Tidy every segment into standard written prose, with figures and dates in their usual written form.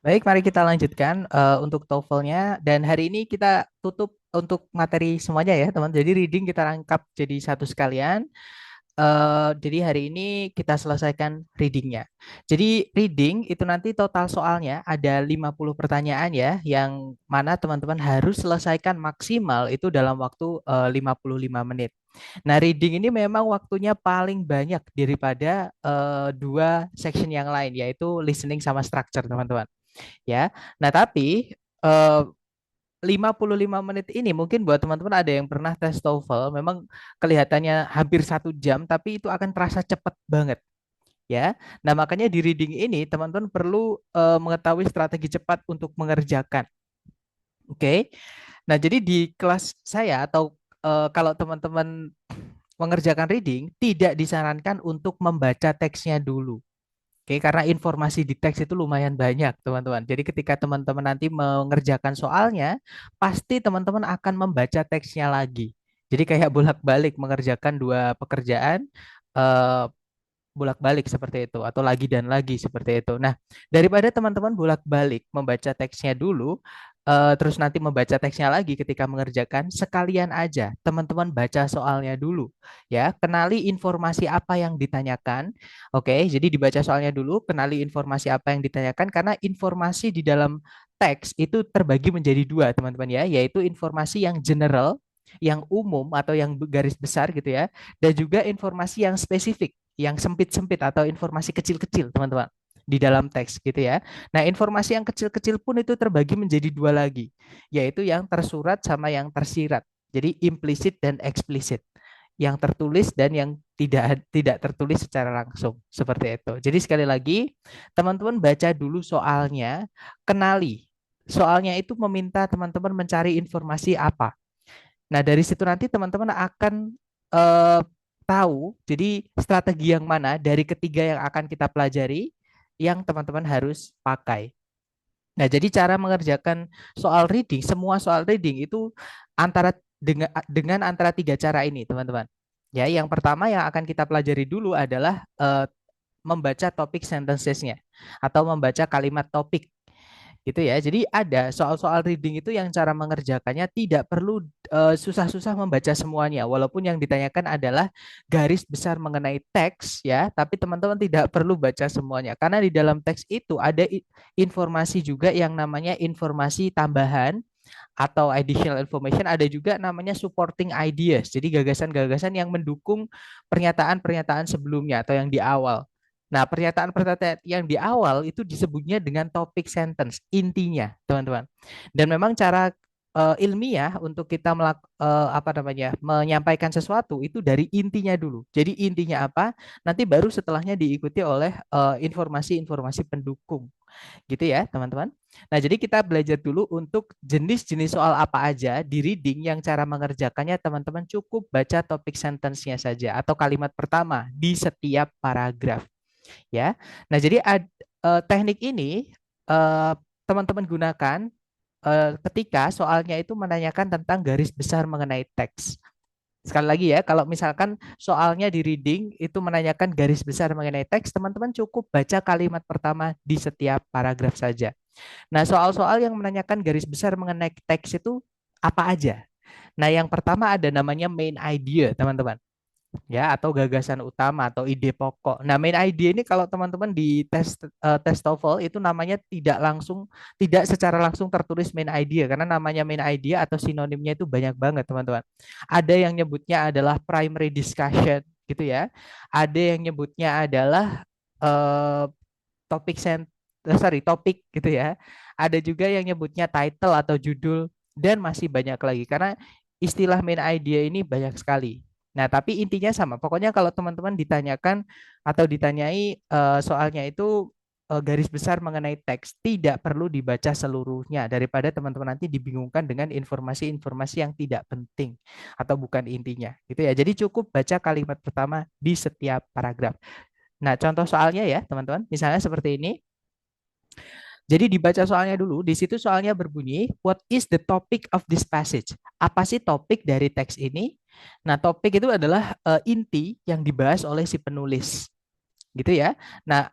Baik, mari kita lanjutkan untuk TOEFL-nya dan hari ini kita tutup untuk materi semuanya ya, teman. Jadi reading kita rangkap jadi satu sekalian. Jadi hari ini kita selesaikan readingnya. Jadi reading itu nanti total soalnya ada 50 pertanyaan ya, yang mana teman-teman harus selesaikan maksimal itu dalam waktu 55 menit. Nah, reading ini memang waktunya paling banyak daripada dua section yang lain, yaitu listening sama structure, teman-teman. Ya, nah tapi 55 menit ini mungkin buat teman-teman ada yang pernah tes TOEFL, memang kelihatannya hampir 1 jam, tapi itu akan terasa cepat banget ya. Nah makanya di reading ini teman-teman perlu mengetahui strategi cepat untuk mengerjakan. Oke. Nah jadi di kelas saya atau kalau teman-teman mengerjakan reading tidak disarankan untuk membaca teksnya dulu. Oke, karena informasi di teks itu lumayan banyak, teman-teman. Jadi ketika teman-teman nanti mengerjakan soalnya, pasti teman-teman akan membaca teksnya lagi. Jadi kayak bolak-balik mengerjakan dua pekerjaan, eh, bolak-balik seperti itu atau lagi dan lagi seperti itu. Nah, daripada teman-teman bolak-balik membaca teksnya dulu terus nanti membaca teksnya lagi ketika mengerjakan, sekalian aja teman-teman baca soalnya dulu ya, kenali informasi apa yang ditanyakan. Oke, jadi dibaca soalnya dulu, kenali informasi apa yang ditanyakan karena informasi di dalam teks itu terbagi menjadi dua, teman-teman ya, yaitu informasi yang general, yang umum atau yang garis besar gitu ya, dan juga informasi yang spesifik, yang sempit-sempit atau informasi kecil-kecil, teman-teman, di dalam teks gitu ya. Nah, informasi yang kecil-kecil pun itu terbagi menjadi dua lagi, yaitu yang tersurat sama yang tersirat. Jadi implisit dan eksplisit. Yang tertulis dan yang tidak tidak tertulis secara langsung, seperti itu. Jadi sekali lagi, teman-teman baca dulu soalnya, kenali. Soalnya itu meminta teman-teman mencari informasi apa. Nah, dari situ nanti teman-teman akan eh, tahu jadi strategi yang mana dari ketiga yang akan kita pelajari yang teman-teman harus pakai. Nah, jadi cara mengerjakan soal reading, semua soal reading itu antara dengan antara tiga cara ini, teman-teman. Ya, yang pertama yang akan kita pelajari dulu adalah membaca topik sentences-nya atau membaca kalimat topik gitu ya. Jadi ada soal-soal reading itu yang cara mengerjakannya tidak perlu susah-susah membaca semuanya. Walaupun yang ditanyakan adalah garis besar mengenai teks ya, tapi teman-teman tidak perlu baca semuanya. Karena di dalam teks itu ada informasi juga yang namanya informasi tambahan atau additional information, ada juga namanya supporting ideas. Jadi gagasan-gagasan yang mendukung pernyataan-pernyataan sebelumnya atau yang di awal. Nah, pernyataan-pernyataan yang di awal itu disebutnya dengan topik sentence, intinya, teman-teman. Dan memang cara ilmiah untuk kita apa namanya menyampaikan sesuatu itu dari intinya dulu. Jadi intinya apa? Nanti baru setelahnya diikuti oleh informasi-informasi pendukung gitu ya teman-teman. Nah jadi kita belajar dulu untuk jenis-jenis soal apa aja di reading yang cara mengerjakannya teman-teman cukup baca topik sentence-nya saja atau kalimat pertama di setiap paragraf ya. Nah jadi teknik ini eh, teman-teman gunakan ketika soalnya itu menanyakan tentang garis besar mengenai teks. Sekali lagi ya, kalau misalkan soalnya di reading itu menanyakan garis besar mengenai teks, teman-teman cukup baca kalimat pertama di setiap paragraf saja. Nah, soal-soal yang menanyakan garis besar mengenai teks itu apa aja? Nah, yang pertama ada namanya main idea, teman-teman, ya, atau gagasan utama atau ide pokok. Nah, main idea ini kalau teman-teman di tes TOEFL itu namanya tidak secara langsung tertulis main idea karena namanya main idea atau sinonimnya itu banyak banget, teman-teman. Ada yang nyebutnya adalah primary discussion gitu ya. Ada yang nyebutnya adalah eh, topik topik gitu ya. Ada juga yang nyebutnya title atau judul dan masih banyak lagi karena istilah main idea ini banyak sekali. Nah, tapi intinya sama. Pokoknya kalau teman-teman ditanyakan atau ditanyai soalnya itu garis besar mengenai teks, tidak perlu dibaca seluruhnya daripada teman-teman nanti dibingungkan dengan informasi-informasi yang tidak penting atau bukan intinya. Gitu ya. Jadi cukup baca kalimat pertama di setiap paragraf. Nah, contoh soalnya ya, teman-teman. Misalnya seperti ini. Jadi dibaca soalnya dulu. Di situ soalnya berbunyi, what is the topic of this passage? Apa sih topik dari teks ini? Nah, topik itu adalah inti yang dibahas oleh si penulis. Gitu ya. Nah,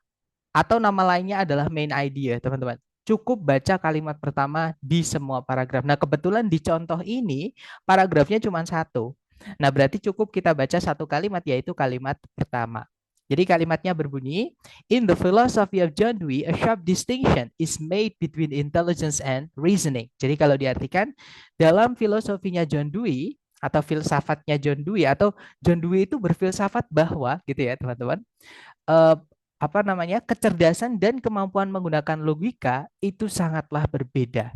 atau nama lainnya adalah main idea, teman-teman. cukup baca kalimat pertama di semua paragraf. Nah, kebetulan di contoh ini paragrafnya cuma satu. Nah, berarti cukup kita baca satu kalimat, yaitu kalimat pertama. Jadi kalimatnya berbunyi, in the philosophy of John Dewey, a sharp distinction is made between intelligence and reasoning. Jadi kalau diartikan, dalam filosofinya John Dewey, atau filsafatnya John Dewey, atau John Dewey itu berfilsafat bahwa, gitu ya teman-teman, eh, apa namanya, kecerdasan dan kemampuan menggunakan logika itu sangatlah berbeda,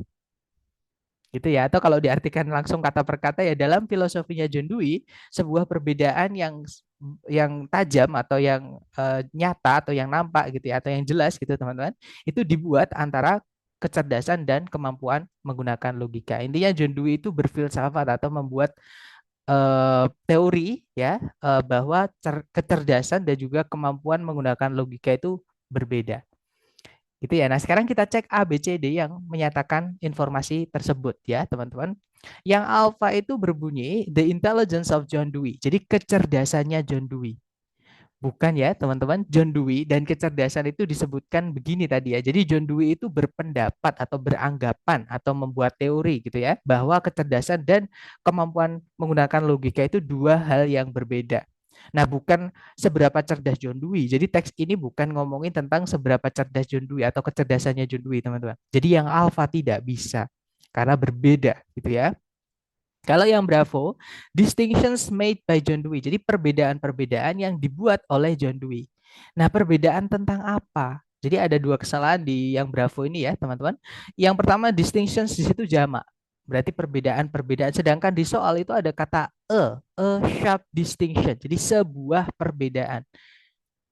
gitu ya. Atau kalau diartikan langsung kata per kata ya, dalam filosofinya John Dewey, sebuah perbedaan yang tajam atau yang nyata atau yang nampak gitu ya, atau yang jelas gitu teman-teman, itu dibuat antara kecerdasan dan kemampuan menggunakan logika. Intinya John Dewey itu berfilsafat atau membuat teori ya, bahwa kecerdasan dan juga kemampuan menggunakan logika itu berbeda. Gitu ya. Nah, sekarang kita cek A, B, C, D yang menyatakan informasi tersebut ya, teman-teman. Yang alpha itu berbunyi the intelligence of John Dewey. Jadi kecerdasannya John Dewey. Bukan ya, teman-teman. John Dewey dan kecerdasan itu disebutkan begini tadi ya. Jadi John Dewey itu berpendapat atau beranggapan atau membuat teori gitu ya, bahwa kecerdasan dan kemampuan menggunakan logika itu dua hal yang berbeda. Nah, bukan seberapa cerdas John Dewey. Jadi teks ini bukan ngomongin tentang seberapa cerdas John Dewey atau kecerdasannya John Dewey, teman-teman. Jadi yang alpha tidak bisa karena berbeda gitu ya. Kalau yang Bravo, distinctions made by John Dewey. Jadi perbedaan-perbedaan yang dibuat oleh John Dewey. Nah, perbedaan tentang apa? Jadi ada dua kesalahan di yang Bravo ini ya, teman-teman. Yang pertama, distinctions di situ jamak. Berarti perbedaan-perbedaan. Sedangkan di soal itu ada kata a sharp distinction. Jadi sebuah perbedaan.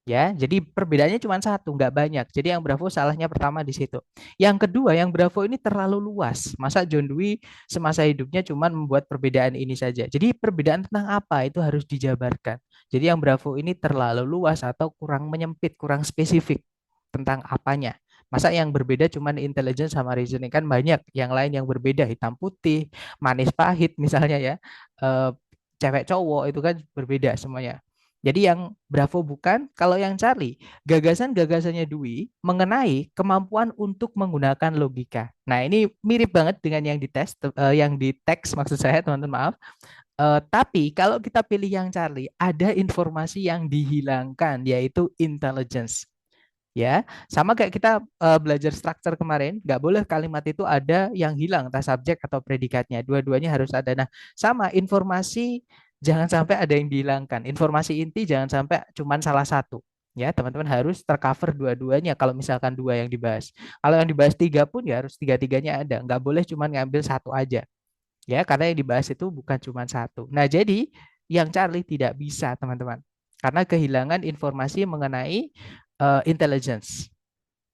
Ya, jadi perbedaannya cuma satu, nggak banyak. Jadi yang Bravo salahnya pertama di situ. Yang kedua, yang Bravo ini terlalu luas. Masa John Dewey semasa hidupnya cuma membuat perbedaan ini saja. Jadi perbedaan tentang apa itu harus dijabarkan. Jadi yang Bravo ini terlalu luas atau kurang menyempit, kurang spesifik tentang apanya. Masa yang berbeda cuma intelligence sama reasoning, kan banyak yang lain yang berbeda, hitam putih, manis pahit misalnya ya. Eh, Cewek cowok itu kan berbeda semuanya. Jadi yang Bravo bukan, kalau yang Charlie, gagasan-gagasannya Dwi mengenai kemampuan untuk menggunakan logika. Nah, ini mirip banget dengan yang di tes, yang di teks maksud saya, teman-teman, maaf. Tapi kalau kita pilih yang Charlie, ada informasi yang dihilangkan, yaitu intelligence. Ya, sama kayak kita belajar struktur kemarin, nggak boleh kalimat itu ada yang hilang, entah subjek atau predikatnya. Dua-duanya harus ada. Nah, sama informasi jangan sampai ada yang dihilangkan. Informasi inti jangan sampai cuman salah satu. Ya, teman-teman harus tercover dua-duanya kalau misalkan dua yang dibahas. Kalau yang dibahas tiga pun ya harus tiga-tiganya ada. Nggak boleh cuman ngambil satu aja. Ya, karena yang dibahas itu bukan cuman satu. Nah, jadi yang Charlie tidak bisa, teman-teman. Karena kehilangan informasi mengenai intelligence.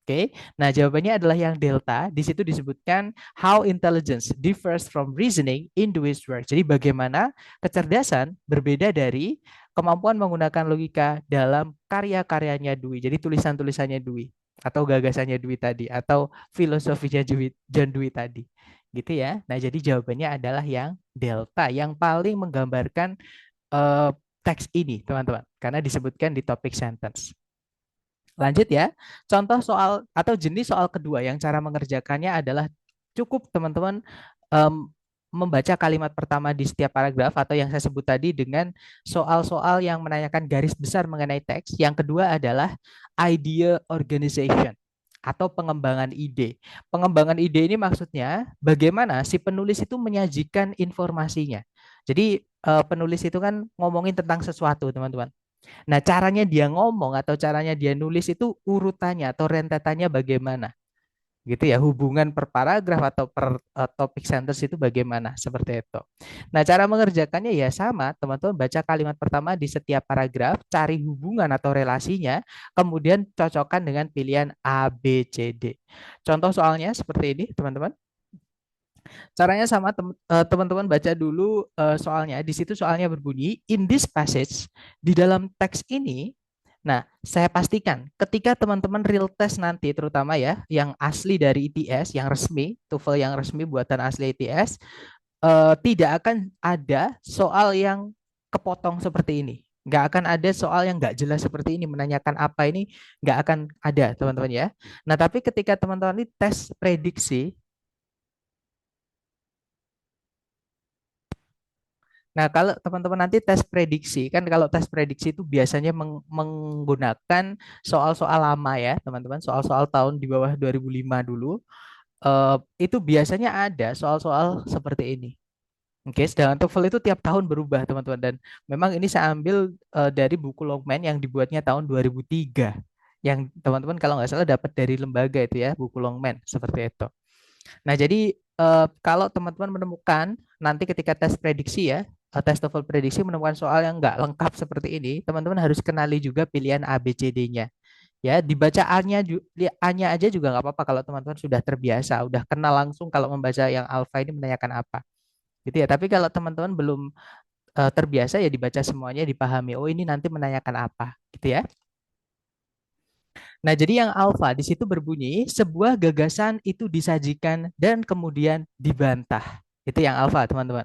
Oke, nah jawabannya adalah yang delta. Di situ disebutkan how intelligence differs from reasoning in Dewey's work. Jadi bagaimana kecerdasan berbeda dari kemampuan menggunakan logika dalam karya-karyanya Dewey. Jadi tulisan-tulisannya Dewey atau gagasannya Dewey tadi atau filosofinya John Dewey tadi. Gitu ya. Nah, jadi jawabannya adalah yang delta yang paling menggambarkan eh, teks ini, teman-teman, karena disebutkan di topik sentence. Lanjut ya. Contoh soal atau jenis soal kedua yang cara mengerjakannya adalah cukup teman-teman em, membaca kalimat pertama di setiap paragraf atau yang saya sebut tadi dengan soal-soal yang menanyakan garis besar mengenai teks. Yang kedua adalah idea organization atau pengembangan ide. Pengembangan ide ini maksudnya bagaimana si penulis itu menyajikan informasinya. Jadi penulis itu kan ngomongin tentang sesuatu, teman-teman. Nah, caranya dia ngomong atau caranya dia nulis itu urutannya atau rentetannya bagaimana? Gitu ya, hubungan per paragraf atau per topik sentence itu bagaimana? Seperti itu. Nah, cara mengerjakannya ya sama, teman-teman baca kalimat pertama di setiap paragraf, cari hubungan atau relasinya, kemudian cocokkan dengan pilihan A, B, C, D. Contoh soalnya seperti ini, teman-teman. Caranya sama, teman-teman baca dulu soalnya. Di situ soalnya berbunyi, in this passage, di dalam teks ini, nah saya pastikan ketika teman-teman real test nanti, terutama ya, yang asli dari ITS, yang resmi, TOEFL yang resmi buatan asli ITS, tidak akan ada soal yang kepotong seperti ini. Nggak akan ada soal yang nggak jelas seperti ini, menanyakan apa ini nggak akan ada, teman-teman ya. Nah, tapi ketika teman-teman ini tes prediksi, nah kalau teman-teman nanti tes prediksi, kan kalau tes prediksi itu biasanya menggunakan soal-soal lama ya, teman-teman, soal-soal tahun di bawah 2005 dulu, eh, itu biasanya ada soal-soal seperti ini. Oke, sedangkan TOEFL itu tiap tahun berubah, teman-teman. Dan memang ini saya ambil dari buku Longman yang dibuatnya tahun 2003. Yang teman-teman kalau nggak salah dapat dari lembaga itu ya, buku Longman, seperti itu. Nah, jadi kalau teman-teman menemukan nanti ketika tes prediksi ya, tes TOEFL prediksi menemukan soal yang nggak lengkap seperti ini, teman-teman harus kenali juga pilihan A, B, C, D-nya. Ya, dibaca A-nya aja juga nggak apa-apa kalau teman-teman sudah terbiasa, udah kenal langsung kalau membaca yang alfa ini menanyakan apa gitu ya. Tapi kalau teman-teman belum terbiasa ya dibaca semuanya dipahami. Oh ini nanti menanyakan apa gitu ya. Nah jadi yang alfa di situ berbunyi sebuah gagasan itu disajikan dan kemudian dibantah. Itu yang alfa teman-teman.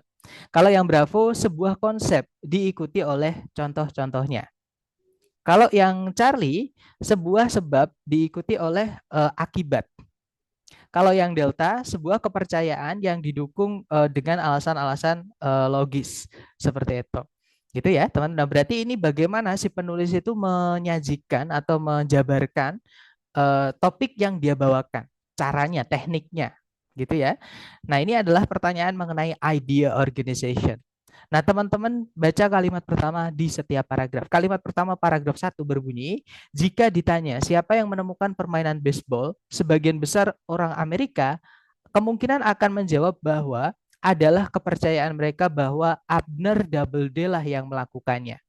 Kalau yang bravo sebuah konsep diikuti oleh contoh-contohnya. Kalau yang Charlie sebuah sebab diikuti oleh akibat. Kalau yang delta, sebuah kepercayaan yang didukung dengan alasan-alasan logis seperti itu. Gitu ya, teman. Nah, berarti ini bagaimana si penulis itu menyajikan atau menjabarkan topik yang dia bawakan, caranya, tekniknya, gitu ya. Nah, ini adalah pertanyaan mengenai idea organization. Nah, teman-teman baca kalimat pertama di setiap paragraf. Kalimat pertama paragraf 1 berbunyi, jika ditanya siapa yang menemukan permainan baseball, sebagian besar orang Amerika kemungkinan akan menjawab bahwa adalah kepercayaan mereka bahwa Abner Doubleday lah yang melakukannya.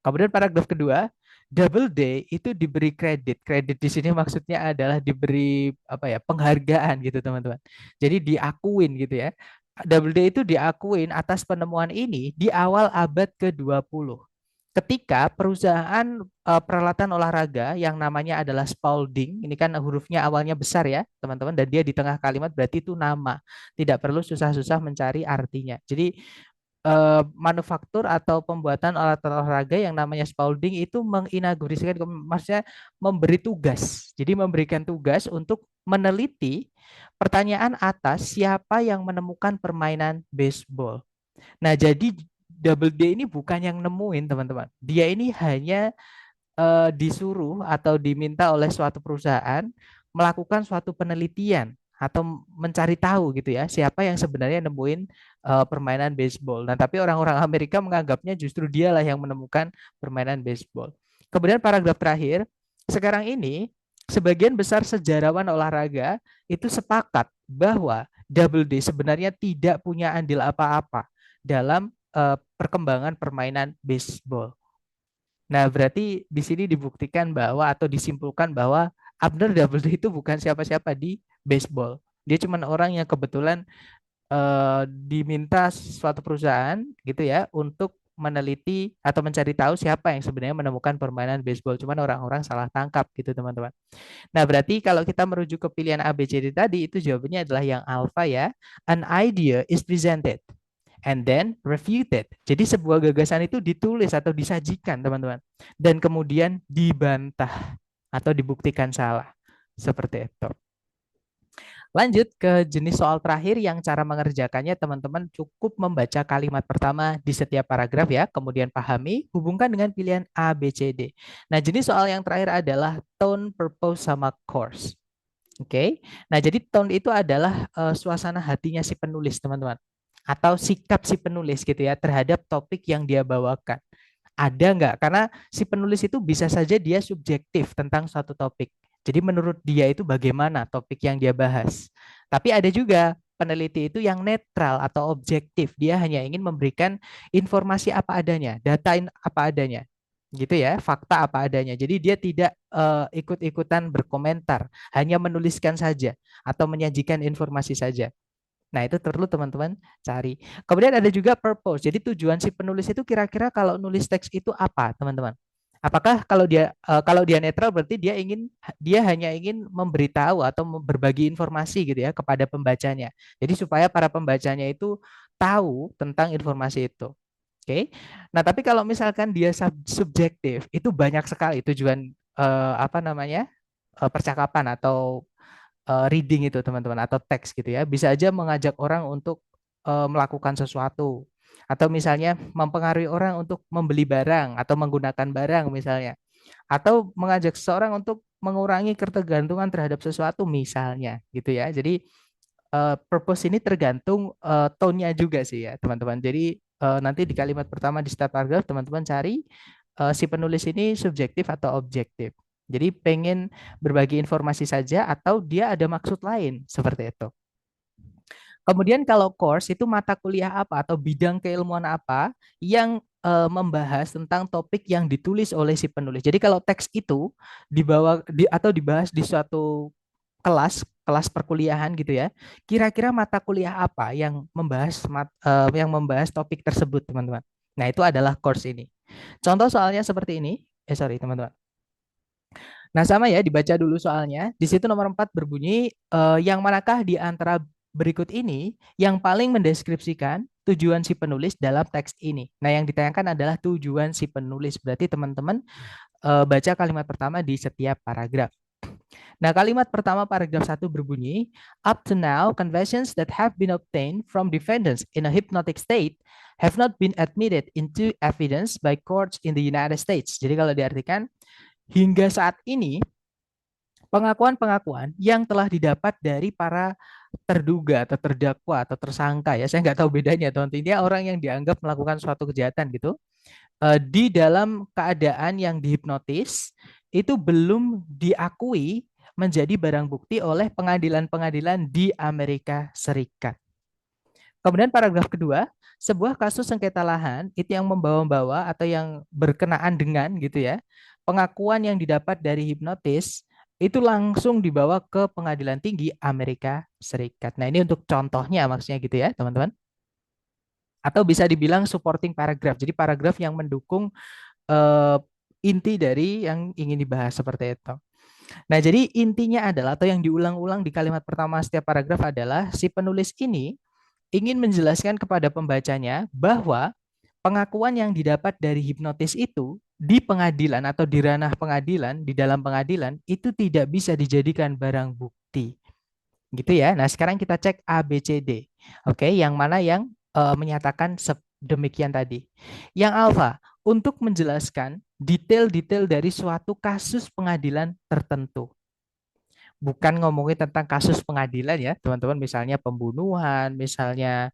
Kemudian paragraf kedua, Doubleday itu diberi kredit. Kredit di sini maksudnya adalah diberi apa ya, penghargaan gitu teman-teman. Jadi diakuin gitu ya. Doubleday itu diakuin atas penemuan ini di awal abad ke-20. Ketika perusahaan peralatan olahraga yang namanya adalah Spalding, ini kan hurufnya awalnya besar ya, teman-teman, dan dia di tengah kalimat berarti itu nama. Tidak perlu susah-susah mencari artinya. Jadi manufaktur atau pembuatan alat olahraga yang namanya Spalding itu menginaugurasikan, maksudnya memberi tugas. Jadi memberikan tugas untuk meneliti pertanyaan atas siapa yang menemukan permainan baseball. Nah, jadi Double D ini bukan yang nemuin, teman-teman. Dia ini hanya disuruh atau diminta oleh suatu perusahaan melakukan suatu penelitian atau mencari tahu gitu ya siapa yang sebenarnya nemuin permainan baseball. Nah, tapi orang-orang Amerika menganggapnya justru dialah yang menemukan permainan baseball. Kemudian paragraf terakhir, sekarang ini sebagian besar sejarawan olahraga itu sepakat bahwa Double D sebenarnya tidak punya andil apa-apa dalam perkembangan permainan baseball. Nah, berarti di sini dibuktikan bahwa atau disimpulkan bahwa Abner Doubleday itu bukan siapa-siapa di baseball. Dia cuma orang yang kebetulan diminta suatu perusahaan gitu ya untuk meneliti atau mencari tahu siapa yang sebenarnya menemukan permainan baseball. Cuman orang-orang salah tangkap gitu teman-teman. Nah, berarti kalau kita merujuk ke pilihan A, B, C, D tadi itu jawabannya adalah yang alpha ya. An idea is presented and then refuted. Jadi sebuah gagasan itu ditulis atau disajikan, teman-teman. Dan kemudian dibantah atau dibuktikan salah. Seperti itu. Lanjut ke jenis soal terakhir yang cara mengerjakannya teman-teman cukup membaca kalimat pertama di setiap paragraf ya, kemudian pahami, hubungkan dengan pilihan A, B, C, D. Nah, jenis soal yang terakhir adalah tone, purpose, sama course. Oke. Nah, jadi tone itu adalah suasana hatinya si penulis, teman-teman. Atau sikap si penulis gitu ya terhadap topik yang dia bawakan. Ada nggak? Karena si penulis itu bisa saja dia subjektif tentang suatu topik. Jadi menurut dia itu bagaimana topik yang dia bahas. Tapi ada juga peneliti itu yang netral atau objektif. Dia hanya ingin memberikan informasi apa adanya, data apa adanya. Gitu ya, fakta apa adanya. Jadi dia tidak ikut-ikutan berkomentar, hanya menuliskan saja atau menyajikan informasi saja. Nah, itu perlu teman-teman cari. Kemudian ada juga purpose. Jadi tujuan si penulis itu kira-kira kalau nulis teks itu apa, teman-teman? Apakah kalau dia netral berarti dia hanya ingin memberitahu atau berbagi informasi gitu ya kepada pembacanya. Jadi supaya para pembacanya itu tahu tentang informasi itu. Oke. Nah, tapi kalau misalkan dia subjektif, itu banyak sekali tujuan apa namanya? Percakapan atau reading itu teman-teman atau teks gitu ya. Bisa aja mengajak orang untuk melakukan sesuatu atau misalnya mempengaruhi orang untuk membeli barang atau menggunakan barang misalnya atau mengajak seseorang untuk mengurangi ketergantungan terhadap sesuatu misalnya gitu ya. Jadi purpose ini tergantung tone-nya juga sih ya teman-teman. Jadi nanti di kalimat pertama di setiap paragraf teman-teman cari si penulis ini subjektif atau objektif. Jadi pengen berbagi informasi saja atau dia ada maksud lain seperti itu. Kemudian kalau course itu mata kuliah apa atau bidang keilmuan apa yang membahas tentang topik yang ditulis oleh si penulis. Jadi kalau teks itu dibawa atau dibahas di suatu kelas perkuliahan gitu ya. Kira-kira mata kuliah apa yang membahas yang membahas topik tersebut, teman-teman. Nah, itu adalah course ini. Contoh soalnya seperti ini. Sorry, teman-teman. Nah, sama ya, dibaca dulu soalnya. Di situ nomor 4 berbunyi, yang manakah di antara berikut ini yang paling mendeskripsikan tujuan si penulis dalam teks ini. Nah, yang ditanyakan adalah tujuan si penulis. Berarti teman-teman baca kalimat pertama di setiap paragraf. Nah, kalimat pertama paragraf 1 berbunyi, up to now, confessions that have been obtained from defendants in a hypnotic state have not been admitted into evidence by courts in the United States. Jadi kalau diartikan, hingga saat ini, pengakuan-pengakuan yang telah didapat dari para terduga atau terdakwa atau tersangka ya, saya nggak tahu bedanya, teman. Ini orang yang dianggap melakukan suatu kejahatan gitu, di dalam keadaan yang dihipnotis itu belum diakui menjadi barang bukti oleh pengadilan-pengadilan di Amerika Serikat. Kemudian paragraf kedua, sebuah kasus sengketa lahan itu yang membawa-bawa atau yang berkenaan dengan gitu ya, pengakuan yang didapat dari hipnotis itu langsung dibawa ke pengadilan tinggi Amerika Serikat. Nah, ini untuk contohnya maksudnya gitu ya, teman-teman. Atau bisa dibilang supporting paragraph. Jadi paragraf yang mendukung eh, inti dari yang ingin dibahas seperti itu. Nah, jadi intinya adalah atau yang diulang-ulang di kalimat pertama setiap paragraf adalah si penulis ini ingin menjelaskan kepada pembacanya bahwa pengakuan yang didapat dari hipnotis itu di pengadilan atau di ranah pengadilan, di dalam pengadilan itu tidak bisa dijadikan barang bukti. Gitu ya. Nah, sekarang kita cek A, B, C, D. Oke, yang mana yang menyatakan demikian tadi. Yang alfa, untuk menjelaskan detail-detail dari suatu kasus pengadilan tertentu. Bukan ngomongin tentang kasus pengadilan ya, teman-teman, misalnya pembunuhan, misalnya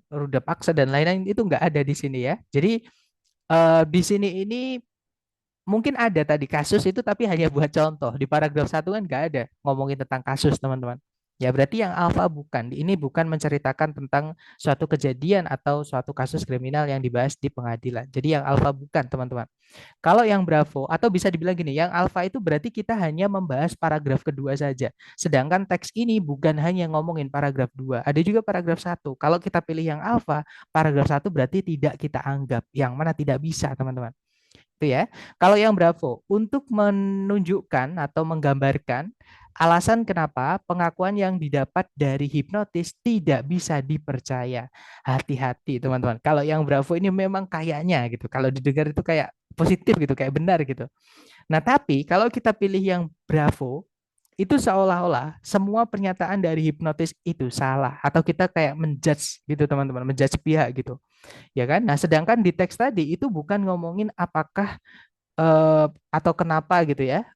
ruda paksa dan lain-lain itu nggak ada di sini ya. Jadi di sini ini mungkin ada tadi kasus itu tapi hanya buat contoh. Di paragraf satu kan nggak ada ngomongin tentang kasus, teman-teman. Ya berarti yang alfa bukan. Ini bukan menceritakan tentang suatu kejadian atau suatu kasus kriminal yang dibahas di pengadilan. Jadi yang alfa bukan, teman-teman. Kalau yang Bravo, atau bisa dibilang gini, yang alfa itu berarti kita hanya membahas paragraf kedua saja. Sedangkan teks ini bukan hanya ngomongin paragraf dua, ada juga paragraf satu. Kalau kita pilih yang alfa, paragraf satu berarti tidak kita anggap, yang mana tidak bisa, teman-teman. Itu ya. Kalau yang Bravo, untuk menunjukkan atau menggambarkan alasan kenapa pengakuan yang didapat dari hipnotis tidak bisa dipercaya. Hati-hati, teman-teman. Kalau yang Bravo ini memang kayaknya gitu. Kalau didengar itu kayak positif gitu, kayak benar gitu. Nah, tapi kalau kita pilih yang Bravo, itu seolah-olah semua pernyataan dari hipnotis itu salah atau kita kayak menjudge gitu, teman-teman, menjudge pihak gitu. Ya kan? Nah, sedangkan di teks tadi itu bukan ngomongin apakah atau kenapa gitu ya,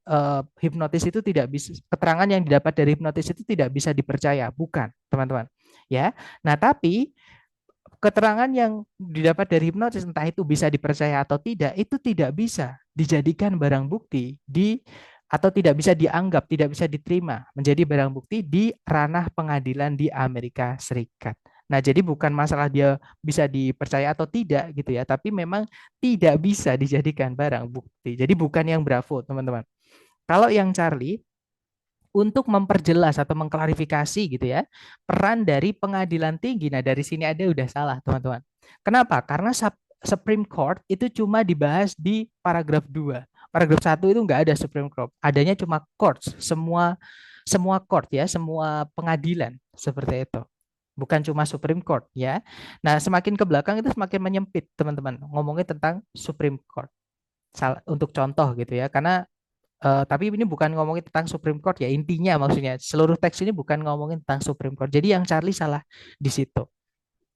hipnotis itu tidak bisa, keterangan yang didapat dari hipnotis itu tidak bisa dipercaya, bukan, teman-teman. Ya. Nah, tapi keterangan yang didapat dari hipnotis entah itu bisa dipercaya atau tidak, itu tidak bisa dijadikan barang bukti di atau tidak bisa dianggap, tidak bisa diterima menjadi barang bukti di ranah pengadilan di Amerika Serikat. Nah, jadi bukan masalah dia bisa dipercaya atau tidak gitu ya, tapi memang tidak bisa dijadikan barang bukti. Jadi bukan yang Bravo, teman-teman. Kalau yang Charlie, untuk memperjelas atau mengklarifikasi gitu ya, peran dari pengadilan tinggi. Nah, dari sini ada udah salah, teman-teman. Kenapa? Karena Supreme Court itu cuma dibahas di paragraf 2. Paragraf satu itu nggak ada Supreme Court. Adanya cuma courts, semua semua court ya, semua pengadilan seperti itu. bukan cuma Supreme Court ya. Nah, semakin ke belakang itu semakin menyempit, teman-teman. Ngomongin tentang Supreme Court. Untuk contoh gitu ya. Karena tapi ini bukan ngomongin tentang Supreme Court ya, intinya maksudnya seluruh teks ini bukan ngomongin tentang Supreme Court. Jadi yang Charlie salah di situ.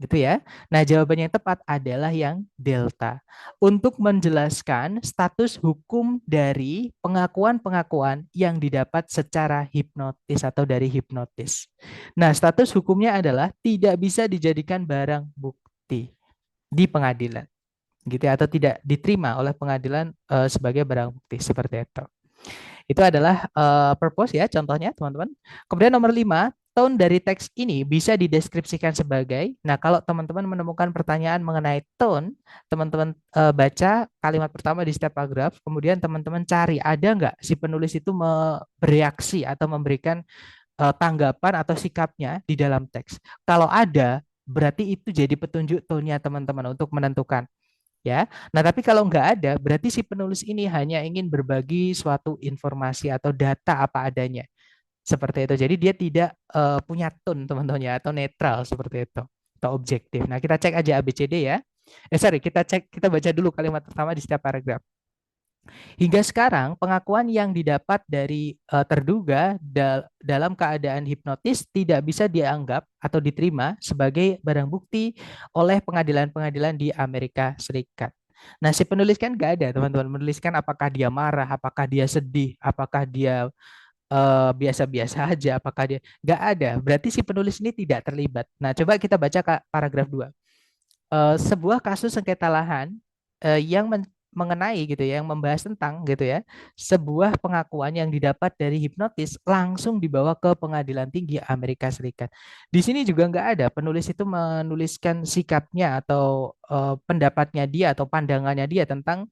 Gitu ya. Nah, jawaban yang tepat adalah yang delta. Untuk menjelaskan status hukum dari pengakuan-pengakuan yang didapat secara hipnotis atau dari hipnotis. Nah, status hukumnya adalah tidak bisa dijadikan barang bukti di pengadilan. Gitu ya, atau tidak diterima oleh pengadilan sebagai barang bukti seperti itu. Itu adalah purpose ya contohnya teman-teman. Kemudian nomor 5, tone dari teks ini bisa dideskripsikan sebagai, nah kalau teman-teman menemukan pertanyaan mengenai tone, teman-teman baca kalimat pertama di setiap paragraf, kemudian teman-teman cari ada nggak si penulis itu bereaksi atau memberikan tanggapan atau sikapnya di dalam teks. Kalau ada, berarti itu jadi petunjuk tone-nya teman-teman untuk menentukan ya. Nah, tapi kalau nggak ada, berarti si penulis ini hanya ingin berbagi suatu informasi atau data apa adanya. Seperti itu. Jadi dia tidak punya tone teman-teman ya, atau netral seperti itu. Atau objektif. Nah, kita cek aja ABCD ya. Sorry, kita baca dulu kalimat pertama di setiap paragraf. Hingga sekarang, pengakuan yang didapat dari terduga dalam keadaan hipnotis tidak bisa dianggap atau diterima sebagai barang bukti oleh pengadilan-pengadilan di Amerika Serikat. Nah, si penulis kan nggak ada, teman-teman. Menuliskan apakah dia marah, apakah dia sedih, apakah dia biasa-biasa aja, apakah dia nggak ada. Berarti si penulis ini tidak terlibat. Nah, coba kita baca paragraf 2. Sebuah kasus sengketa lahan yang mengenai gitu ya, yang membahas tentang gitu ya, sebuah pengakuan yang didapat dari hipnotis langsung dibawa ke Pengadilan Tinggi Amerika Serikat. Di sini juga nggak ada penulis itu menuliskan sikapnya atau pendapatnya dia atau pandangannya dia tentang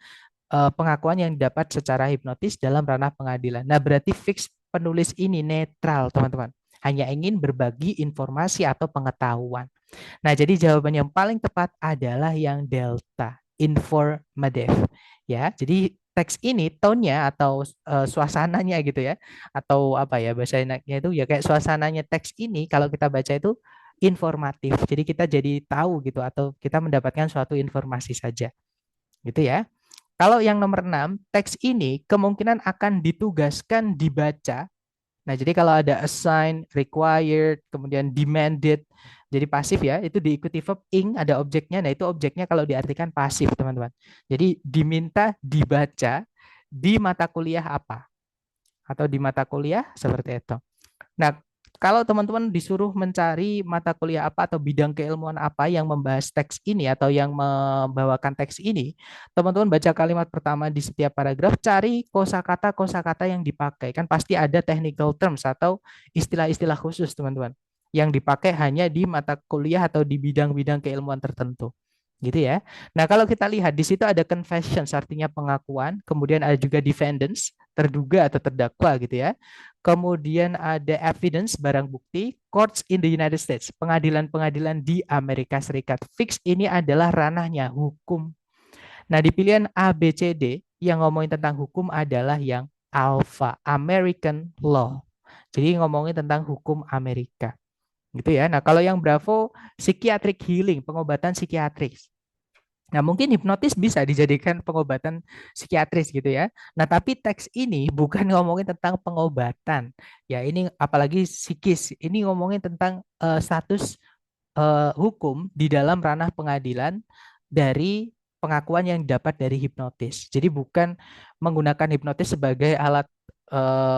pengakuan yang didapat secara hipnotis dalam ranah pengadilan. Nah, berarti fix penulis ini netral, teman-teman. Hanya ingin berbagi informasi atau pengetahuan. Nah, jadi jawaban yang paling tepat adalah yang delta, informative. Ya, jadi teks ini tone-nya atau suasananya gitu ya, atau apa ya bahasa enaknya itu ya kayak suasananya teks ini kalau kita baca itu informatif. Jadi kita jadi tahu gitu atau kita mendapatkan suatu informasi saja. Gitu ya. Kalau yang nomor 6, teks ini kemungkinan akan ditugaskan dibaca. Nah, jadi kalau ada assign, required, kemudian demanded, jadi pasif ya, itu diikuti verb ing, ada objeknya. Nah, itu objeknya kalau diartikan pasif, teman-teman. Jadi diminta dibaca di mata kuliah apa? Atau di mata kuliah seperti itu. Nah, kalau teman-teman disuruh mencari mata kuliah apa atau bidang keilmuan apa yang membahas teks ini atau yang membawakan teks ini, teman-teman baca kalimat pertama di setiap paragraf, cari kosakata-kosakata yang dipakai. Kan pasti ada technical terms atau istilah-istilah khusus, teman-teman, yang dipakai hanya di mata kuliah atau di bidang-bidang keilmuan tertentu. Gitu ya. Nah, kalau kita lihat di situ ada confessions artinya pengakuan, kemudian ada juga defendants, terduga atau terdakwa gitu ya. Kemudian ada evidence, barang bukti, courts in the United States, pengadilan-pengadilan di Amerika Serikat. Fix ini adalah ranahnya hukum. Nah, di pilihan A, B, C, D, yang ngomongin tentang hukum adalah yang alpha, American law. Jadi ngomongin tentang hukum Amerika. Gitu ya. Nah, kalau yang Bravo, psychiatric healing, pengobatan psikiatris. Nah, mungkin hipnotis bisa dijadikan pengobatan psikiatris gitu ya. Nah, tapi teks ini bukan ngomongin tentang pengobatan. Ya, ini apalagi psikis. Ini ngomongin tentang status hukum di dalam ranah pengadilan dari pengakuan yang didapat dari hipnotis. Jadi bukan menggunakan hipnotis sebagai alat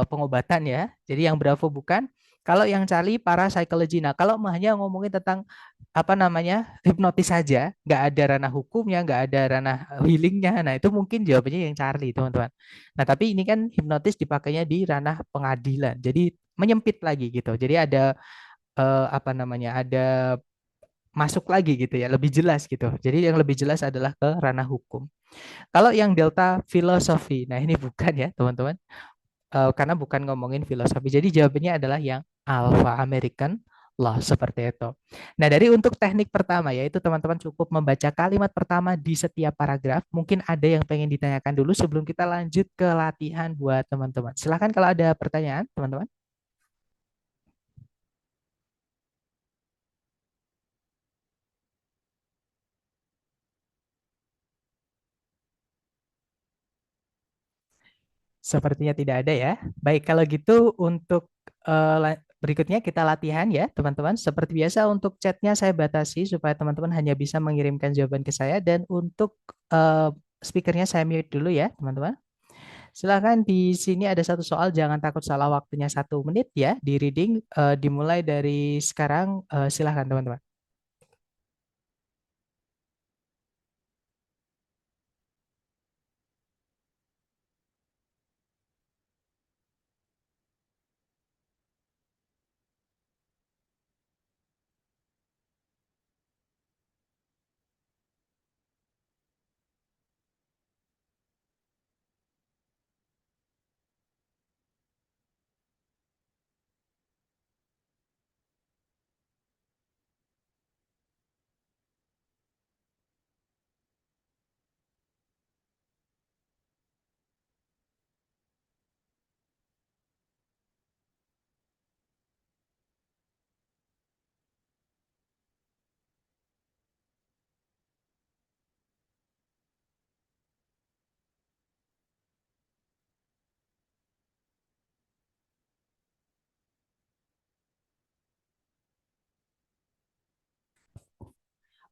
pengobatan ya. Jadi yang Bravo bukan. Kalau yang Charlie parapsychology. Nah, kalau hanya ngomongin tentang apa namanya hipnotis saja, nggak ada ranah hukumnya, nggak ada ranah healingnya. Nah, itu mungkin jawabannya yang Charlie, teman-teman. Nah, tapi ini kan hipnotis dipakainya di ranah pengadilan. Jadi menyempit lagi gitu. Jadi ada apa namanya? Ada masuk lagi gitu ya, lebih jelas gitu. Jadi yang lebih jelas adalah ke ranah hukum. Kalau yang delta filosofi, nah ini bukan ya teman-teman, karena bukan ngomongin filosofi. Jadi jawabannya adalah yang alpha American law seperti itu. Nah dari untuk teknik pertama yaitu teman-teman cukup membaca kalimat pertama di setiap paragraf. Mungkin ada yang pengen ditanyakan dulu sebelum kita lanjut ke latihan buat teman-teman. Silahkan kalau ada pertanyaan teman-teman. Sepertinya tidak ada ya. Baik, kalau gitu untuk berikutnya kita latihan ya, teman-teman. Seperti biasa untuk chatnya saya batasi supaya teman-teman hanya bisa mengirimkan jawaban ke saya dan untuk eh, speakernya saya mute dulu ya, teman-teman. Silakan di sini ada satu soal, jangan takut salah waktunya 1 menit ya di reading. Dimulai dari sekarang, silakan teman-teman.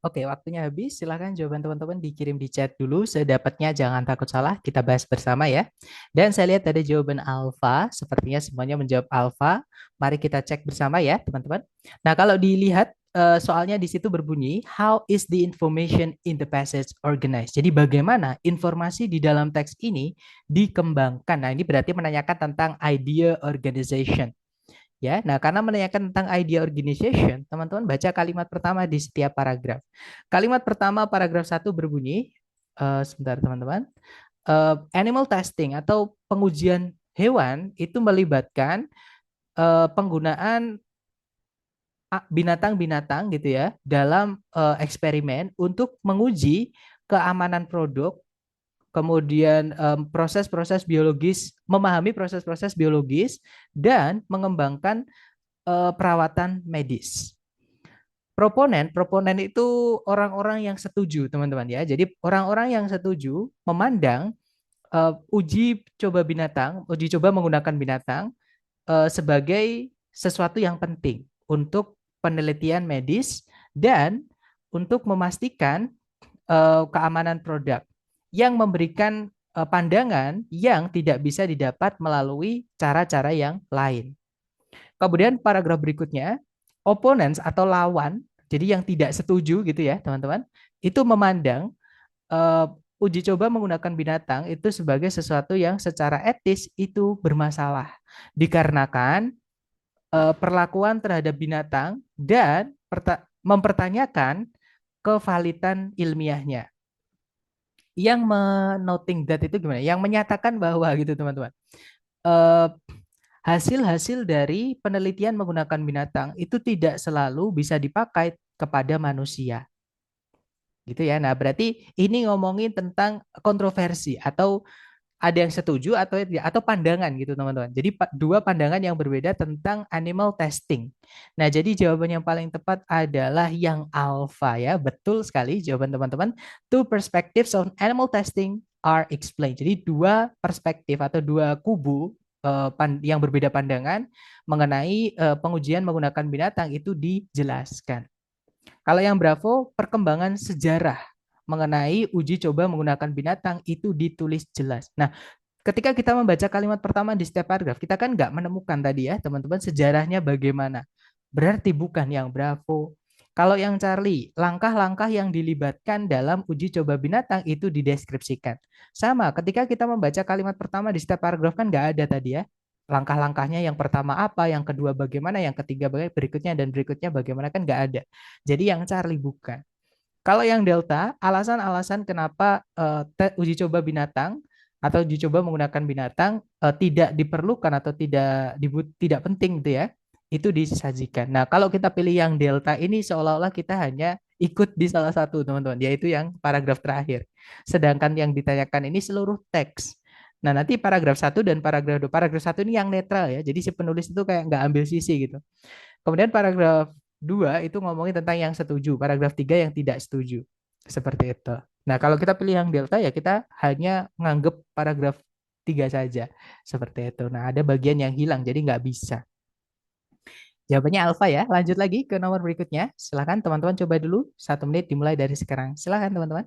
Oke, waktunya habis. Silahkan jawaban teman-teman dikirim di chat dulu. Sedapatnya jangan takut salah. Kita bahas bersama ya. Dan saya lihat ada jawaban alfa. Sepertinya semuanya menjawab alfa. Mari kita cek bersama ya, teman-teman. Nah, kalau dilihat soalnya di situ berbunyi, how is the information in the passage organized? Jadi bagaimana informasi di dalam teks ini dikembangkan? Nah, ini berarti menanyakan tentang idea organization. Ya, nah karena menanyakan tentang idea organization, teman-teman baca kalimat pertama di setiap paragraf. Kalimat pertama paragraf 1 berbunyi, sebentar teman-teman, animal testing atau pengujian hewan itu melibatkan penggunaan binatang-binatang gitu ya dalam eksperimen untuk menguji keamanan produk, kemudian proses-proses biologis, memahami proses-proses biologis dan mengembangkan perawatan medis. Proponen itu orang-orang yang setuju, teman-teman ya. Jadi orang-orang yang setuju memandang uji coba menggunakan binatang sebagai sesuatu yang penting untuk penelitian medis dan untuk memastikan keamanan produk yang memberikan pandangan yang tidak bisa didapat melalui cara-cara yang lain. Kemudian paragraf berikutnya, opponents atau lawan, jadi yang tidak setuju gitu ya teman-teman, itu memandang eh, uji coba menggunakan binatang itu sebagai sesuatu yang secara etis itu bermasalah. Dikarenakan perlakuan terhadap binatang dan mempertanyakan kevalidan ilmiahnya. Yang menoting that itu gimana? Yang menyatakan bahwa gitu teman-teman. Eh, hasil-hasil dari penelitian menggunakan binatang itu tidak selalu bisa dipakai kepada manusia. Gitu ya. Nah, berarti ini ngomongin tentang kontroversi atau ada yang setuju atau tidak atau pandangan gitu teman-teman. Jadi dua pandangan yang berbeda tentang animal testing. Nah, jadi jawaban yang paling tepat adalah yang alfa ya. Betul sekali jawaban teman-teman. Two perspectives on animal testing are explained. Jadi dua perspektif atau dua kubu yang berbeda pandangan mengenai pengujian menggunakan binatang itu dijelaskan. Kalau yang Bravo, perkembangan sejarah mengenai uji coba menggunakan binatang itu ditulis jelas. Nah, ketika kita membaca kalimat pertama di setiap paragraf, kita kan nggak menemukan tadi ya, teman-teman, sejarahnya bagaimana. Berarti bukan yang Bravo. Kalau yang Charlie, langkah-langkah yang dilibatkan dalam uji coba binatang itu dideskripsikan. Sama, ketika kita membaca kalimat pertama di setiap paragraf kan nggak ada tadi ya. Langkah-langkahnya yang pertama apa, yang kedua bagaimana, yang ketiga bagaimana, berikutnya dan berikutnya bagaimana kan nggak ada. Jadi yang Charlie bukan. Kalau yang Delta, alasan-alasan kenapa uji coba binatang atau uji coba menggunakan binatang tidak diperlukan atau tidak penting gitu ya, itu disajikan. Nah, kalau kita pilih yang Delta ini seolah-olah kita hanya ikut di salah satu, teman-teman, yaitu yang paragraf terakhir. Sedangkan yang ditanyakan ini seluruh teks. Nah, nanti paragraf satu dan paragraf 2. Paragraf satu ini yang netral ya. Jadi si penulis itu kayak nggak ambil sisi gitu. Kemudian paragraf 2 itu ngomongin tentang yang setuju, paragraf 3 yang tidak setuju. Seperti itu. Nah, kalau kita pilih yang delta ya kita hanya nganggep paragraf tiga saja. Seperti itu. Nah, ada bagian yang hilang, jadi nggak bisa. Jawabannya alfa ya. Lanjut lagi ke nomor berikutnya. Silakan teman-teman coba dulu. 1 menit dimulai dari sekarang. Silakan teman-teman.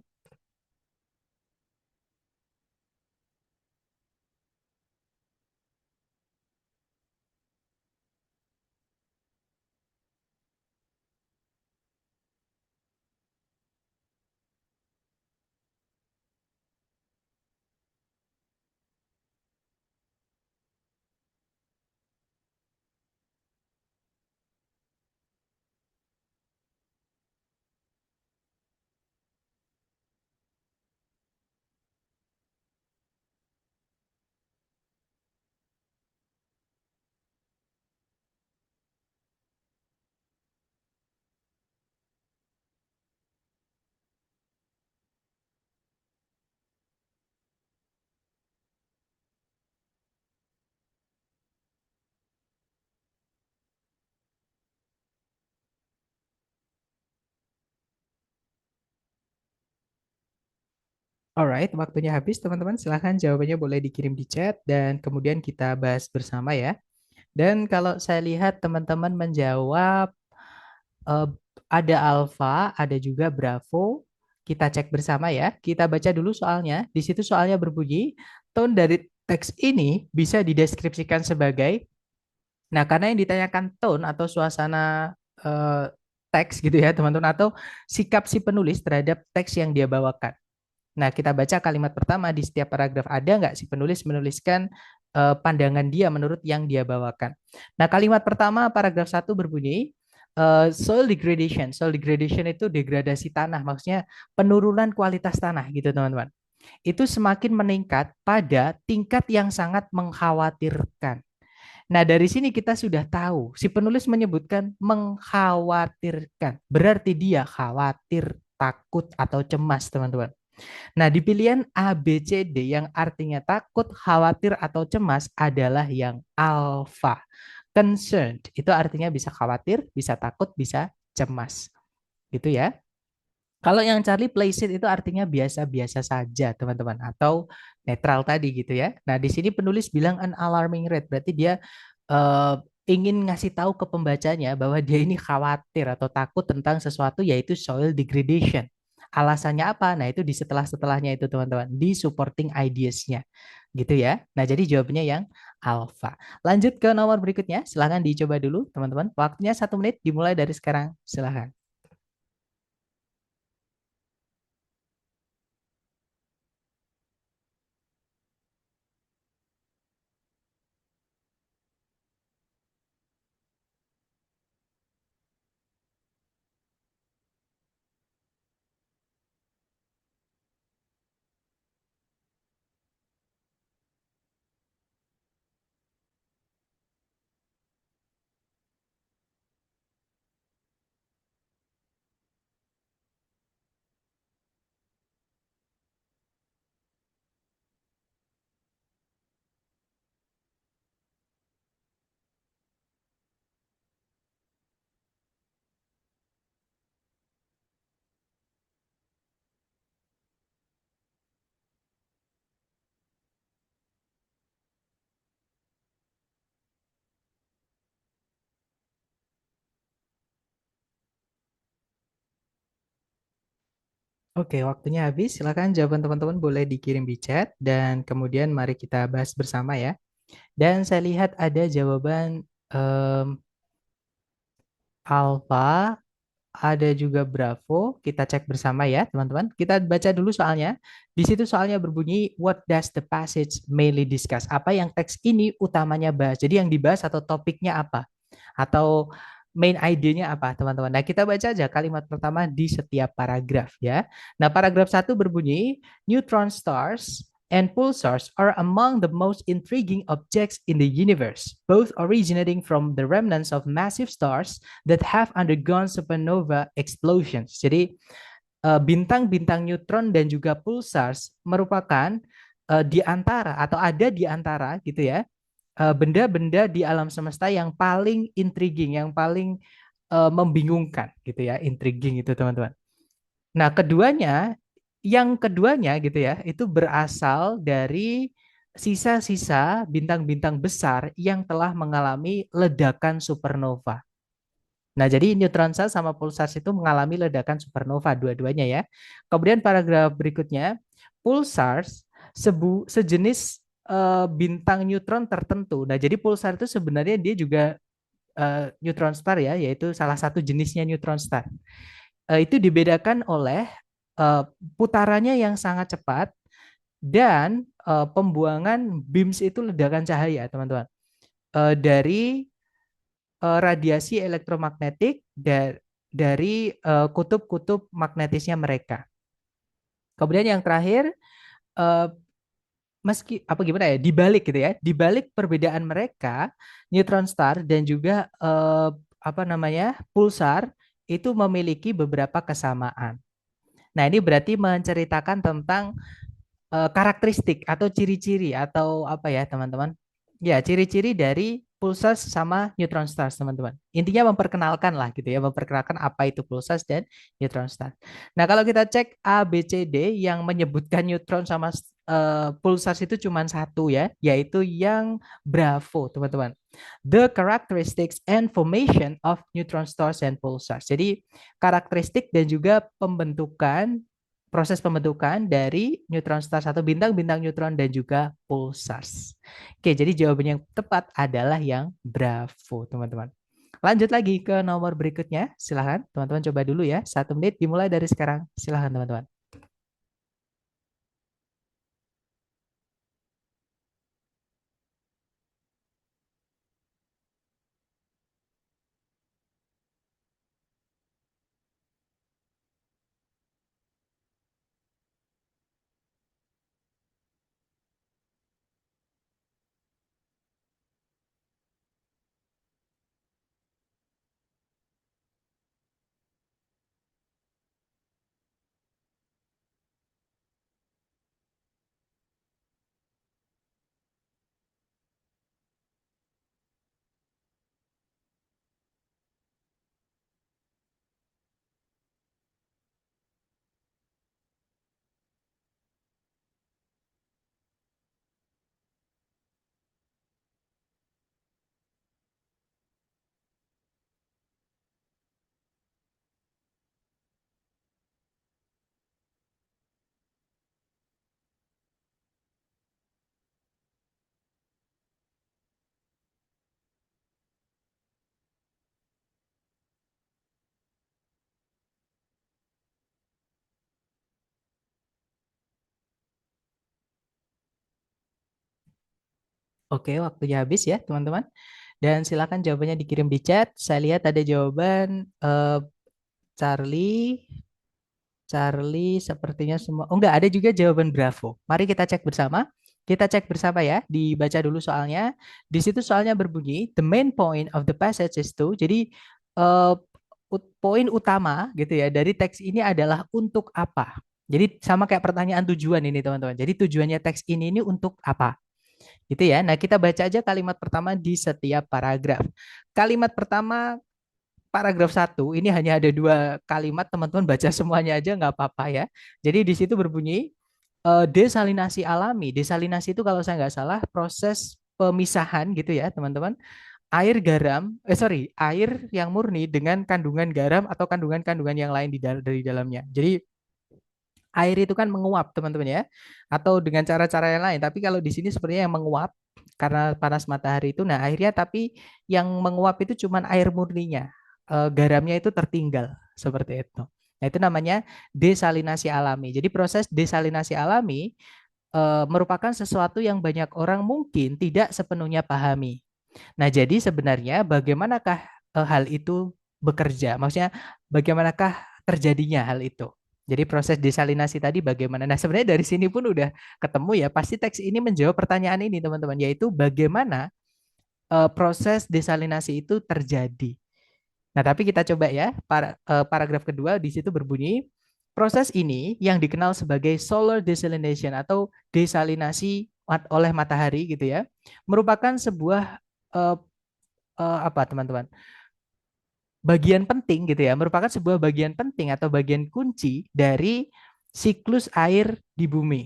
Alright, waktunya habis teman-teman. Silahkan jawabannya boleh dikirim di chat dan kemudian kita bahas bersama ya. Dan kalau saya lihat teman-teman menjawab eh, ada alfa, ada juga bravo. Kita cek bersama ya. Kita baca dulu soalnya. Di situ soalnya berbunyi, tone dari teks ini bisa dideskripsikan sebagai. Nah, karena yang ditanyakan tone atau suasana eh, teks gitu ya, teman-teman, atau sikap si penulis terhadap teks yang dia bawakan. Nah, kita baca kalimat pertama di setiap paragraf. Ada nggak si penulis menuliskan pandangan dia menurut yang dia bawakan. Nah, kalimat pertama paragraf 1 berbunyi, soil degradation. Soil degradation itu degradasi tanah, maksudnya penurunan kualitas tanah gitu, teman-teman. Itu semakin meningkat pada tingkat yang sangat mengkhawatirkan. Nah, dari sini kita sudah tahu, si penulis menyebutkan mengkhawatirkan. Berarti dia khawatir, takut, atau cemas, teman-teman. Nah, di pilihan A, B, C, D yang artinya takut, khawatir, atau cemas adalah yang alpha. Concerned, itu artinya bisa khawatir, bisa takut, bisa cemas. Gitu ya. Kalau yang Charlie Placid itu artinya biasa-biasa saja, teman-teman, atau netral tadi gitu ya. Nah, di sini penulis bilang an alarming rate, berarti dia eh, ingin ngasih tahu ke pembacanya bahwa dia ini khawatir atau takut tentang sesuatu yaitu soil degradation. Alasannya apa? Nah, itu di setelah-setelahnya itu, teman-teman, di supporting ideas-nya. Gitu ya. Nah, jadi jawabannya yang alpha. Lanjut ke nomor berikutnya. Silahkan dicoba dulu, teman-teman. Waktunya 1 menit dimulai dari sekarang. Silahkan. Oke, waktunya habis. Silakan jawaban teman-teman boleh dikirim di chat dan kemudian mari kita bahas bersama ya. Dan saya lihat ada jawaban em, Alfa, ada juga Bravo. Kita cek bersama ya, teman-teman. Kita baca dulu soalnya. Di situ soalnya berbunyi, what does the passage mainly discuss? Apa yang teks ini utamanya bahas? Jadi yang dibahas atau topiknya apa? Atau main idenya apa, teman-teman? Nah, kita baca aja kalimat pertama di setiap paragraf ya. Nah, paragraf 1 berbunyi, neutron stars and pulsars are among the most intriguing objects in the universe, both originating from the remnants of massive stars that have undergone supernova explosions. Jadi bintang-bintang neutron dan juga pulsars merupakan di antara atau ada di antara gitu ya benda-benda di alam semesta yang paling intriguing, yang paling membingungkan gitu ya, intriguing itu teman-teman. Nah, yang keduanya gitu ya, itu berasal dari sisa-sisa bintang-bintang besar yang telah mengalami ledakan supernova. Nah, jadi neutron star sama pulsars itu mengalami ledakan supernova dua-duanya ya. Kemudian paragraf berikutnya, pulsars sejenis bintang neutron tertentu. Nah, jadi pulsar itu sebenarnya dia juga neutron star ya, yaitu salah satu jenisnya neutron star. Itu dibedakan oleh eh, putarannya yang sangat cepat dan pembuangan beams itu ledakan cahaya, teman-teman. Dari radiasi elektromagnetik dari kutub-kutub magnetisnya mereka. Kemudian yang terakhir, eh, meski apa gimana ya, dibalik gitu ya, dibalik perbedaan mereka, neutron star dan juga apa namanya pulsar itu memiliki beberapa kesamaan. Nah, ini berarti menceritakan tentang karakteristik atau ciri-ciri atau apa ya teman-teman? Ya, ciri-ciri dari pulsar sama neutron stars teman-teman. Intinya memperkenalkan lah gitu ya, memperkenalkan apa itu pulsar dan neutron star. Nah, kalau kita cek A, B, C, D yang menyebutkan neutron sama pulsar itu cuma satu ya, yaitu yang Bravo teman-teman. The characteristics and formation of neutron stars and pulsars. Jadi karakteristik dan juga pembentukan proses pembentukan dari neutron stars atau bintang-bintang neutron dan juga pulsars. Oke, jadi jawaban yang tepat adalah yang Bravo, teman-teman. Lanjut lagi ke nomor berikutnya. Silahkan, teman-teman coba dulu ya. 1 menit dimulai dari sekarang. Silahkan, teman-teman. Oke, waktunya habis ya, teman-teman. Dan silakan jawabannya dikirim di chat. Saya lihat ada jawaban Charlie, Charlie sepertinya semua. Oh enggak, ada juga jawaban Bravo. Mari kita cek bersama. Kita cek bersama ya. Dibaca dulu soalnya. Di situ soalnya berbunyi, the main point of the passage is to. Jadi eh, poin utama gitu ya dari teks ini adalah untuk apa. Jadi sama kayak pertanyaan tujuan ini teman-teman. Jadi tujuannya teks ini untuk apa? Gitu ya. Nah, kita baca aja kalimat pertama di setiap paragraf. Kalimat pertama paragraf 1 ini hanya ada 2 kalimat, teman-teman baca semuanya aja nggak apa-apa ya. Jadi di situ berbunyi desalinasi alami. Desalinasi itu kalau saya nggak salah proses pemisahan gitu ya teman-teman. Air garam, air yang murni dengan kandungan garam atau kandungan-kandungan yang lain dari dalamnya. Jadi air itu kan menguap teman-teman ya, atau dengan cara-cara yang lain. Tapi kalau di sini sepertinya yang menguap karena panas matahari itu, nah akhirnya tapi yang menguap itu cuman air murninya. Garamnya itu tertinggal seperti itu. Nah itu namanya desalinasi alami. Jadi proses desalinasi alami merupakan sesuatu yang banyak orang mungkin tidak sepenuhnya pahami. Nah jadi sebenarnya bagaimanakah hal itu bekerja? Maksudnya bagaimanakah terjadinya hal itu? Jadi proses desalinasi tadi bagaimana? Nah, sebenarnya dari sini pun udah ketemu ya. Pasti teks ini menjawab pertanyaan ini, teman-teman, yaitu bagaimana proses desalinasi itu terjadi. Nah, tapi kita coba ya, paragraf kedua di situ berbunyi, proses ini yang dikenal sebagai solar desalination atau desalinasi oleh matahari gitu ya, merupakan sebuah eh, apa teman-teman? Bagian penting gitu ya, merupakan sebuah bagian penting atau bagian kunci dari siklus air di bumi.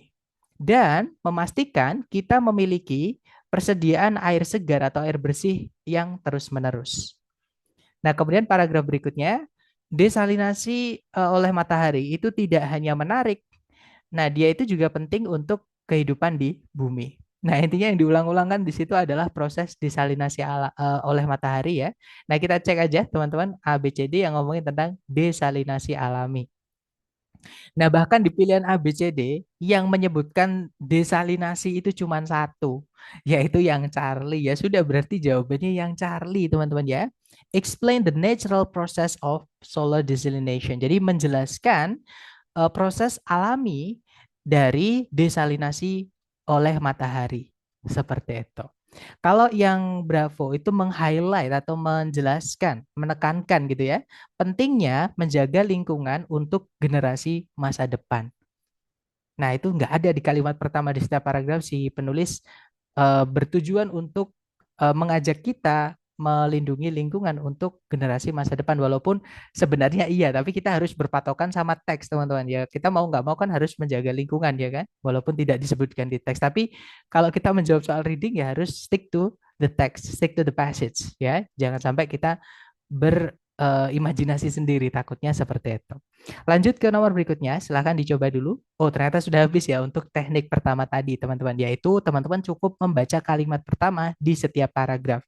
dan memastikan kita memiliki persediaan air segar atau air bersih yang terus-menerus. Nah, kemudian paragraf berikutnya, desalinasi oleh matahari itu tidak hanya menarik. Nah, dia itu juga penting untuk kehidupan di bumi. Nah, intinya yang diulang-ulangkan di situ adalah proses desalinasi oleh matahari ya. Nah, kita cek aja teman-teman ABCD yang ngomongin tentang desalinasi alami. Nah, bahkan di pilihan ABCD yang menyebutkan desalinasi itu cuma satu, yaitu yang Charlie. Ya sudah, berarti jawabannya yang Charlie, teman-teman ya. Explain the natural process of solar desalination. Jadi menjelaskan proses alami dari desalinasi oleh matahari. Seperti itu. Kalau yang Bravo itu meng-highlight atau menjelaskan, menekankan gitu ya, pentingnya menjaga lingkungan untuk generasi masa depan. Nah, itu nggak ada di kalimat pertama di setiap paragraf. Si penulis bertujuan untuk mengajak kita melindungi lingkungan untuk generasi masa depan. Walaupun sebenarnya iya, tapi kita harus berpatokan sama teks, teman-teman. Ya, kita mau nggak mau kan harus menjaga lingkungan, ya kan? Walaupun tidak disebutkan di teks. Tapi kalau kita menjawab soal reading, ya harus stick to the text, stick to the passage, ya. Jangan sampai kita berimajinasi sendiri, takutnya seperti itu. Lanjut ke nomor berikutnya, silahkan dicoba dulu. Oh, ternyata sudah habis ya untuk teknik pertama tadi, teman-teman. Yaitu teman-teman cukup membaca kalimat pertama di setiap paragraf.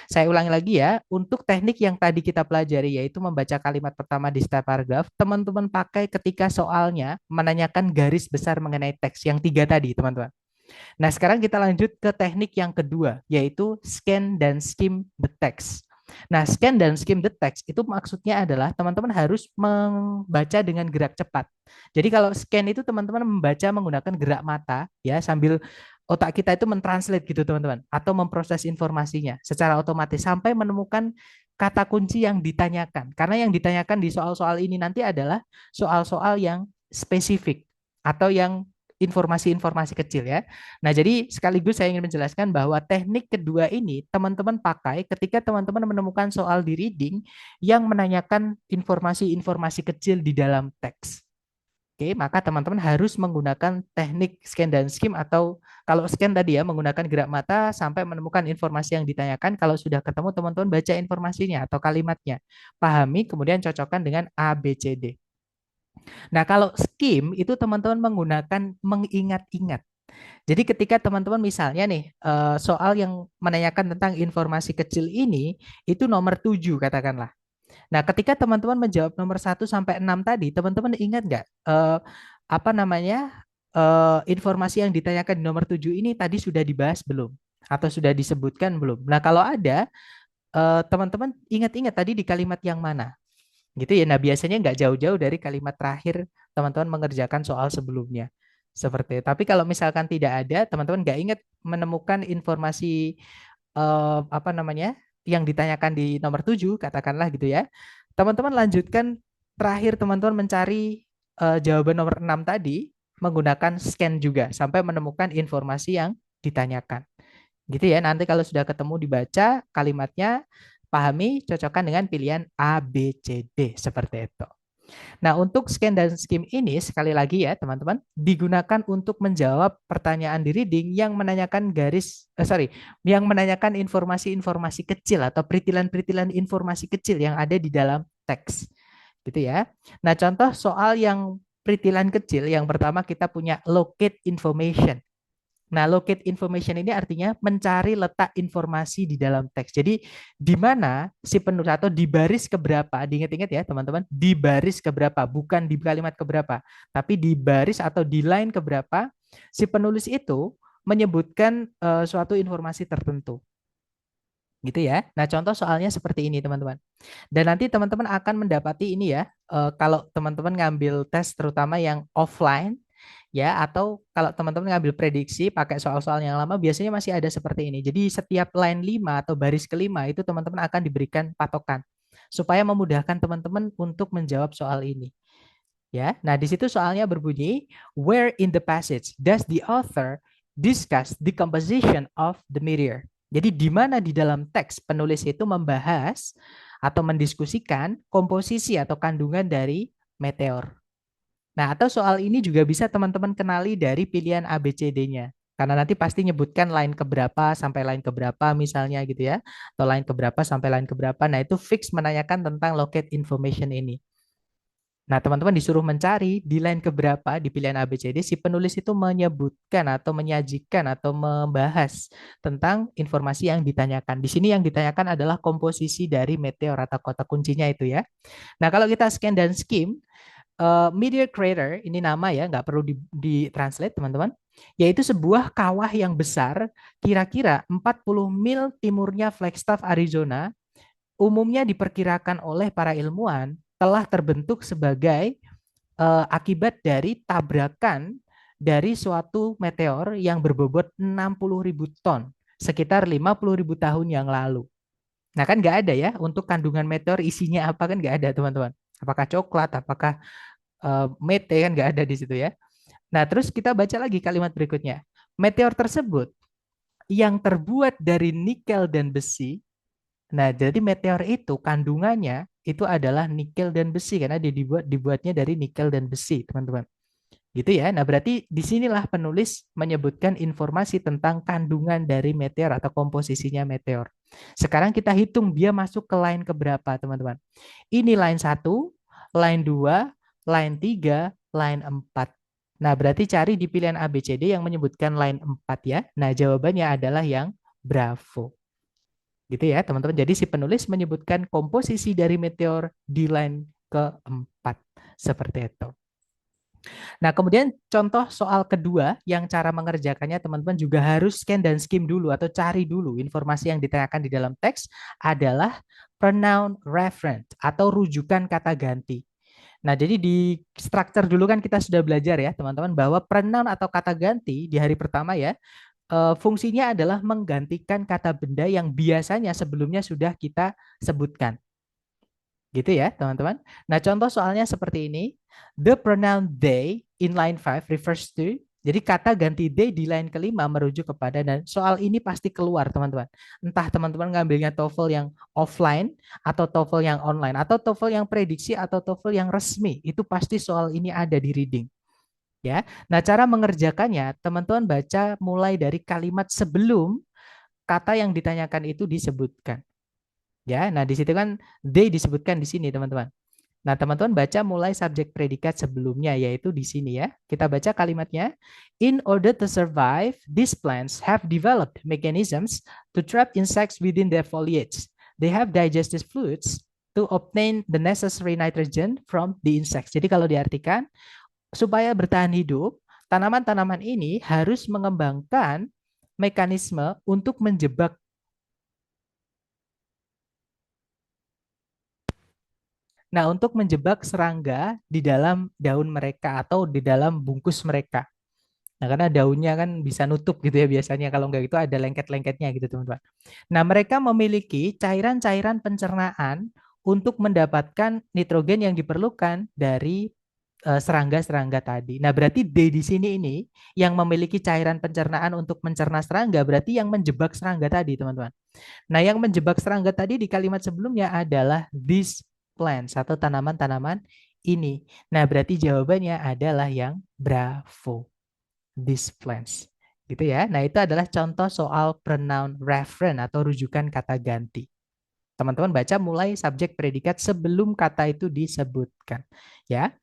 Saya ulangi lagi ya, untuk teknik yang tadi kita pelajari, yaitu membaca kalimat pertama di setiap paragraf, teman-teman pakai ketika soalnya menanyakan garis besar mengenai teks yang tiga tadi, teman-teman. Nah, sekarang kita lanjut ke teknik yang kedua, yaitu scan dan skim the text. Nah, scan dan skim the text itu maksudnya adalah teman-teman harus membaca dengan gerak cepat. Jadi kalau scan itu teman-teman membaca menggunakan gerak mata ya sambil otak kita itu mentranslate gitu teman-teman atau memproses informasinya secara otomatis sampai menemukan kata kunci yang ditanyakan. Karena yang ditanyakan di soal-soal ini nanti adalah soal-soal yang spesifik atau yang informasi-informasi kecil ya. Nah, jadi sekaligus saya ingin menjelaskan bahwa teknik kedua ini teman-teman pakai ketika teman-teman menemukan soal di reading yang menanyakan informasi-informasi kecil di dalam teks. Oke, maka teman-teman harus menggunakan teknik scan dan skim atau kalau scan tadi ya menggunakan gerak mata sampai menemukan informasi yang ditanyakan. Kalau sudah ketemu teman-teman baca informasinya atau kalimatnya. Pahami kemudian cocokkan dengan A, B, C, D. Nah, kalau skim itu teman-teman menggunakan mengingat-ingat. Jadi ketika teman-teman misalnya nih soal yang menanyakan tentang informasi kecil ini itu nomor 7 katakanlah. Nah, ketika teman-teman menjawab nomor 1 sampai 6 tadi, teman-teman ingat nggak apa namanya informasi yang ditanyakan di nomor 7 ini tadi sudah dibahas belum? Atau sudah disebutkan belum? Nah, kalau ada teman-teman ingat-ingat tadi di kalimat yang mana? Gitu ya. Nah, biasanya nggak jauh-jauh dari kalimat terakhir teman-teman mengerjakan soal sebelumnya. Seperti itu. Tapi kalau misalkan tidak ada, teman-teman nggak ingat menemukan informasi apa namanya yang ditanyakan di nomor 7, katakanlah gitu ya. Teman-teman lanjutkan terakhir teman-teman mencari jawaban nomor 6 tadi menggunakan scan juga sampai menemukan informasi yang ditanyakan. Gitu ya. Nanti kalau sudah ketemu dibaca kalimatnya, pahami, cocokkan dengan pilihan A, B, C, D seperti itu. Nah, untuk scan dan skim ini sekali lagi ya, teman-teman, digunakan untuk menjawab pertanyaan di reading yang menanyakan yang menanyakan informasi-informasi kecil atau peritilan-peritilan informasi kecil yang ada di dalam teks. Gitu ya. Nah, contoh soal yang peritilan kecil, yang pertama kita punya locate information. Nah, locate information ini artinya mencari letak informasi di dalam teks. Jadi, di mana si penulis atau di baris keberapa, diingat-ingat ya teman-teman, di baris keberapa, bukan di kalimat keberapa, tapi di baris atau di line keberapa, si penulis itu menyebutkan suatu informasi tertentu. Gitu ya. Nah, contoh soalnya seperti ini, teman-teman. Dan nanti teman-teman akan mendapati ini ya, kalau teman-teman ngambil tes terutama yang offline, ya atau kalau teman-teman ngambil prediksi pakai soal-soal yang lama biasanya masih ada seperti ini. Jadi setiap line 5 atau baris kelima itu teman-teman akan diberikan patokan supaya memudahkan teman-teman untuk menjawab soal ini. Ya. Nah, di situ soalnya berbunyi where in the passage does the author discuss the composition of the meteor. Jadi di mana di dalam teks penulis itu membahas atau mendiskusikan komposisi atau kandungan dari meteor. Nah, atau soal ini juga bisa teman-teman kenali dari pilihan ABCD-nya. Karena nanti pasti nyebutkan line keberapa sampai line keberapa misalnya gitu ya. Atau line keberapa sampai line keberapa. Nah, itu fix menanyakan tentang locate information ini. Nah, teman-teman disuruh mencari di line keberapa di pilihan ABCD si penulis itu menyebutkan atau menyajikan atau membahas tentang informasi yang ditanyakan. Di sini yang ditanyakan adalah komposisi dari meteor atau kota kuncinya itu ya. Nah, kalau kita scan dan skim, meteor crater ini nama ya, nggak perlu di-translate teman-teman, yaitu sebuah kawah yang besar, kira-kira 40 mil timurnya Flagstaff, Arizona, umumnya diperkirakan oleh para ilmuwan telah terbentuk sebagai akibat dari tabrakan dari suatu meteor yang berbobot 60.000 ton, sekitar 50.000 tahun yang lalu. Nah kan nggak ada ya, untuk kandungan meteor isinya apa kan nggak ada teman-teman. Apakah coklat, apakah mete kan nggak ada di situ ya. Nah terus kita baca lagi kalimat berikutnya. Meteor tersebut yang terbuat dari nikel dan besi. Nah, jadi meteor itu kandungannya itu adalah nikel dan besi karena dia dibuatnya dari nikel dan besi, teman-teman. Gitu ya. Nah, berarti disinilah penulis menyebutkan informasi tentang kandungan dari meteor atau komposisinya meteor. Sekarang kita hitung dia masuk ke line keberapa, teman-teman. Ini line satu, line 2, line 3, line 4. Nah, berarti cari di pilihan ABCD yang menyebutkan line 4 ya. Nah, jawabannya adalah yang Bravo. Gitu ya, teman-teman. Jadi si penulis menyebutkan komposisi dari meteor di line keempat. Seperti itu. Nah, kemudian contoh soal kedua yang cara mengerjakannya teman-teman juga harus scan dan skim dulu atau cari dulu informasi yang ditanyakan di dalam teks adalah pronoun referent atau rujukan kata ganti. Nah, jadi di structure dulu kan kita sudah belajar ya, teman-teman, bahwa pronoun atau kata ganti di hari pertama ya, fungsinya adalah menggantikan kata benda yang biasanya sebelumnya sudah kita sebutkan. Gitu ya, teman-teman. Nah, contoh soalnya seperti ini. The pronoun they in line 5 refers to. Jadi kata ganti they di line kelima merujuk kepada, dan soal ini pasti keluar, teman-teman. Entah teman-teman ngambilnya TOEFL yang offline atau TOEFL yang online atau TOEFL yang prediksi atau TOEFL yang resmi, itu pasti soal ini ada di reading. Ya. Nah, cara mengerjakannya, teman-teman baca mulai dari kalimat sebelum kata yang ditanyakan itu disebutkan. Ya, nah di situ kan they disebutkan di sini, teman-teman. Nah, teman-teman baca mulai subjek predikat sebelumnya, yaitu di sini ya. Kita baca kalimatnya. In order to survive, these plants have developed mechanisms to trap insects within their foliage. They have digestive fluids to obtain the necessary nitrogen from the insects. Jadi kalau diartikan, supaya bertahan hidup, tanaman-tanaman ini harus mengembangkan mekanisme untuk menjebak. Nah, untuk menjebak serangga di dalam daun mereka atau di dalam bungkus mereka. Nah, karena daunnya kan bisa nutup gitu ya biasanya. Kalau nggak itu ada lengket-lengketnya gitu, teman-teman. Nah, mereka memiliki cairan-cairan pencernaan untuk mendapatkan nitrogen yang diperlukan dari serangga-serangga tadi. Nah, berarti D di sini ini yang memiliki cairan pencernaan untuk mencerna serangga, berarti yang menjebak serangga tadi, teman-teman. Nah, yang menjebak serangga tadi di kalimat sebelumnya adalah these plants atau tanaman-tanaman ini. Nah, berarti jawabannya adalah yang bravo, these plants. Gitu ya. Nah, itu adalah contoh soal pronoun referent atau rujukan kata ganti. Teman-teman baca mulai subjek predikat sebelum kata itu disebutkan. Ya.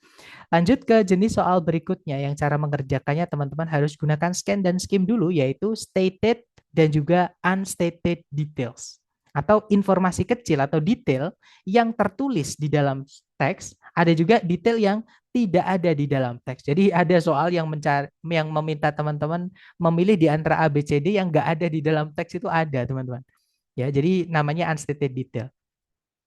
Lanjut ke jenis soal berikutnya yang cara mengerjakannya teman-teman harus gunakan scan dan skim dulu, yaitu stated dan juga unstated details. Atau informasi kecil atau detail yang tertulis di dalam teks, ada juga detail yang tidak ada di dalam teks. Jadi ada soal yang meminta teman-teman memilih di antara A, B, C, D yang nggak ada di dalam teks itu ada, teman-teman. Ya, jadi namanya unstated detail.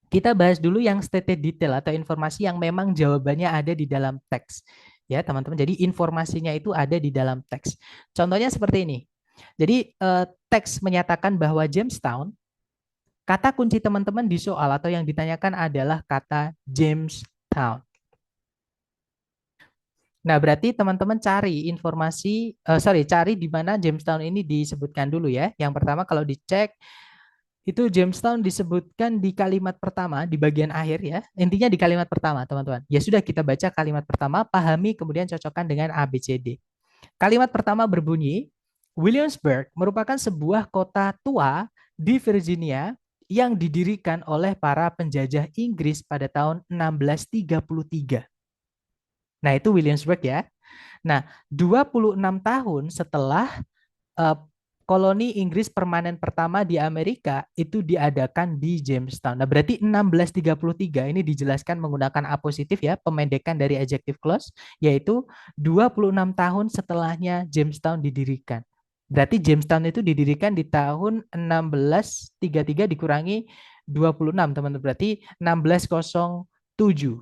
Kita bahas dulu yang stated detail atau informasi yang memang jawabannya ada di dalam teks. Ya, teman-teman. Jadi informasinya itu ada di dalam teks. Contohnya seperti ini. Jadi teks menyatakan bahwa Jamestown, kata kunci teman-teman di soal atau yang ditanyakan adalah kata Jamestown. Nah, berarti teman-teman cari informasi, cari di mana Jamestown ini disebutkan dulu ya. Yang pertama kalau dicek Itu Jamestown disebutkan di kalimat pertama, di bagian akhir ya. Intinya di kalimat pertama, teman-teman. Ya sudah kita baca kalimat pertama, pahami, kemudian cocokkan dengan A, B, C, D. Kalimat pertama berbunyi, Williamsburg merupakan sebuah kota tua di Virginia yang didirikan oleh para penjajah Inggris pada tahun 1633. Nah, itu Williamsburg ya. Nah, 26 tahun setelah eh, koloni Inggris permanen pertama di Amerika itu diadakan di Jamestown. Nah, berarti 1633 ini dijelaskan menggunakan A positif ya, pemendekan dari adjective clause, yaitu 26 tahun setelahnya Jamestown didirikan. Berarti Jamestown itu didirikan di tahun 1633 dikurangi 26, teman-teman. Berarti 1607.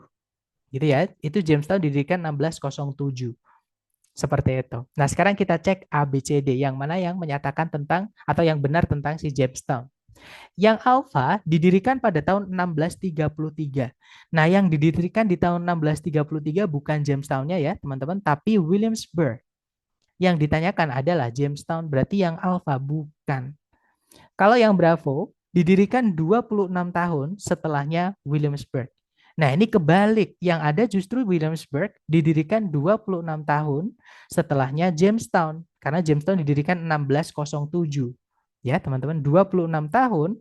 Gitu ya. Itu Jamestown didirikan 1607. Seperti itu. Nah, sekarang kita cek A, B, C, D. Yang mana yang menyatakan tentang atau yang benar tentang si Jamestown. Yang alpha didirikan pada tahun 1633. Nah, yang didirikan di tahun 1633 bukan Jamestown-nya ya, teman-teman, tapi Williamsburg. Yang ditanyakan adalah Jamestown, berarti yang alpha bukan. Kalau yang Bravo didirikan 26 tahun setelahnya Williamsburg. Nah, ini kebalik. Yang ada justru Williamsburg didirikan 26 tahun setelahnya Jamestown. Karena Jamestown didirikan 1607. Ya, teman-teman, 26 tahun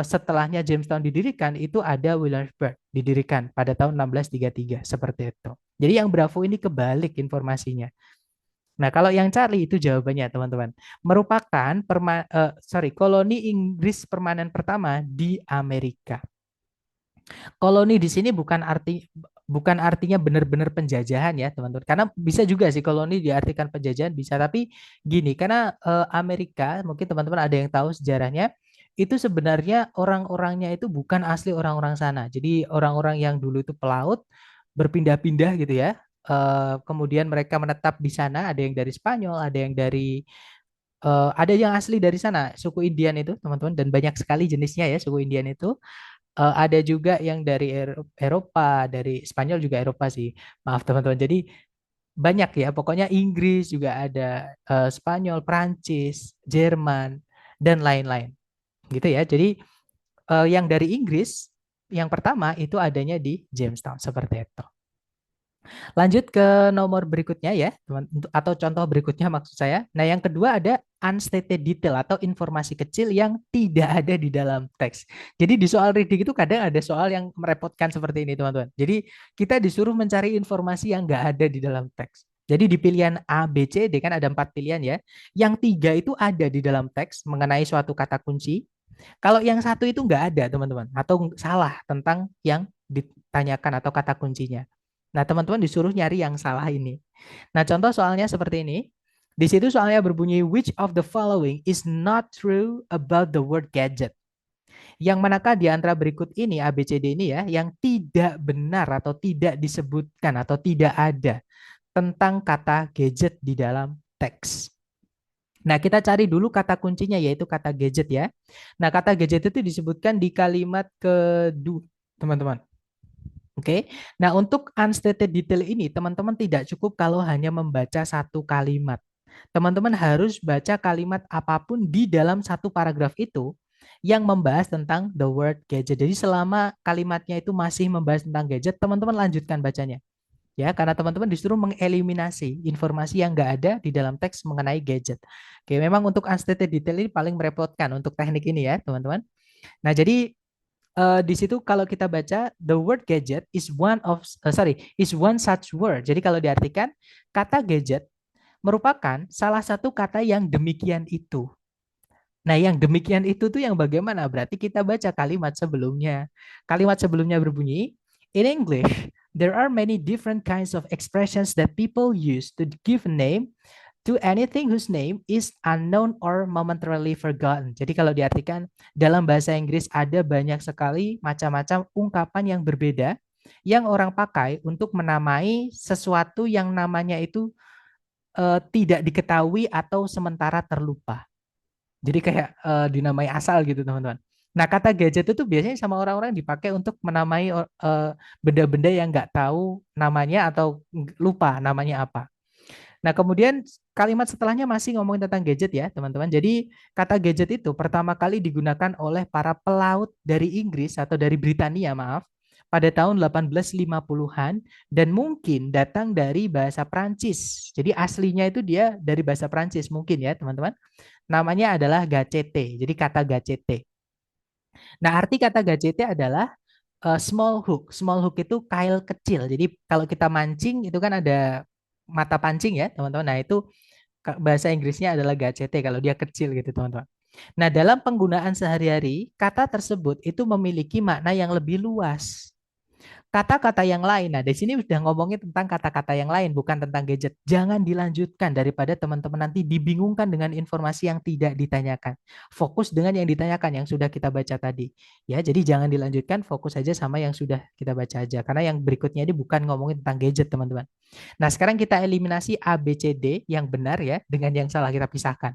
setelahnya Jamestown didirikan itu ada Williamsburg didirikan pada tahun 1633 seperti itu. Jadi yang Bravo ini kebalik informasinya. Nah, kalau yang Charlie itu jawabannya, teman-teman. Merupakan koloni Inggris permanen pertama di Amerika. Koloni di sini bukan artinya benar-benar penjajahan ya, teman-teman. Karena bisa juga sih koloni diartikan penjajahan bisa, tapi gini, karena Amerika, mungkin teman-teman ada yang tahu sejarahnya, itu sebenarnya orang-orangnya itu bukan asli orang-orang sana. Jadi orang-orang yang dulu itu pelaut berpindah-pindah gitu ya. Kemudian mereka menetap di sana, ada yang dari Spanyol, ada yang asli dari sana, suku Indian itu, teman-teman, dan banyak sekali jenisnya ya suku Indian itu. Ada juga yang dari Eropa, dari Spanyol juga Eropa sih. Maaf teman-teman. Jadi banyak ya, pokoknya Inggris juga ada, Spanyol, Prancis, Jerman, dan lain-lain. Gitu ya. Jadi yang dari Inggris, yang pertama itu adanya di Jamestown, seperti itu. Lanjut ke nomor berikutnya ya, teman, atau contoh berikutnya maksud saya. Nah, yang kedua ada unstated detail atau informasi kecil yang tidak ada di dalam teks. Jadi di soal reading itu kadang ada soal yang merepotkan seperti ini, teman-teman. Jadi kita disuruh mencari informasi yang nggak ada di dalam teks. Jadi di pilihan A, B, C, D kan ada 4 pilihan ya. Yang 3 itu ada di dalam teks mengenai suatu kata kunci. Kalau yang satu itu nggak ada, teman-teman, atau salah tentang yang ditanyakan atau kata kuncinya. Nah, teman-teman disuruh nyari yang salah ini. Nah, contoh soalnya seperti ini. Di situ soalnya berbunyi, which of the following is not true about the word gadget? Yang manakah di antara berikut ini, A, B, C, D ini ya, yang tidak benar atau tidak disebutkan atau tidak ada tentang kata gadget di dalam teks? Nah, kita cari dulu kata kuncinya yaitu kata gadget ya. Nah, kata gadget itu disebutkan di kalimat kedua, teman-teman. Oke. Nah, untuk unstated detail ini, teman-teman tidak cukup kalau hanya membaca satu kalimat. Teman-teman harus baca kalimat apapun di dalam satu paragraf itu yang membahas tentang the word gadget. Jadi selama kalimatnya itu masih membahas tentang gadget, teman-teman lanjutkan bacanya. Ya, karena teman-teman disuruh mengeliminasi informasi yang nggak ada di dalam teks mengenai gadget. Oke, memang untuk unstated detail ini paling merepotkan untuk teknik ini ya, teman-teman. Nah, jadi di situ kalau kita baca the word gadget is one such word. Jadi kalau diartikan kata gadget merupakan salah satu kata yang demikian itu. Nah, yang demikian itu tuh yang bagaimana? Berarti kita baca kalimat sebelumnya. Kalimat sebelumnya berbunyi, in English, there are many different kinds of expressions that people use to give a name to anything whose name is unknown or momentarily forgotten. Jadi kalau diartikan dalam bahasa Inggris ada banyak sekali macam-macam ungkapan yang berbeda yang orang pakai untuk menamai sesuatu yang namanya itu tidak diketahui atau sementara terlupa. Jadi kayak dinamai asal gitu, teman-teman. Nah, kata gadget itu biasanya sama orang-orang dipakai untuk menamai benda-benda yang nggak tahu namanya atau lupa namanya apa. Nah, kemudian kalimat setelahnya masih ngomongin tentang gadget ya, teman-teman. Jadi, kata gadget itu pertama kali digunakan oleh para pelaut dari Inggris atau dari Britania, maaf, pada tahun 1850-an dan mungkin datang dari bahasa Prancis. Jadi, aslinya itu dia dari bahasa Prancis mungkin ya, teman-teman. Namanya adalah gacete. Jadi, kata gacete. Nah, arti kata gacete adalah small hook. Small hook itu kail kecil. Jadi kalau kita mancing itu kan ada mata pancing ya, teman-teman. Nah, itu bahasa Inggrisnya adalah gacete kalau dia kecil gitu, teman-teman. Nah, dalam penggunaan sehari-hari, kata tersebut itu memiliki makna yang lebih luas. Kata-kata yang lain, nah di sini sudah ngomongin tentang kata-kata yang lain, bukan tentang gadget. Jangan dilanjutkan daripada teman-teman nanti dibingungkan dengan informasi yang tidak ditanyakan. Fokus dengan yang ditanyakan, yang sudah kita baca tadi. Ya, jadi jangan dilanjutkan, fokus saja sama yang sudah kita baca aja. Karena yang berikutnya ini bukan ngomongin tentang gadget, teman-teman. Nah, sekarang kita eliminasi A, B, C, D yang benar ya, dengan yang salah kita pisahkan.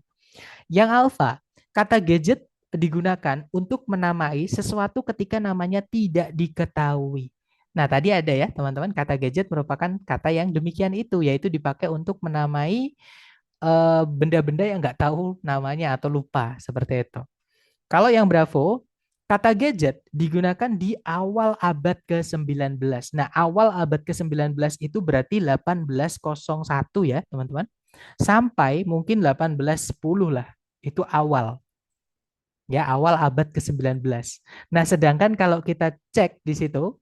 Yang alfa, kata gadget digunakan untuk menamai sesuatu ketika namanya tidak diketahui. Nah, tadi ada ya, teman-teman, kata gadget merupakan kata yang demikian itu, yaitu dipakai untuk menamai benda-benda yang nggak tahu namanya atau lupa, seperti itu. Kalau yang Bravo, kata gadget digunakan di awal abad ke-19. Nah, awal abad ke-19 itu berarti 1801 ya, teman-teman. Sampai mungkin 1810 lah. Itu awal. Ya, awal abad ke-19. Nah, sedangkan kalau kita cek di situ,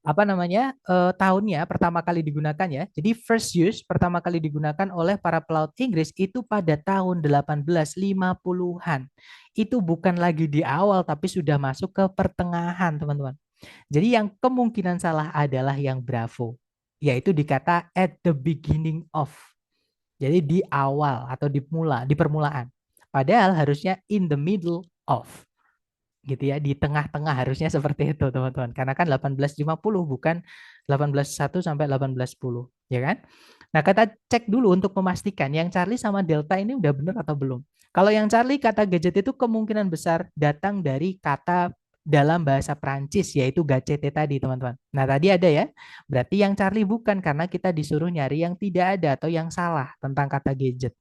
apa namanya, tahunnya pertama kali digunakan ya. Jadi first use pertama kali digunakan oleh para pelaut Inggris itu pada tahun 1850-an. Itu bukan lagi di awal tapi sudah masuk ke pertengahan, teman-teman. Jadi yang kemungkinan salah adalah yang Bravo, yaitu dikata at the beginning of. Jadi di awal atau di permulaan. Padahal harusnya in the middle of, gitu ya, di tengah-tengah harusnya seperti itu, teman-teman. Karena kan 1850 bukan 1801 sampai 1810, ya kan? Nah, kita cek dulu untuk memastikan yang Charlie sama Delta ini udah benar atau belum. Kalau yang Charlie, kata gadget itu kemungkinan besar datang dari kata dalam bahasa Prancis, yaitu gacete tadi, teman-teman. Nah, tadi ada ya. Berarti yang Charlie bukan, karena kita disuruh nyari yang tidak ada atau yang salah tentang kata gadget.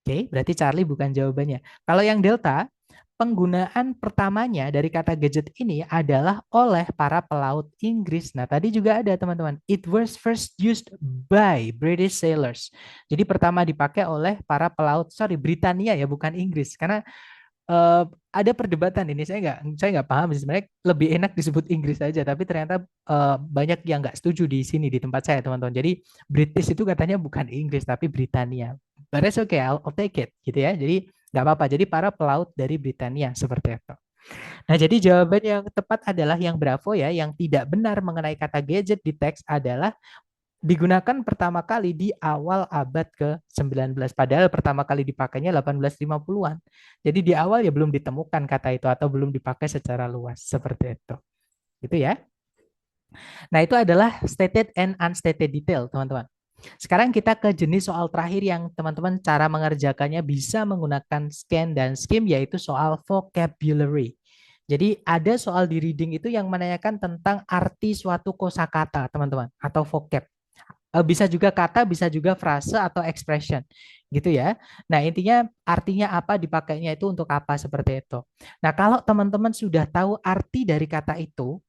Oke, berarti Charlie bukan jawabannya. Kalau yang Delta, penggunaan pertamanya dari kata gadget ini adalah oleh para pelaut Inggris. Nah, tadi juga ada, teman-teman. It was first used by British sailors. Jadi pertama dipakai oleh para pelaut, sorry, Britania ya, bukan Inggris. Karena eh, ada perdebatan ini, saya nggak paham sih. Sebenarnya lebih enak disebut Inggris saja, tapi ternyata banyak yang nggak setuju di sini di tempat saya, teman-teman. Jadi British itu katanya bukan Inggris tapi Britania. But that's okay, I'll take it gitu ya. Jadi nggak apa-apa. Jadi para pelaut dari Britania seperti itu. Nah, jadi jawaban yang tepat adalah yang Bravo ya. Yang tidak benar mengenai kata gadget di teks adalah digunakan pertama kali di awal abad ke-19. Padahal pertama kali dipakainya 1850-an. Jadi di awal ya belum ditemukan kata itu atau belum dipakai secara luas. Seperti itu. Gitu ya. Nah, itu adalah stated and unstated detail, teman-teman. Sekarang kita ke jenis soal terakhir yang teman-teman cara mengerjakannya bisa menggunakan scan dan skim, yaitu soal vocabulary. Jadi ada soal di reading itu yang menanyakan tentang arti suatu kosakata, teman-teman, atau vocab. Bisa juga kata, bisa juga frase atau expression, gitu ya. Nah, intinya artinya apa, dipakainya itu untuk apa, seperti itu. Nah, kalau teman-teman sudah tahu arti dari kata itu,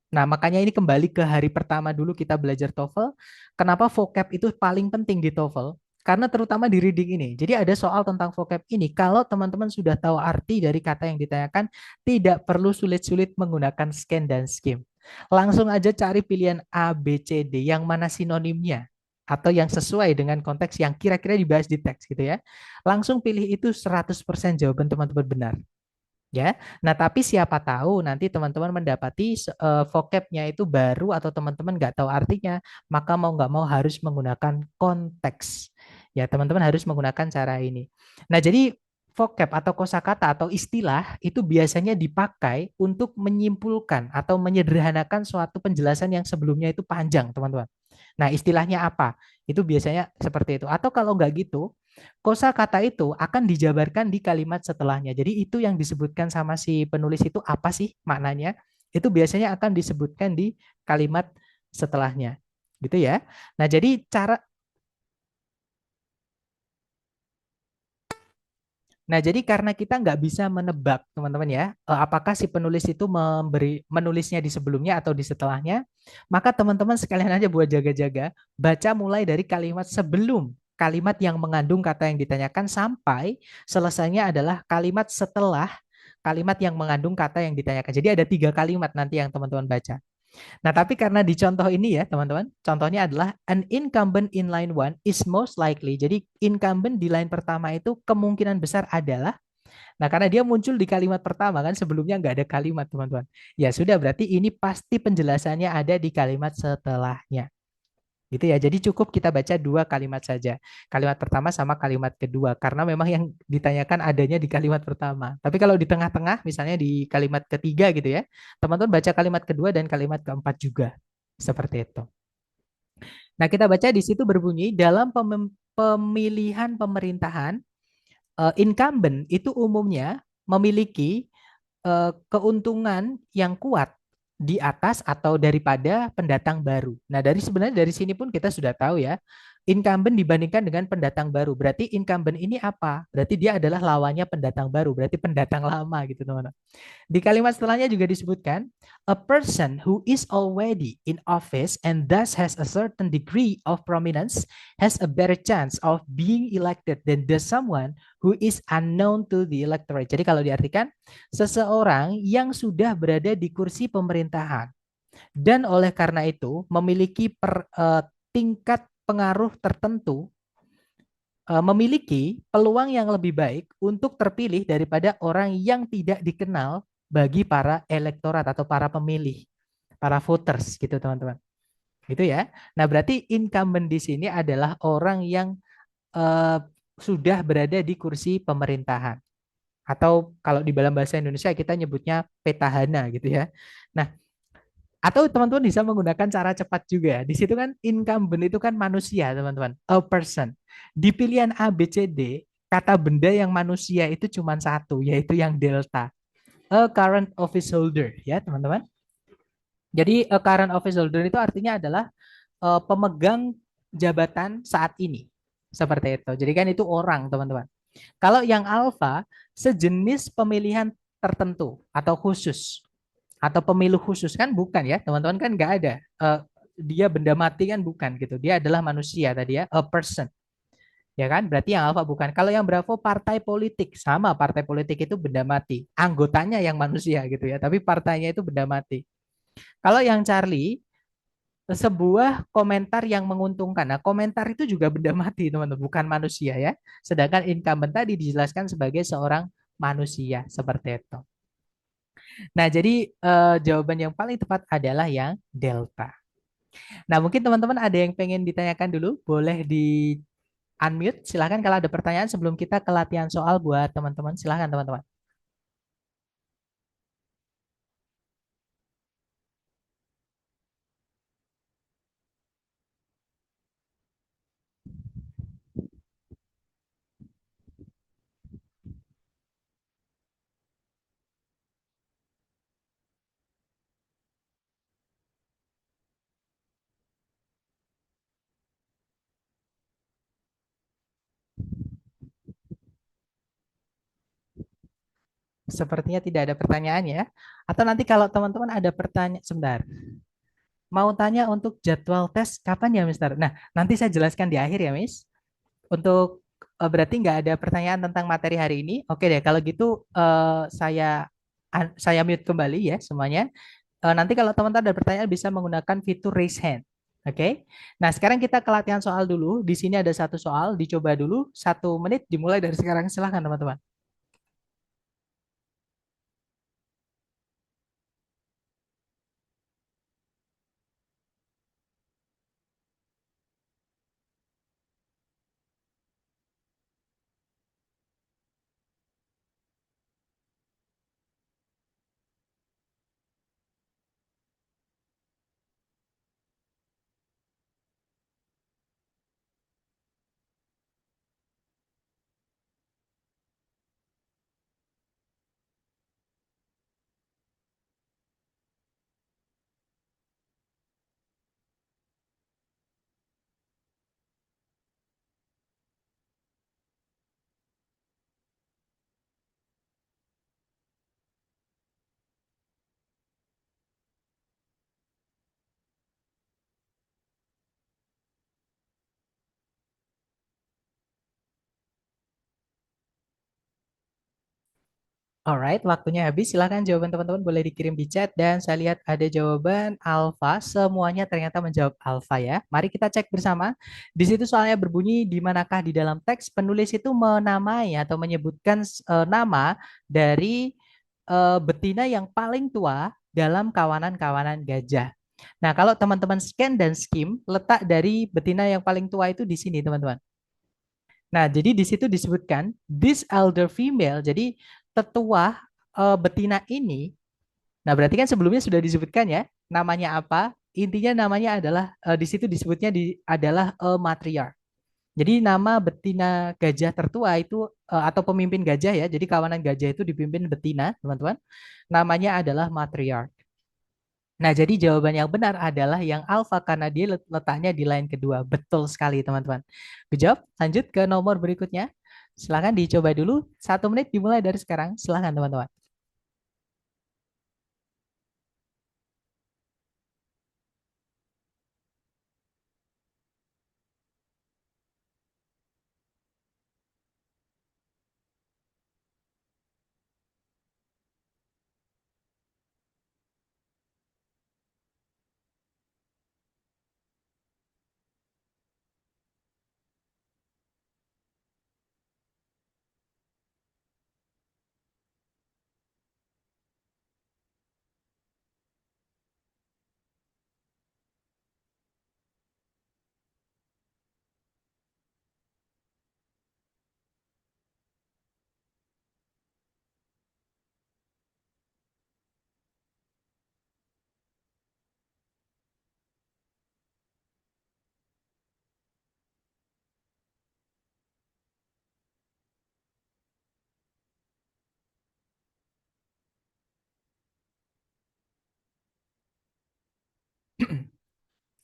nah, makanya ini kembali ke hari pertama dulu kita belajar TOEFL. Kenapa vocab itu paling penting di TOEFL? Karena terutama di reading ini. Jadi ada soal tentang vocab ini. Kalau teman-teman sudah tahu arti dari kata yang ditanyakan, tidak perlu sulit-sulit menggunakan scan dan skim. Langsung aja cari pilihan A, B, C, D yang mana sinonimnya atau yang sesuai dengan konteks yang kira-kira dibahas di teks gitu ya. Langsung pilih itu 100% jawaban teman-teman benar. Ya, nah tapi siapa tahu nanti teman-teman mendapati vocabnya itu baru atau teman-teman nggak tahu artinya, maka mau nggak mau harus menggunakan konteks. Ya, teman-teman harus menggunakan cara ini. Nah, jadi vocab atau kosakata atau istilah itu biasanya dipakai untuk menyimpulkan atau menyederhanakan suatu penjelasan yang sebelumnya itu panjang, teman-teman. Nah, istilahnya apa? Itu biasanya seperti itu. Atau kalau nggak gitu, kosakata itu akan dijabarkan di kalimat setelahnya. Jadi itu yang disebutkan sama si penulis itu apa sih maknanya? Itu biasanya akan disebutkan di kalimat setelahnya. Gitu ya. Nah, jadi cara Nah, jadi karena kita nggak bisa menebak, teman-teman ya, apakah si penulis itu menulisnya di sebelumnya atau di setelahnya, maka teman-teman sekalian aja buat jaga-jaga, baca mulai dari kalimat sebelum kalimat yang mengandung kata yang ditanyakan sampai selesainya adalah kalimat setelah kalimat yang mengandung kata yang ditanyakan. Jadi ada 3 kalimat nanti yang teman-teman baca. Nah, tapi karena di contoh ini ya, teman-teman, contohnya adalah an incumbent in line one is most likely. Jadi incumbent di line pertama itu kemungkinan besar adalah, nah karena dia muncul di kalimat pertama kan sebelumnya nggak ada kalimat, teman-teman. Ya sudah, berarti ini pasti penjelasannya ada di kalimat setelahnya. Gitu ya. Jadi cukup kita baca 2 kalimat saja. Kalimat pertama sama kalimat kedua. Karena memang yang ditanyakan adanya di kalimat pertama. Tapi kalau di tengah-tengah, misalnya di kalimat ketiga gitu ya, teman-teman baca kalimat kedua dan kalimat keempat juga. Seperti itu. Nah, kita baca di situ berbunyi, dalam pemilihan pemerintahan, incumbent itu umumnya memiliki keuntungan yang kuat di atas atau daripada pendatang baru. Nah, sebenarnya dari sini pun kita sudah tahu ya, incumbent dibandingkan dengan pendatang baru. Berarti incumbent ini apa? Berarti dia adalah lawannya pendatang baru, berarti pendatang lama gitu, teman-teman. Di kalimat setelahnya juga disebutkan, a person who is already in office and thus has a certain degree of prominence has a better chance of being elected than the someone who is unknown to the electorate. Jadi kalau diartikan, seseorang yang sudah berada di kursi pemerintahan dan oleh karena itu memiliki tingkat pengaruh tertentu, memiliki peluang yang lebih baik untuk terpilih daripada orang yang tidak dikenal bagi para elektorat atau para pemilih, para voters gitu, teman-teman. Gitu ya. Nah, berarti incumbent di sini adalah orang yang eh, sudah berada di kursi pemerintahan. Atau kalau di dalam bahasa Indonesia kita nyebutnya petahana gitu ya. Nah, atau teman-teman bisa menggunakan cara cepat juga. Di situ kan incumbent itu kan manusia, teman-teman. A person. Di pilihan A, B, C, D, kata benda yang manusia itu cuma satu, yaitu yang delta. A current office holder, ya teman-teman. Jadi a current office holder itu artinya adalah pemegang jabatan saat ini. Seperti itu. Jadi kan itu orang, teman-teman. Kalau yang alpha, sejenis pemilihan tertentu atau khusus atau pemilu khusus kan bukan ya, teman-teman kan nggak ada. Dia benda mati kan bukan gitu. Dia adalah manusia tadi ya, a person. Ya kan? Berarti yang alpha bukan. Kalau yang bravo partai politik, sama partai politik itu benda mati. Anggotanya yang manusia gitu ya, tapi partainya itu benda mati. Kalau yang Charlie, sebuah komentar yang menguntungkan. Nah, komentar itu juga benda mati, teman-teman, bukan manusia ya. Sedangkan incumbent tadi dijelaskan sebagai seorang manusia, seperti itu. Nah, jadi jawaban yang paling tepat adalah yang delta. Nah, mungkin teman-teman ada yang pengen ditanyakan dulu, boleh di unmute. Silahkan kalau ada pertanyaan sebelum kita ke latihan soal buat teman-teman. Silahkan teman-teman. Sepertinya tidak ada pertanyaan ya. Atau nanti kalau teman-teman ada pertanyaan, sebentar. Mau tanya untuk jadwal tes kapan ya, Mister? Nah, nanti saya jelaskan di akhir ya, Miss. Untuk berarti nggak ada pertanyaan tentang materi hari ini. Oke deh, kalau gitu saya mute kembali ya semuanya. Nanti kalau teman-teman ada pertanyaan bisa menggunakan fitur raise hand. Oke. Nah, sekarang kita ke latihan soal dulu. Di sini ada satu soal, dicoba dulu 1 menit dimulai dari sekarang. Silahkan teman-teman. Alright, waktunya habis. Silakan jawaban teman-teman boleh dikirim di chat dan saya lihat ada jawaban alfa. Semuanya ternyata menjawab alfa ya. Mari kita cek bersama. Di situ soalnya berbunyi di manakah di dalam teks penulis itu menamai atau menyebutkan nama dari betina yang paling tua dalam kawanan-kawanan gajah. Nah, kalau teman-teman scan dan skim, letak dari betina yang paling tua itu di sini, teman-teman. Nah, jadi di situ disebutkan this elder female. Jadi tetua betina ini. Nah, berarti kan sebelumnya sudah disebutkan ya, namanya apa? Intinya namanya adalah di situ disebutnya adalah matriarch. Jadi nama betina gajah tertua itu atau pemimpin gajah ya. Jadi kawanan gajah itu dipimpin betina, teman-teman. Namanya adalah matriarch. Nah, jadi jawaban yang benar adalah yang alfa karena dia letaknya di line kedua. Betul sekali, teman-teman. Good job. Lanjut ke nomor berikutnya. Silahkan dicoba dulu. 1 menit dimulai dari sekarang. Silahkan, teman-teman.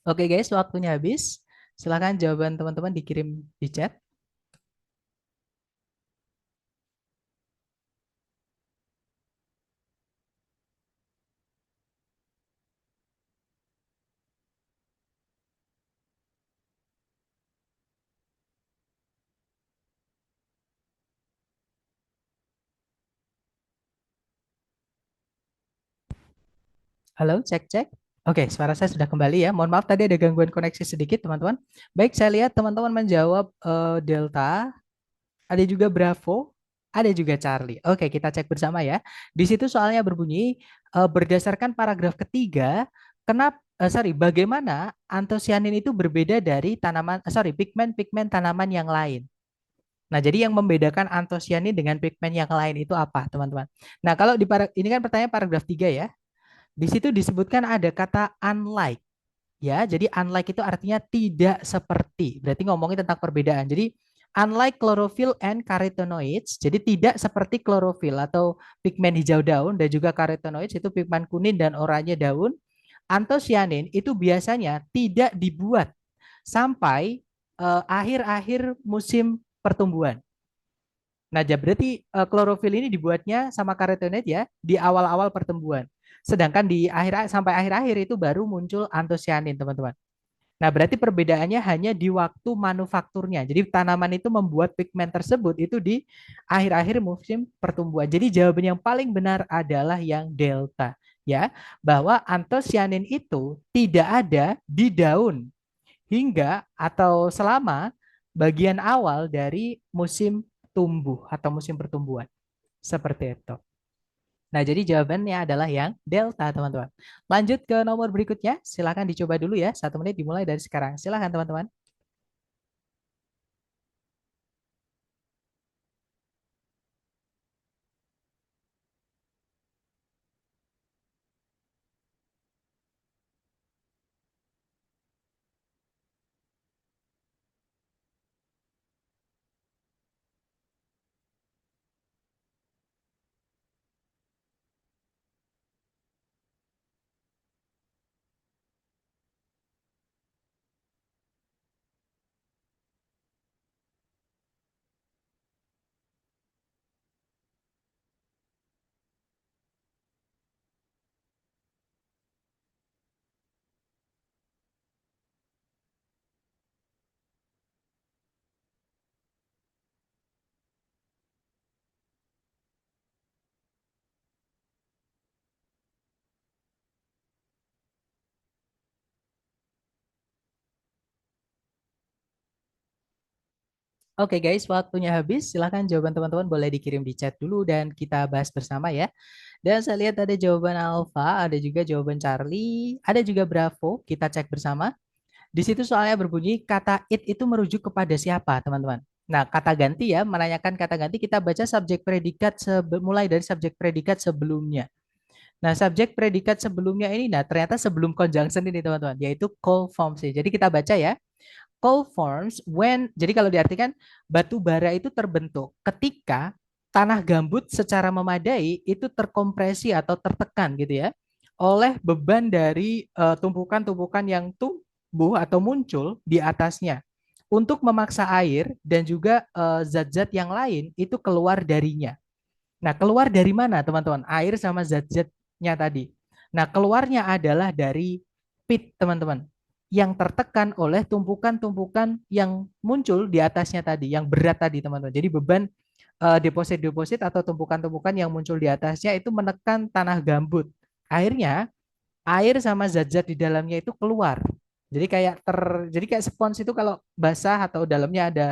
Oke guys, waktunya habis. Silahkan jawaban teman-teman dikirim di chat. Halo, cek cek. Oke, suara saya sudah kembali ya. Mohon maaf tadi ada gangguan koneksi sedikit, teman-teman. Baik, saya lihat teman-teman menjawab Delta, ada juga Bravo, ada juga Charlie. Oke, kita cek bersama ya. Di situ soalnya berbunyi berdasarkan paragraf ketiga, bagaimana antosianin itu berbeda dari pigmen-pigmen tanaman yang lain. Nah, jadi yang membedakan antosianin dengan pigmen yang lain itu apa, teman-teman? Nah, kalau ini kan pertanyaan paragraf 3 ya. Di situ disebutkan ada kata unlike. Ya, jadi unlike itu artinya tidak seperti. Berarti ngomongin tentang perbedaan. Jadi unlike chlorophyll and carotenoids, jadi tidak seperti klorofil atau pigmen hijau daun dan juga carotenoids itu pigmen kuning dan oranye daun. Antosianin itu biasanya tidak dibuat sampai akhir-akhir musim pertumbuhan. Nah, jadi berarti klorofil ini dibuatnya sama karotenoid ya di awal-awal pertumbuhan. Sedangkan di akhir sampai akhir-akhir itu baru muncul antosianin, teman-teman. Nah, berarti perbedaannya hanya di waktu manufakturnya. Jadi tanaman itu membuat pigmen tersebut itu di akhir-akhir musim pertumbuhan. Jadi jawaban yang paling benar adalah yang delta, ya, bahwa antosianin itu tidak ada di daun hingga atau selama bagian awal dari musim tumbuh atau musim pertumbuhan. Seperti itu. Nah, jadi jawabannya adalah yang delta, teman-teman. Lanjut ke nomor berikutnya. Silakan dicoba dulu ya. 1 menit dimulai dari sekarang. Silakan, teman-teman. Oke guys, waktunya habis. Silahkan jawaban teman-teman boleh dikirim di chat dulu dan kita bahas bersama ya. Dan saya lihat ada jawaban Alfa, ada juga jawaban Charlie, ada juga Bravo. Kita cek bersama. Di situ soalnya berbunyi kata it itu merujuk kepada siapa, teman-teman. Nah, kata ganti ya, menanyakan kata ganti kita baca subjek predikat mulai dari subjek predikat sebelumnya. Nah, subjek predikat sebelumnya ini, nah ternyata sebelum conjunction ini teman-teman, yaitu call forms. Jadi kita baca ya, call forms when, jadi kalau diartikan batu bara itu terbentuk ketika tanah gambut secara memadai itu terkompresi atau tertekan gitu ya oleh beban dari tumpukan-tumpukan yang tumbuh atau muncul di atasnya untuk memaksa air dan juga zat-zat yang lain itu keluar darinya. Nah, keluar dari mana teman-teman? Air sama zat-zatnya tadi. Nah, keluarnya adalah dari pit teman-teman yang tertekan oleh tumpukan-tumpukan yang muncul di atasnya tadi, yang berat tadi teman-teman. Jadi beban deposit-deposit atau tumpukan-tumpukan yang muncul di atasnya itu menekan tanah gambut. Akhirnya air sama zat-zat di dalamnya itu keluar. Jadi kayak spons itu kalau basah atau dalamnya ada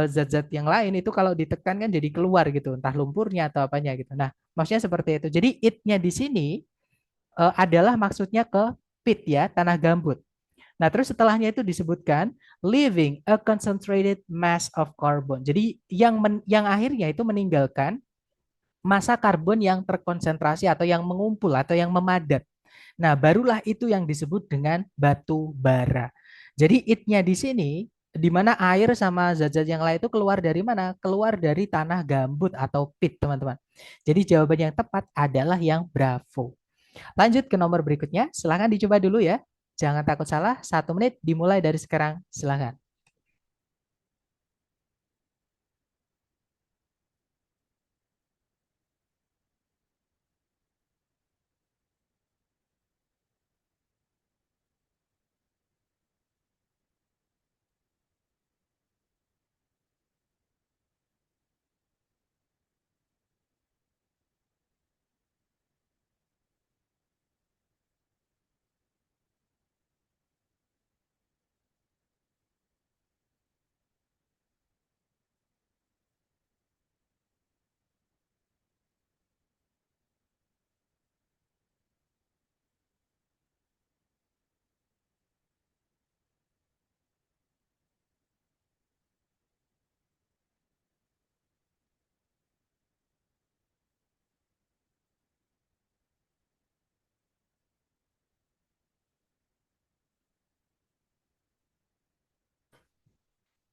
zat-zat yang lain itu kalau ditekan kan jadi keluar gitu, entah lumpurnya atau apanya gitu. Nah, maksudnya seperti itu. Jadi it-nya di sini adalah maksudnya ke pit ya, tanah gambut. Nah, terus setelahnya itu disebutkan leaving a concentrated mass of carbon. Jadi yang akhirnya itu meninggalkan massa karbon yang terkonsentrasi atau yang mengumpul atau yang memadat. Nah, barulah itu yang disebut dengan batu bara. Jadi it-nya di sini di mana air sama zat-zat yang lain itu keluar dari mana? Keluar dari tanah gambut atau pit, teman-teman. Jadi jawaban yang tepat adalah yang Bravo. Lanjut ke nomor berikutnya. Silahkan dicoba dulu ya. Jangan takut salah. 1 menit dimulai dari sekarang. Silahkan.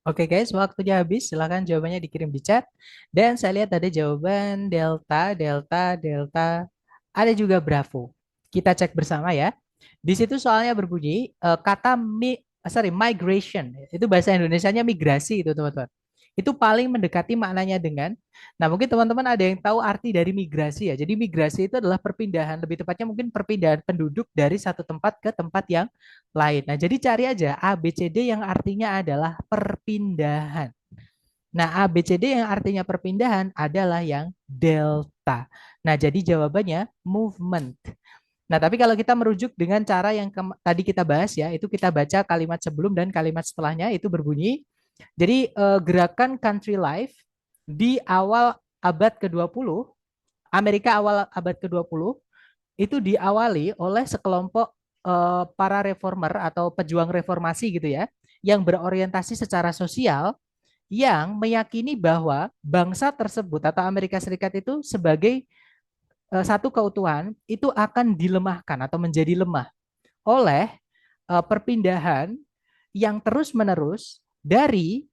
Oke guys, waktunya habis. Silahkan jawabannya dikirim di chat. Dan saya lihat ada jawaban Delta, Delta, Delta. Ada juga Bravo. Kita cek bersama ya. Di situ soalnya berbunyi kata migration. Itu bahasa Indonesianya migrasi itu teman-teman. Itu paling mendekati maknanya dengan, nah mungkin teman-teman ada yang tahu arti dari migrasi ya. Jadi migrasi itu adalah perpindahan, lebih tepatnya mungkin perpindahan penduduk dari satu tempat ke tempat yang lain. Nah, jadi cari aja A, B, C, D yang artinya adalah perpindahan. Nah, A, B, C, D yang artinya perpindahan adalah yang delta. Nah, jadi jawabannya movement. Nah, tapi kalau kita merujuk dengan cara yang tadi kita bahas ya, itu kita baca kalimat sebelum dan kalimat setelahnya itu berbunyi. Jadi gerakan country life di awal abad ke-20, Amerika awal abad ke-20 itu diawali oleh sekelompok para reformer atau pejuang reformasi gitu ya, yang berorientasi secara sosial yang meyakini bahwa bangsa tersebut atau Amerika Serikat itu sebagai satu keutuhan itu akan dilemahkan atau menjadi lemah oleh perpindahan yang terus-menerus dari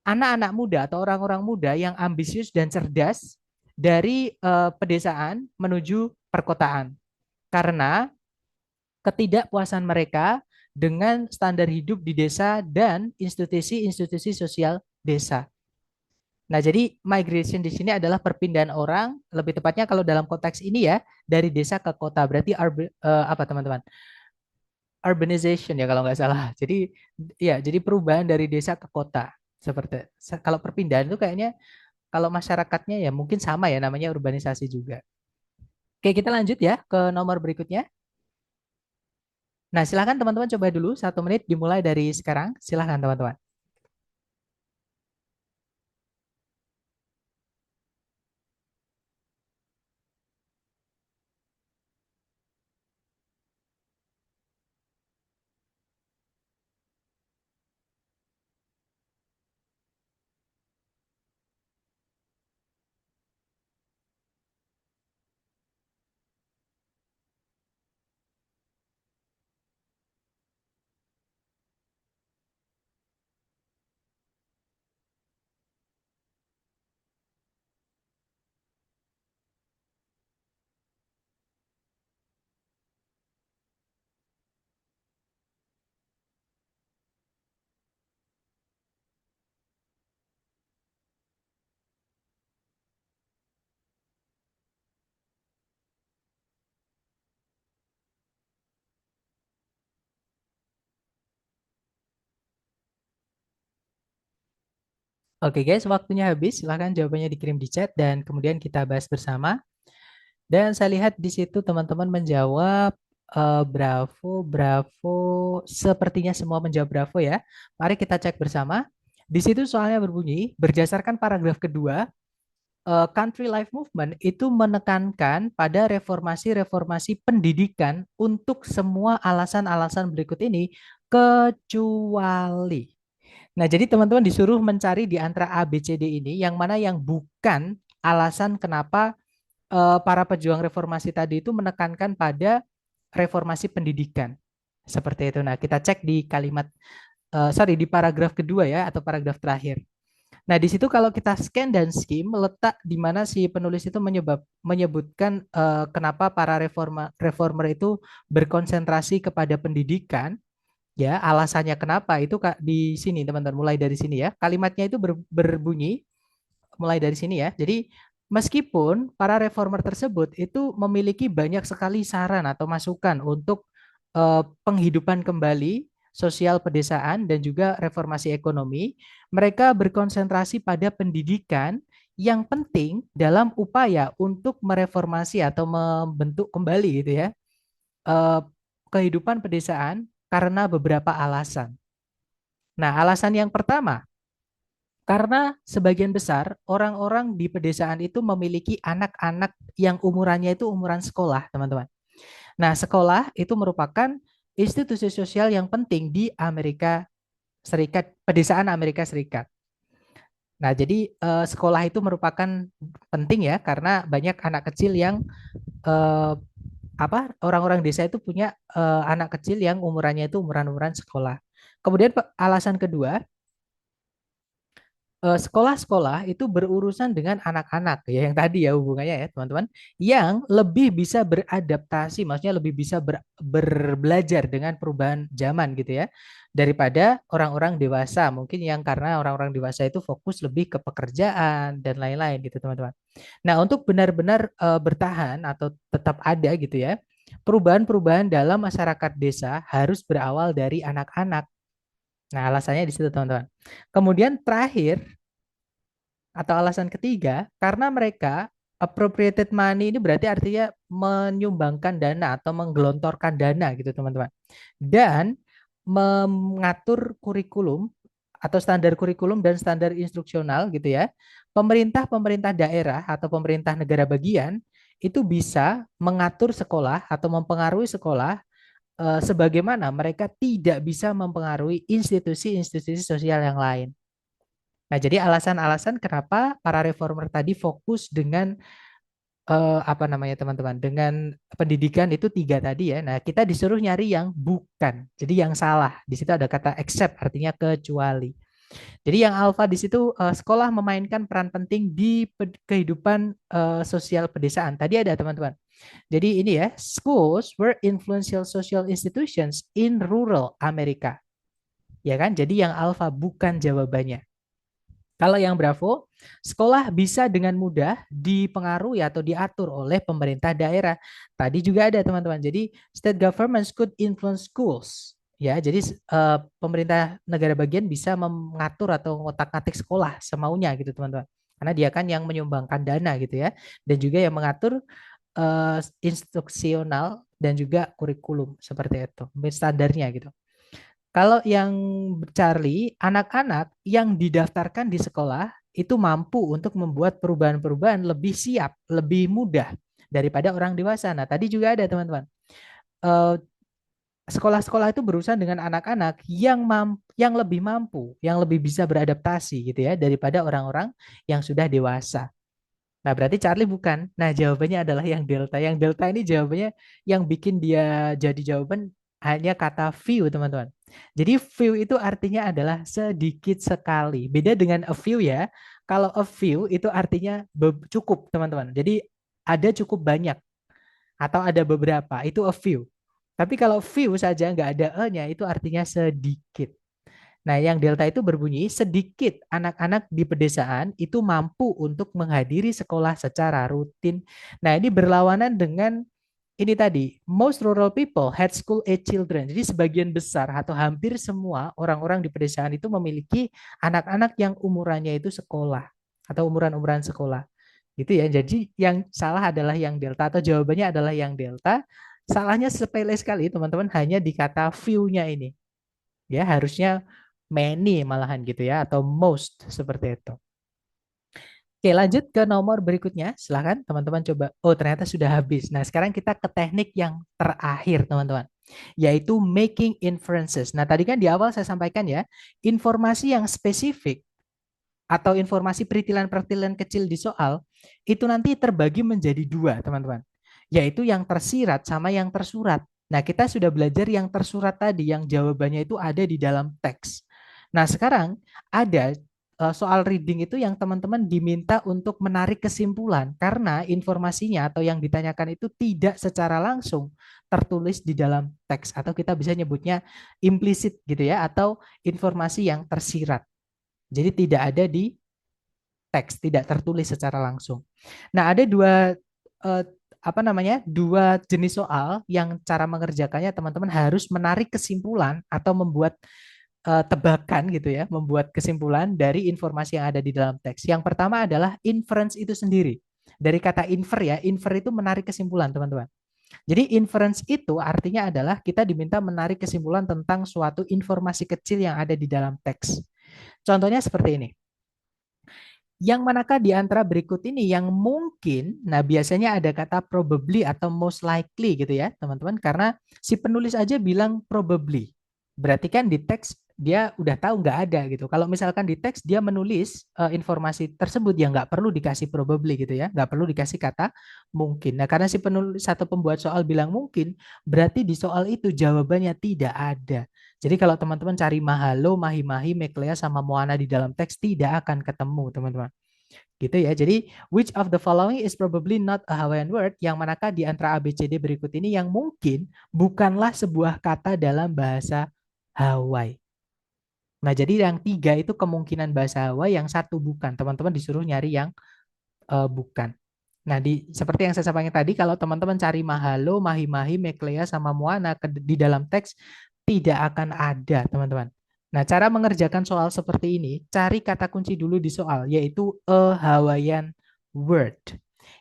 anak-anak muda atau orang-orang muda yang ambisius dan cerdas dari pedesaan menuju perkotaan. Karena ketidakpuasan mereka dengan standar hidup di desa dan institusi-institusi sosial desa. Nah, jadi migration di sini adalah perpindahan orang, lebih tepatnya kalau dalam konteks ini ya, dari desa ke kota. Berarti apa teman-teman? Urbanization ya kalau nggak salah. Jadi ya, jadi perubahan dari desa ke kota. Seperti kalau perpindahan itu kayaknya kalau masyarakatnya ya mungkin sama ya namanya urbanisasi juga. Oke, kita lanjut ya ke nomor berikutnya. Nah, silahkan teman-teman coba dulu 1 menit dimulai dari sekarang. Silahkan teman-teman. Oke guys, waktunya habis. Silahkan jawabannya dikirim di chat dan kemudian kita bahas bersama. Dan saya lihat di situ teman-teman menjawab bravo, bravo. Sepertinya semua menjawab bravo ya. Mari kita cek bersama. Di situ soalnya berbunyi, berdasarkan paragraf kedua, Country Life Movement itu menekankan pada reformasi-reformasi pendidikan untuk semua alasan-alasan berikut ini, kecuali. Nah, jadi teman-teman disuruh mencari di antara A, B, C, D ini yang mana yang bukan alasan kenapa para pejuang reformasi tadi itu menekankan pada reformasi pendidikan. Seperti itu. Nah, kita cek di kalimat, di paragraf kedua ya, atau paragraf terakhir. Nah, di situ kalau kita scan dan skim, letak di mana si penulis itu menyebutkan kenapa para reformer itu berkonsentrasi kepada pendidikan. Ya, alasannya kenapa itu di sini teman-teman, mulai dari sini ya. Kalimatnya itu berbunyi mulai dari sini ya. Jadi meskipun para reformer tersebut itu memiliki banyak sekali saran atau masukan untuk penghidupan kembali sosial pedesaan dan juga reformasi ekonomi, mereka berkonsentrasi pada pendidikan yang penting dalam upaya untuk mereformasi atau membentuk kembali gitu ya eh, kehidupan pedesaan karena beberapa alasan. Nah, alasan yang pertama, karena sebagian besar orang-orang di pedesaan itu memiliki anak-anak yang umurannya itu umuran sekolah, teman-teman. Nah, sekolah itu merupakan institusi sosial yang penting di Amerika Serikat, pedesaan Amerika Serikat. Nah, jadi sekolah itu merupakan penting ya karena banyak anak kecil yang eh, orang-orang desa itu punya anak kecil yang umurannya itu umuran-umuran sekolah. Kemudian alasan kedua, sekolah-sekolah itu berurusan dengan anak-anak ya yang tadi ya hubungannya ya teman-teman yang lebih bisa beradaptasi, maksudnya lebih bisa berbelajar dengan perubahan zaman gitu ya daripada orang-orang dewasa mungkin yang karena orang-orang dewasa itu fokus lebih ke pekerjaan dan lain-lain gitu teman-teman. Nah, untuk benar-benar bertahan atau tetap ada gitu ya, perubahan-perubahan dalam masyarakat desa harus berawal dari anak-anak. Nah, alasannya di situ teman-teman. Kemudian terakhir atau alasan ketiga, karena mereka appropriated money ini berarti artinya menyumbangkan dana atau menggelontorkan dana gitu teman-teman. Dan mengatur kurikulum atau standar kurikulum dan standar instruksional gitu ya. Pemerintah-pemerintah daerah atau pemerintah negara bagian itu bisa mengatur sekolah atau mempengaruhi sekolah sebagaimana mereka tidak bisa mempengaruhi institusi-institusi sosial yang lain. Nah, jadi alasan-alasan kenapa para reformer tadi fokus dengan apa namanya teman-teman, dengan pendidikan itu tiga tadi ya. Nah, kita disuruh nyari yang bukan. Jadi yang salah. Di situ ada kata except artinya kecuali. Jadi yang alfa di situ sekolah memainkan peran penting di kehidupan sosial pedesaan. Tadi ada teman-teman. Jadi ini ya, schools were influential social institutions in rural America. Ya kan? Jadi yang alfa bukan jawabannya. Kalau yang Bravo, sekolah bisa dengan mudah dipengaruhi atau diatur oleh pemerintah daerah. Tadi juga ada teman-teman. Jadi state governments could influence schools. Ya, jadi pemerintah negara bagian bisa mengatur atau ngotak-ngatik sekolah semaunya gitu teman-teman. Karena dia kan yang menyumbangkan dana gitu ya. Dan juga yang mengatur instruksional dan juga kurikulum seperti itu. Standarnya gitu. Kalau yang Charlie, anak-anak yang didaftarkan di sekolah itu mampu untuk membuat perubahan-perubahan lebih siap, lebih mudah daripada orang dewasa. Nah, tadi juga ada teman-teman. Eh, Sekolah-sekolah itu berurusan dengan anak-anak yang lebih mampu, yang lebih bisa beradaptasi gitu ya daripada orang-orang yang sudah dewasa. Nah, berarti Charlie bukan. Nah, jawabannya adalah yang delta. Yang delta ini jawabannya yang bikin dia jadi jawaban hanya kata few, teman-teman. Jadi few itu artinya adalah sedikit sekali. Beda dengan a few ya. Kalau a few itu artinya cukup, teman-teman. Jadi ada cukup banyak atau ada beberapa, itu a few. Tapi kalau few saja nggak ada e-nya, itu artinya sedikit. Nah, yang delta itu berbunyi sedikit anak-anak di pedesaan itu mampu untuk menghadiri sekolah secara rutin. Nah, ini berlawanan dengan ini tadi, most rural people had school age children. Jadi sebagian besar atau hampir semua orang-orang di pedesaan itu memiliki anak-anak yang umurannya itu sekolah atau umuran-umuran sekolah. Gitu ya. Jadi yang salah adalah yang delta atau jawabannya adalah yang delta. Salahnya sepele sekali, teman-teman, hanya di kata few-nya ini. Ya, harusnya many malahan gitu ya atau most seperti itu. Oke, lanjut ke nomor berikutnya. Silahkan teman-teman coba. Oh, ternyata sudah habis. Nah, sekarang kita ke teknik yang terakhir, teman-teman. Yaitu making inferences. Nah, tadi kan di awal saya sampaikan ya, informasi yang spesifik atau informasi peritilan-peritilan kecil di soal, itu nanti terbagi menjadi dua, teman-teman. Yaitu yang tersirat sama yang tersurat. Nah, kita sudah belajar yang tersurat tadi, yang jawabannya itu ada di dalam teks. Nah, sekarang ada soal reading itu yang teman-teman diminta untuk menarik kesimpulan karena informasinya atau yang ditanyakan itu tidak secara langsung tertulis di dalam teks atau kita bisa nyebutnya implisit gitu ya atau informasi yang tersirat. Jadi tidak ada di teks, tidak tertulis secara langsung. Nah, ada eh, dua jenis soal yang cara mengerjakannya teman-teman harus menarik kesimpulan atau membuat tebakan gitu ya, membuat kesimpulan dari informasi yang ada di dalam teks. Yang pertama adalah inference itu sendiri. Dari kata infer ya, infer itu menarik kesimpulan, teman-teman. Jadi inference itu artinya adalah kita diminta menarik kesimpulan tentang suatu informasi kecil yang ada di dalam teks. Contohnya seperti ini. Yang manakah di antara berikut ini yang mungkin, nah biasanya ada kata probably atau most likely gitu ya teman-teman, karena si penulis aja bilang probably. Berarti kan di teks dia udah tahu nggak ada gitu. Kalau misalkan di teks dia menulis informasi tersebut ya nggak perlu dikasih probably gitu ya, nggak perlu dikasih kata mungkin. Nah karena si penulis atau pembuat soal bilang mungkin, berarti di soal itu jawabannya tidak ada. Jadi kalau teman-teman cari Mahalo, Mahi-Mahi, Meklea, sama Moana di dalam teks tidak akan ketemu, teman-teman. Gitu ya. Jadi, which of the following is probably not a Hawaiian word? Yang manakah di antara ABCD berikut ini yang mungkin bukanlah sebuah kata dalam bahasa Hawaii? Nah, jadi yang tiga itu kemungkinan bahasa Hawaii, yang satu bukan. Teman-teman disuruh nyari yang bukan. Nah, seperti yang saya sampaikan tadi, kalau teman-teman cari Mahalo, Mahi-Mahi, Meklea, sama Moana di dalam teks, tidak akan ada, teman-teman. Nah, cara mengerjakan soal seperti ini, cari kata kunci dulu di soal, yaitu a Hawaiian word.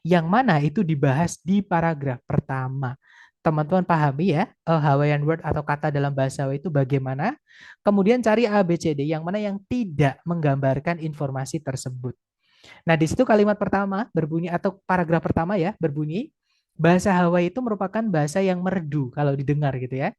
Yang mana itu dibahas di paragraf pertama. Teman-teman pahami ya, a Hawaiian word atau kata dalam bahasa Hawaii itu bagaimana. Kemudian cari A, B, C, D, yang mana yang tidak menggambarkan informasi tersebut. Nah, di situ kalimat pertama berbunyi atau paragraf pertama ya berbunyi bahasa Hawaii itu merupakan bahasa yang merdu kalau didengar gitu ya.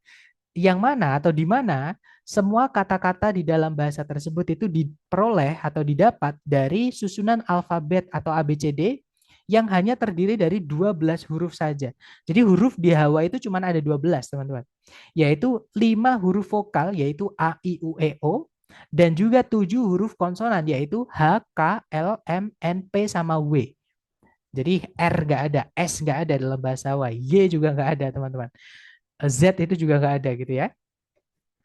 Yang mana atau di mana semua kata-kata di dalam bahasa tersebut itu diperoleh atau didapat dari susunan alfabet atau ABCD yang hanya terdiri dari 12 huruf saja. Jadi huruf di Hawaii itu cuma ada 12, teman-teman. Yaitu 5 huruf vokal yaitu A, I, U, E, O dan juga 7 huruf konsonan yaitu H, K, L, M, N, P sama W. Jadi R nggak ada, S nggak ada dalam bahasa Hawaii, Y juga nggak ada teman-teman. Z itu juga nggak ada gitu ya.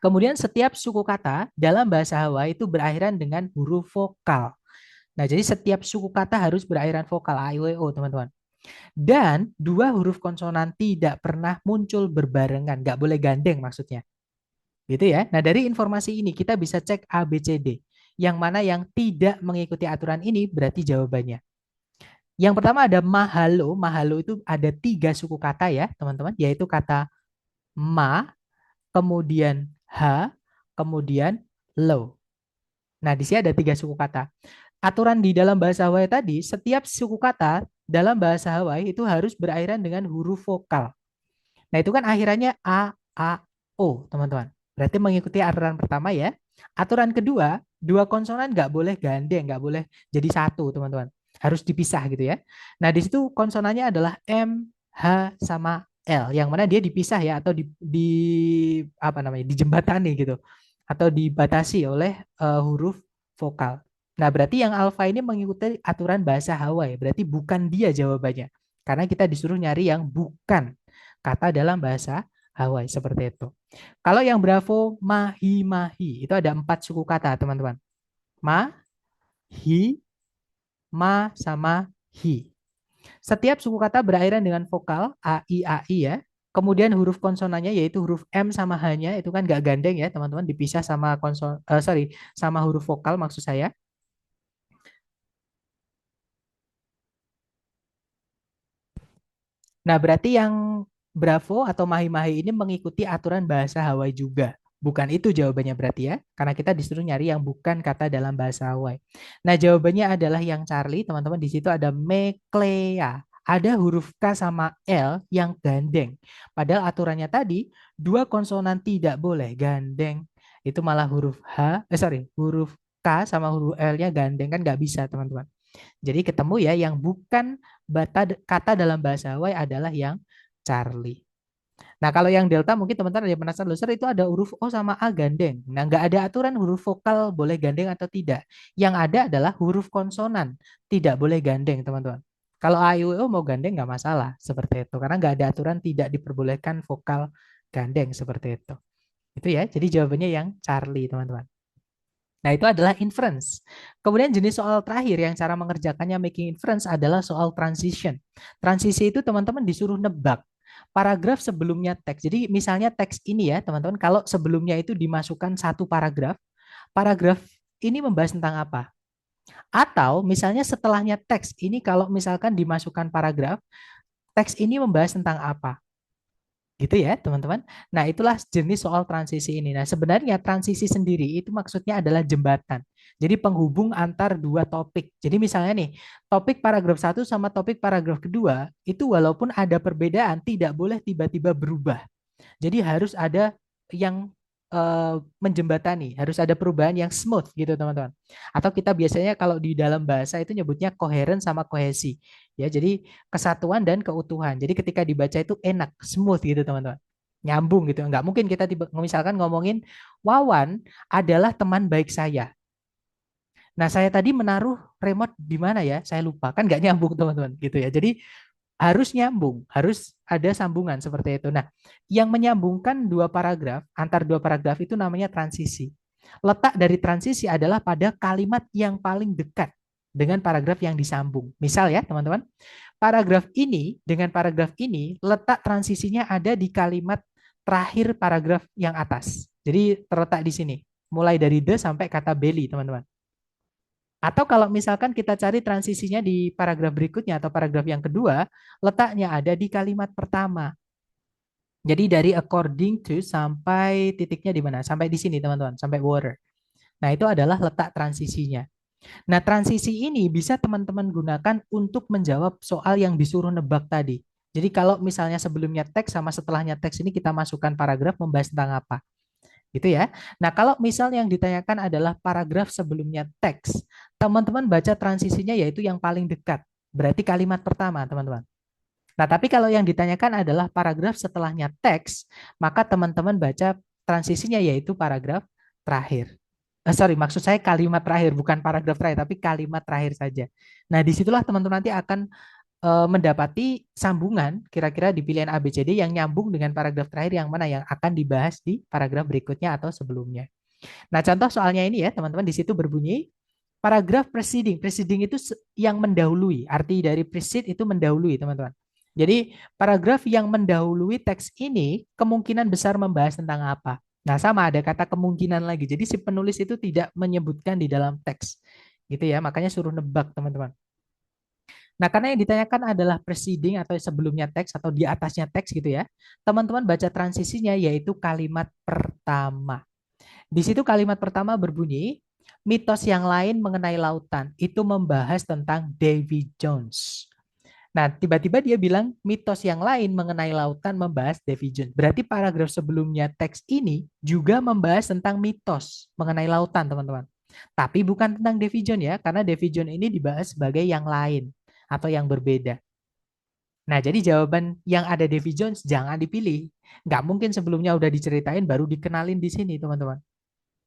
Kemudian setiap suku kata dalam bahasa Hawaii itu berakhiran dengan huruf vokal. Nah, jadi setiap suku kata harus berakhiran vokal A, I, U, E, O, teman-teman. Dan dua huruf konsonan tidak pernah muncul berbarengan, nggak boleh gandeng maksudnya. Gitu ya. Nah, dari informasi ini kita bisa cek A, B, C, D. Yang mana yang tidak mengikuti aturan ini berarti jawabannya. Yang pertama ada mahalo. Mahalo itu ada 3 suku kata ya, teman-teman. Yaitu kata ma, kemudian ha, kemudian lo. Nah, di sini ada 3 suku kata. Aturan di dalam bahasa Hawaii tadi, setiap suku kata dalam bahasa Hawaii itu harus berakhiran dengan huruf vokal. Nah, itu kan akhirannya A, O, teman-teman. Berarti mengikuti aturan pertama ya. Aturan kedua, 2 konsonan nggak boleh gandeng, nggak boleh jadi satu, teman-teman. Harus dipisah gitu ya. Nah, di situ konsonannya adalah M, H, sama L. Yang mana dia dipisah ya, atau dijembatani gitu. Atau dibatasi oleh huruf vokal. Nah, berarti yang alfa ini mengikuti aturan bahasa Hawaii. Berarti bukan dia jawabannya. Karena kita disuruh nyari yang bukan kata dalam bahasa Hawaii seperti itu. Kalau yang Bravo, mahi-mahi, itu ada 4 suku kata, teman-teman. Ma, hi, ma, sama hi. Setiap suku kata berakhiran dengan vokal a, i, ya. Kemudian huruf konsonannya yaitu huruf M sama H-nya itu kan nggak gandeng ya teman-teman, dipisah sama sama huruf vokal maksud saya. Nah, berarti yang Bravo atau Mahi-Mahi ini mengikuti aturan bahasa Hawaii juga. Bukan itu jawabannya berarti ya, karena kita disuruh nyari yang bukan kata dalam bahasa Hawaii. Nah, jawabannya adalah yang Charlie, teman-teman. Di situ ada Meklea. Ada huruf K sama L yang gandeng. Padahal aturannya tadi, dua konsonan tidak boleh gandeng. Itu malah huruf K sama huruf L-nya gandeng, kan nggak bisa, teman-teman. Jadi ketemu ya yang bukan kata dalam bahasa Hawaii adalah yang Charlie. Nah, kalau yang Delta mungkin teman-teman ada yang penasaran, loh, Sir, itu ada huruf O sama A gandeng. Nah, nggak ada aturan huruf vokal boleh gandeng atau tidak. Yang ada adalah huruf konsonan tidak boleh gandeng, teman-teman. Kalau A, I, U, E, O mau gandeng nggak masalah, seperti itu. Karena nggak ada aturan tidak diperbolehkan vokal gandeng, seperti itu. Itu ya, jadi jawabannya yang Charlie, teman-teman. Nah, itu adalah inference. Kemudian jenis soal terakhir yang cara mengerjakannya making inference adalah soal transition. Transisi itu teman-teman disuruh nebak paragraf sebelumnya teks. Jadi misalnya teks ini ya teman-teman, kalau sebelumnya itu dimasukkan satu paragraf, paragraf ini membahas tentang apa? Atau misalnya setelahnya teks ini kalau misalkan dimasukkan paragraf, teks ini membahas tentang apa? Gitu ya, teman-teman. Nah, itulah jenis soal transisi ini. Nah, sebenarnya transisi sendiri itu maksudnya adalah jembatan. Jadi penghubung antar dua topik. Jadi misalnya nih, topik paragraf satu sama topik paragraf kedua, itu walaupun ada perbedaan, tidak boleh tiba-tiba berubah. Jadi harus ada yang menjembatani, harus ada perubahan yang smooth gitu teman-teman. Atau kita biasanya kalau di dalam bahasa itu nyebutnya koheren sama kohesi. Ya, jadi kesatuan dan keutuhan. Jadi ketika dibaca itu enak, smooth gitu teman-teman. Nyambung gitu. Nggak mungkin kita tiba, misalkan ngomongin Wawan adalah teman baik saya. Nah, saya tadi menaruh remote di mana ya? Saya lupa. Kan nggak nyambung teman-teman gitu ya. Jadi harus nyambung, harus ada sambungan seperti itu. Nah, yang menyambungkan dua paragraf, antar dua paragraf itu namanya transisi. Letak dari transisi adalah pada kalimat yang paling dekat dengan paragraf yang disambung. Misal ya, teman-teman, paragraf ini dengan paragraf ini, letak transisinya ada di kalimat terakhir paragraf yang atas. Jadi terletak di sini, mulai dari the sampai kata belly, teman-teman. Atau kalau misalkan kita cari transisinya di paragraf berikutnya atau paragraf yang kedua, letaknya ada di kalimat pertama. Jadi dari according to sampai titiknya di mana? Sampai di sini teman-teman, sampai water. Nah, itu adalah letak transisinya. Nah, transisi ini bisa teman-teman gunakan untuk menjawab soal yang disuruh nebak tadi. Jadi kalau misalnya sebelumnya teks sama setelahnya teks ini kita masukkan paragraf membahas tentang apa? Gitu ya. Nah, kalau misal yang ditanyakan adalah paragraf sebelumnya teks, teman-teman baca transisinya yaitu yang paling dekat. Berarti kalimat pertama, teman-teman. Nah, tapi kalau yang ditanyakan adalah paragraf setelahnya teks, maka teman-teman baca transisinya yaitu paragraf terakhir. Sorry, maksud saya kalimat terakhir, bukan paragraf terakhir, tapi kalimat terakhir saja. Nah, disitulah teman-teman nanti akan mendapati sambungan kira-kira di pilihan A, B, C, D yang nyambung dengan paragraf terakhir yang mana yang akan dibahas di paragraf berikutnya atau sebelumnya. Nah, contoh soalnya ini ya, teman-teman, di situ berbunyi paragraf preceding. Preceding itu yang mendahului. Arti dari precede itu mendahului, teman-teman. Jadi, paragraf yang mendahului teks ini kemungkinan besar membahas tentang apa. Nah, sama ada kata kemungkinan lagi. Jadi, si penulis itu tidak menyebutkan di dalam teks. Gitu ya, makanya suruh nebak, teman-teman. Nah, karena yang ditanyakan adalah preceding atau sebelumnya teks atau di atasnya teks gitu ya. Teman-teman baca transisinya yaitu kalimat pertama. Di situ kalimat pertama berbunyi, mitos yang lain mengenai lautan itu membahas tentang Davy Jones. Nah, tiba-tiba dia bilang mitos yang lain mengenai lautan membahas Davy Jones. Berarti paragraf sebelumnya teks ini juga membahas tentang mitos mengenai lautan, teman-teman. Tapi bukan tentang Davy Jones ya, karena Davy Jones ini dibahas sebagai yang lain atau yang berbeda. Nah, jadi jawaban yang ada Davy Jones jangan dipilih. Nggak mungkin sebelumnya udah diceritain baru dikenalin di sini, teman-teman.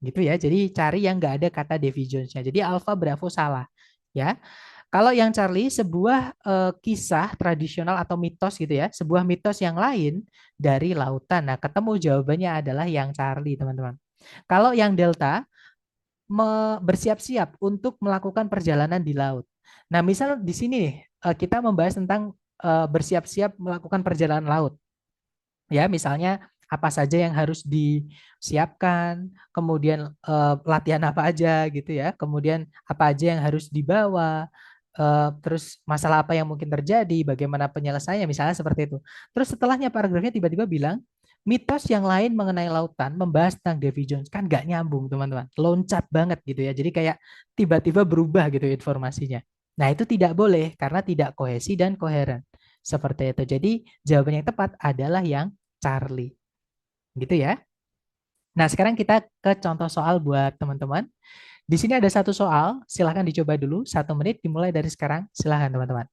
Gitu ya. Jadi cari yang nggak ada kata Davy Jones-nya. Jadi Alpha Bravo salah. Ya. Kalau yang Charlie sebuah kisah tradisional atau mitos gitu ya, sebuah mitos yang lain dari lautan. Nah, ketemu jawabannya adalah yang Charlie, teman-teman. Kalau yang Delta bersiap-siap untuk melakukan perjalanan di laut. Nah, misal di sini nih kita membahas tentang bersiap-siap melakukan perjalanan laut. Ya, misalnya apa saja yang harus disiapkan, kemudian latihan apa aja gitu ya, kemudian apa aja yang harus dibawa, terus masalah apa yang mungkin terjadi, bagaimana penyelesaiannya, misalnya seperti itu. Terus setelahnya paragrafnya tiba-tiba bilang, mitos yang lain mengenai lautan membahas tentang Davy Jones. Kan gak nyambung, teman-teman. Loncat banget gitu ya. Jadi kayak tiba-tiba berubah gitu informasinya. Nah, itu tidak boleh karena tidak kohesi dan koheren. Seperti itu. Jadi jawaban yang tepat adalah yang Charlie. Gitu ya. Nah, sekarang kita ke contoh soal buat teman-teman. Di sini ada satu soal, silahkan dicoba dulu. 1 menit dimulai dari sekarang. Silahkan teman-teman.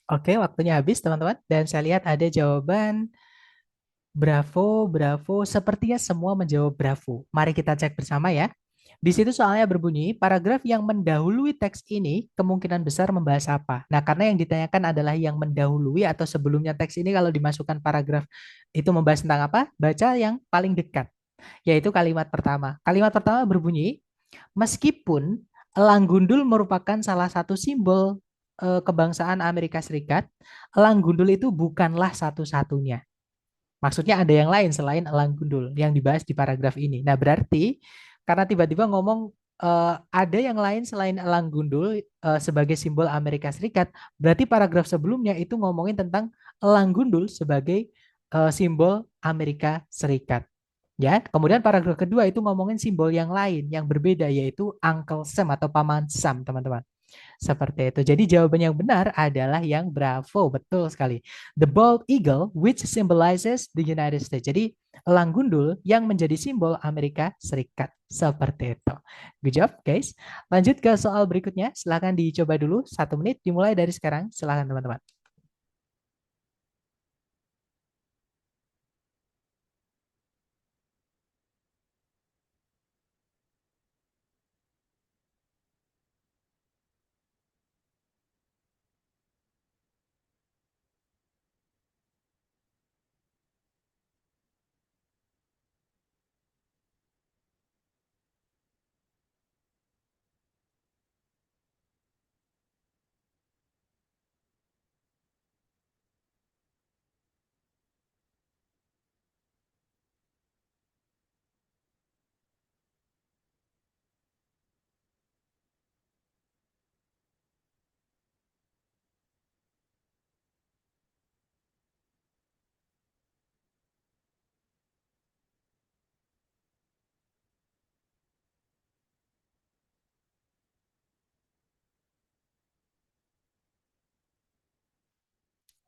Oke, waktunya habis teman-teman. Dan saya lihat ada jawaban Bravo, Bravo. Sepertinya semua menjawab Bravo. Mari kita cek bersama ya. Di situ soalnya berbunyi, paragraf yang mendahului teks ini kemungkinan besar membahas apa. Nah, karena yang ditanyakan adalah yang mendahului atau sebelumnya teks ini kalau dimasukkan paragraf itu membahas tentang apa? Baca yang paling dekat, yaitu kalimat pertama. Kalimat pertama berbunyi, meskipun elang gundul merupakan salah satu simbol kebangsaan Amerika Serikat, elang gundul itu bukanlah satu-satunya. Maksudnya ada yang lain selain elang gundul yang dibahas di paragraf ini. Nah, berarti karena tiba-tiba ngomong ada yang lain selain elang gundul sebagai simbol Amerika Serikat, berarti paragraf sebelumnya itu ngomongin tentang elang gundul sebagai simbol Amerika Serikat. Ya, kemudian paragraf kedua itu ngomongin simbol yang lain yang berbeda yaitu Uncle Sam atau Paman Sam, teman-teman. Seperti itu. Jadi jawaban yang benar adalah yang bravo, betul sekali. The bald eagle which symbolizes the United States. Jadi elang gundul yang menjadi simbol Amerika Serikat. Seperti itu. Good job, guys. Lanjut ke soal berikutnya. Silahkan dicoba dulu. 1 menit dimulai dari sekarang. Silahkan teman-teman.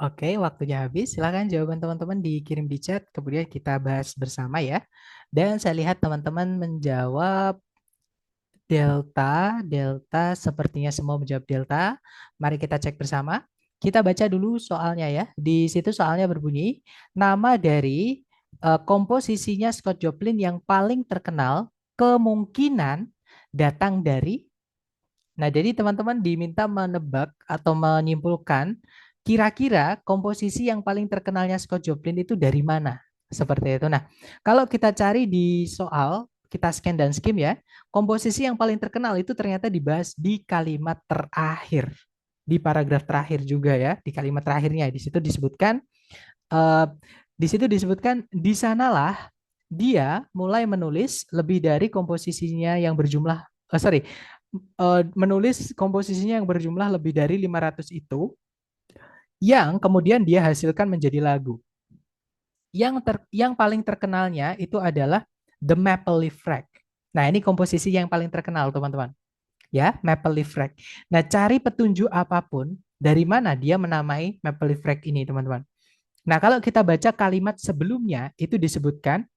Oke, waktunya habis. Silahkan jawaban teman-teman dikirim di chat, kemudian kita bahas bersama ya. Dan saya lihat teman-teman menjawab Delta, Delta, sepertinya semua menjawab Delta. Mari kita cek bersama. Kita baca dulu soalnya ya. Di situ soalnya berbunyi, nama dari komposisinya Scott Joplin yang paling terkenal kemungkinan datang dari. Nah, jadi teman-teman diminta menebak atau menyimpulkan kira-kira komposisi yang paling terkenalnya Scott Joplin itu dari mana? Seperti itu. Nah, kalau kita cari di soal, kita scan dan skim ya, komposisi yang paling terkenal itu ternyata dibahas di kalimat terakhir, di paragraf terakhir juga ya, di kalimat terakhirnya. Eh, di situ disebutkan di sanalah dia mulai menulis lebih dari komposisinya yang berjumlah sorry, menulis komposisinya yang berjumlah lebih dari 500 itu, yang kemudian dia hasilkan menjadi lagu. Yang paling terkenalnya itu adalah The Maple Leaf Rag. Nah, ini komposisi yang paling terkenal, teman-teman. Ya, Maple Leaf Rag. Nah, cari petunjuk apapun dari mana dia menamai Maple Leaf Rag ini, teman-teman. Nah, kalau kita baca kalimat sebelumnya, itu disebutkan,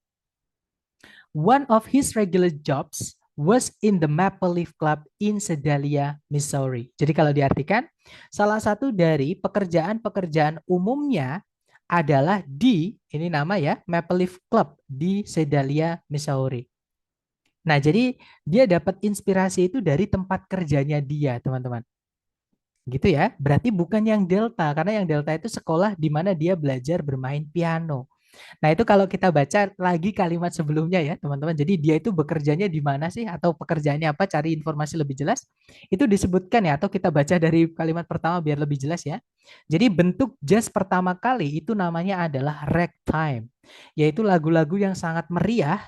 one of his regular jobs was in the Maple Leaf Club in Sedalia, Missouri. Jadi kalau diartikan, salah satu dari pekerjaan-pekerjaan umumnya adalah di, ini nama ya, Maple Leaf Club di Sedalia, Missouri. Nah, jadi dia dapat inspirasi itu dari tempat kerjanya dia, teman-teman. Gitu ya. Berarti bukan yang Delta, karena yang Delta itu sekolah di mana dia belajar bermain piano. Nah, itu kalau kita baca lagi kalimat sebelumnya ya, teman-teman. Jadi dia itu bekerjanya di mana sih atau pekerjaannya apa? Cari informasi lebih jelas. Itu disebutkan ya atau kita baca dari kalimat pertama biar lebih jelas ya. Jadi bentuk jazz pertama kali itu namanya adalah ragtime, yaitu lagu-lagu yang sangat meriah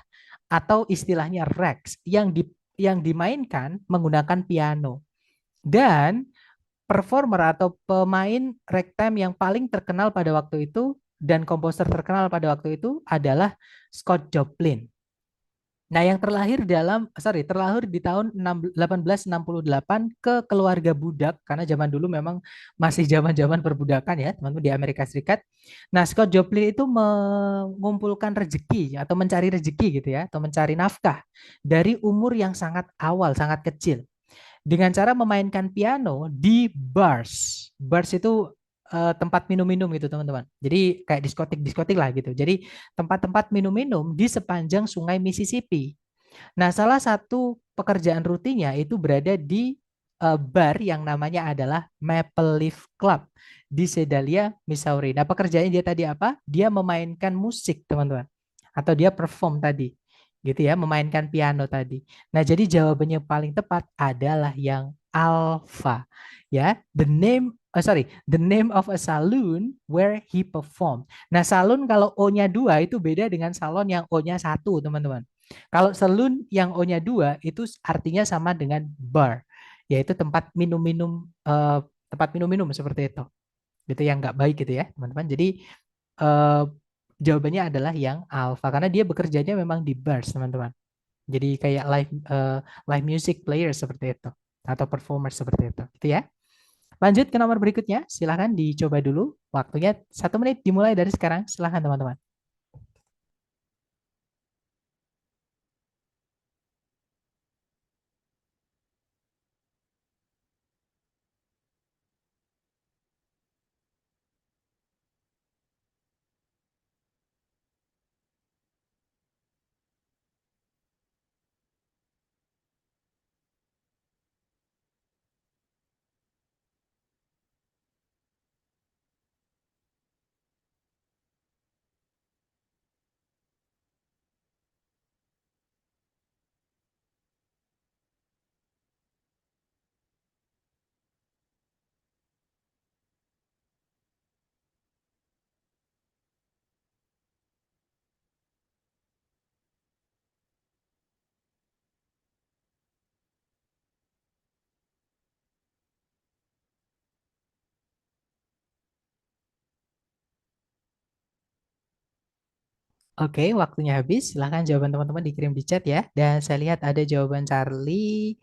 atau istilahnya rags yang dimainkan menggunakan piano. Dan performer atau pemain ragtime yang paling terkenal pada waktu itu dan komposer terkenal pada waktu itu adalah Scott Joplin. Nah, yang terlahir di tahun 1868 ke keluarga budak karena zaman dulu memang masih zaman-zaman perbudakan ya, teman-teman di Amerika Serikat. Nah, Scott Joplin itu mengumpulkan rezeki atau mencari rezeki gitu ya, atau mencari nafkah dari umur yang sangat awal, sangat kecil dengan cara memainkan piano di bars. Bars itu tempat minum-minum gitu teman-teman. Jadi kayak diskotik-diskotik lah gitu. Jadi tempat-tempat minum-minum di sepanjang sungai Mississippi. Nah, salah satu pekerjaan rutinnya itu berada di bar yang namanya adalah Maple Leaf Club di Sedalia, Missouri. Nah, pekerjaannya dia tadi apa? Dia memainkan musik, teman-teman. Atau dia perform tadi. Gitu ya, memainkan piano tadi. Nah, jadi jawabannya paling tepat adalah yang alpha. Ya, the name of a saloon where he performed. Nah, salon kalau O-nya 2 itu beda dengan salon yang O-nya 1, teman-teman. Kalau saloon yang O-nya 2 itu artinya sama dengan bar, yaitu tempat minum-minum seperti itu. Gitu yang nggak baik gitu ya, teman-teman. Jadi eh, jawabannya adalah yang alpha karena dia bekerjanya memang di bars, teman-teman. Jadi kayak live music player seperti itu atau performer seperti itu, gitu ya. Lanjut ke nomor berikutnya, silahkan dicoba dulu. Waktunya 1 menit dimulai dari sekarang. Silahkan teman-teman. Oke, waktunya habis. Silahkan jawaban teman-teman dikirim di chat ya. Dan saya lihat ada jawaban Charlie,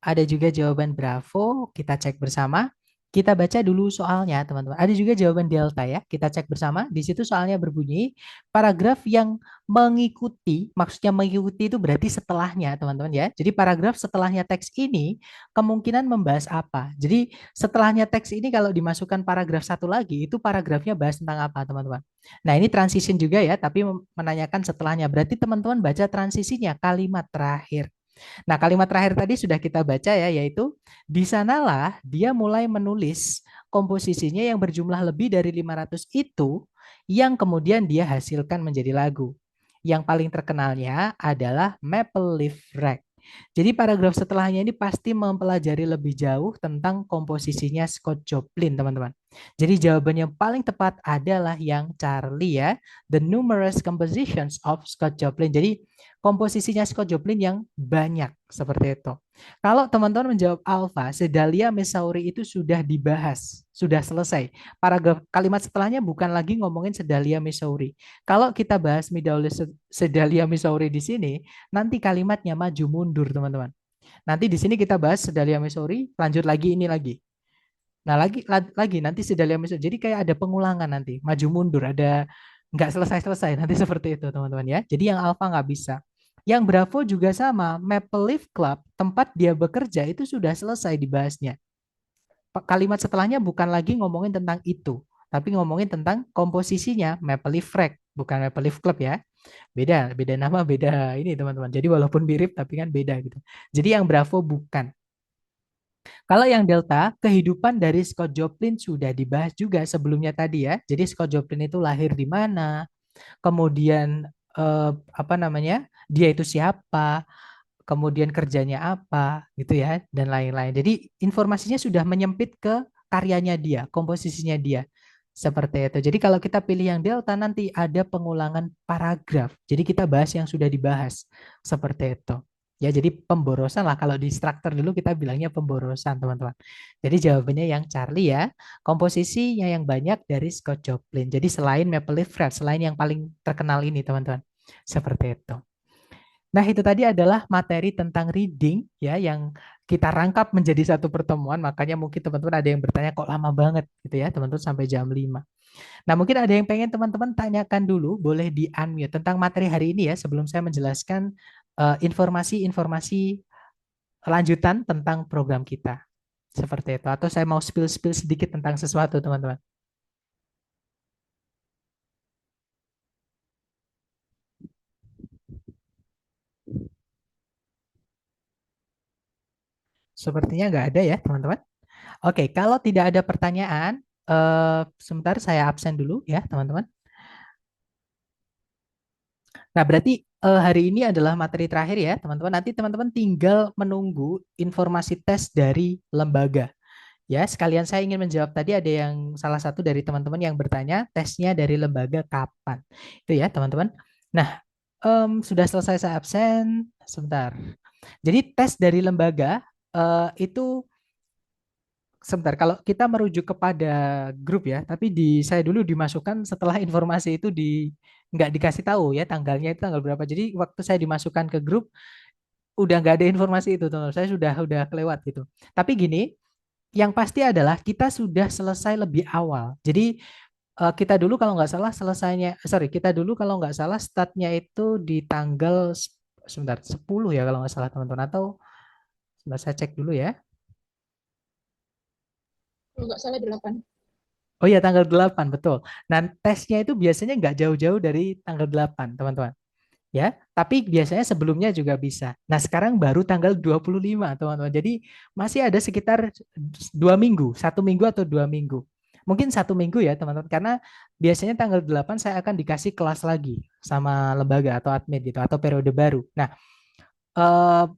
ada juga jawaban Bravo. Kita cek bersama. Kita baca dulu soalnya, teman-teman. Ada juga jawaban Delta ya. Kita cek bersama. Di situ soalnya berbunyi, paragraf yang mengikuti, maksudnya mengikuti itu berarti setelahnya, teman-teman ya. Jadi paragraf setelahnya teks ini kemungkinan membahas apa. Jadi setelahnya teks ini kalau dimasukkan paragraf satu lagi, itu paragrafnya bahas tentang apa, teman-teman. Nah, ini transition juga ya, tapi menanyakan setelahnya. Berarti teman-teman baca transisinya, kalimat terakhir. Nah, kalimat terakhir tadi sudah kita baca ya, yaitu di sanalah dia mulai menulis komposisinya yang berjumlah lebih dari 500 itu yang kemudian dia hasilkan menjadi lagu. Yang paling terkenalnya adalah Maple Leaf Rag. Jadi paragraf setelahnya ini pasti mempelajari lebih jauh tentang komposisinya Scott Joplin, teman-teman. Jadi jawaban yang paling tepat adalah yang Charlie ya. The numerous compositions of Scott Joplin. Jadi komposisinya Scott Joplin yang banyak seperti itu. Kalau teman-teman menjawab alpha, Sedalia Mesauri itu sudah dibahas, sudah selesai. Paragraf kalimat setelahnya bukan lagi ngomongin Sedalia Mesauri. Kalau kita bahas Sedalia Mesauri di sini, nanti kalimatnya maju mundur teman-teman. Nanti di sini kita bahas Sedalia Mesauri, lanjut lagi ini lagi. Nah, lagi nanti Sedalia Misal. Jadi kayak ada pengulangan nanti, maju mundur, ada nggak selesai-selesai nanti seperti itu, teman-teman ya. Jadi yang alpha nggak bisa. Yang Bravo juga sama, Maple Leaf Club, tempat dia bekerja itu sudah selesai dibahasnya. Kalimat setelahnya bukan lagi ngomongin tentang itu, tapi ngomongin tentang komposisinya Maple Leaf Rag, bukan Maple Leaf Club ya. Beda, beda nama, beda ini teman-teman. Jadi walaupun mirip tapi kan beda gitu. Jadi yang Bravo bukan. Kalau yang Delta, kehidupan dari Scott Joplin sudah dibahas juga sebelumnya tadi ya. Jadi Scott Joplin itu lahir di mana, kemudian apa namanya, dia itu siapa, kemudian kerjanya apa, gitu ya, dan lain-lain. Jadi informasinya sudah menyempit ke karyanya dia, komposisinya dia. Seperti itu. Jadi kalau kita pilih yang Delta nanti ada pengulangan paragraf. Jadi kita bahas yang sudah dibahas. Seperti itu. Ya, jadi pemborosan lah. Kalau di struktur dulu kita bilangnya pemborosan, teman-teman. Jadi jawabannya yang Charlie ya. Komposisinya yang banyak dari Scott Joplin. Jadi selain Maple Leaf Red, selain yang paling terkenal ini, teman-teman. Seperti itu. Nah, itu tadi adalah materi tentang reading ya yang kita rangkap menjadi satu pertemuan. Makanya mungkin teman-teman ada yang bertanya kok lama banget gitu ya, teman-teman sampai jam 5. Nah, mungkin ada yang pengen teman-teman tanyakan dulu, boleh di-unmute tentang materi hari ini ya sebelum saya menjelaskan informasi-informasi lanjutan tentang program kita. Seperti itu. Atau saya mau spill-spill sedikit tentang sesuatu, teman-teman. Sepertinya nggak ada ya, teman-teman. Oke, kalau tidak ada pertanyaan, sebentar saya absen dulu ya, teman-teman. Nah, berarti hari ini adalah materi terakhir ya, teman-teman. Nanti teman-teman tinggal menunggu informasi tes dari lembaga. Ya, sekalian saya ingin menjawab tadi ada yang salah satu dari teman-teman yang bertanya tesnya dari lembaga kapan. Itu ya, teman-teman. Nah, sudah selesai saya absen. Sebentar. Jadi tes dari lembaga itu sebentar, kalau kita merujuk kepada grup ya, tapi di saya dulu dimasukkan setelah informasi itu nggak dikasih tahu ya tanggalnya itu tanggal berapa. Jadi waktu saya dimasukkan ke grup udah nggak ada informasi itu, teman. Saya sudah kelewat gitu. Tapi gini, yang pasti adalah kita sudah selesai lebih awal. Jadi kita dulu kalau nggak salah kita dulu kalau nggak salah startnya itu di tanggal sebentar 10 ya kalau nggak salah teman-teman atau sebentar saya cek dulu ya. Kalau nggak salah 8. Oh iya, tanggal 8 betul. Nah, tesnya itu biasanya nggak jauh-jauh dari tanggal 8 teman-teman. Ya, tapi biasanya sebelumnya juga bisa. Nah, sekarang baru tanggal 25 teman-teman. Jadi masih ada sekitar 2 minggu, 1 minggu atau 2 minggu. Mungkin 1 minggu ya teman-teman, karena biasanya tanggal 8 saya akan dikasih kelas lagi sama lembaga atau admin gitu, atau periode baru. Nah,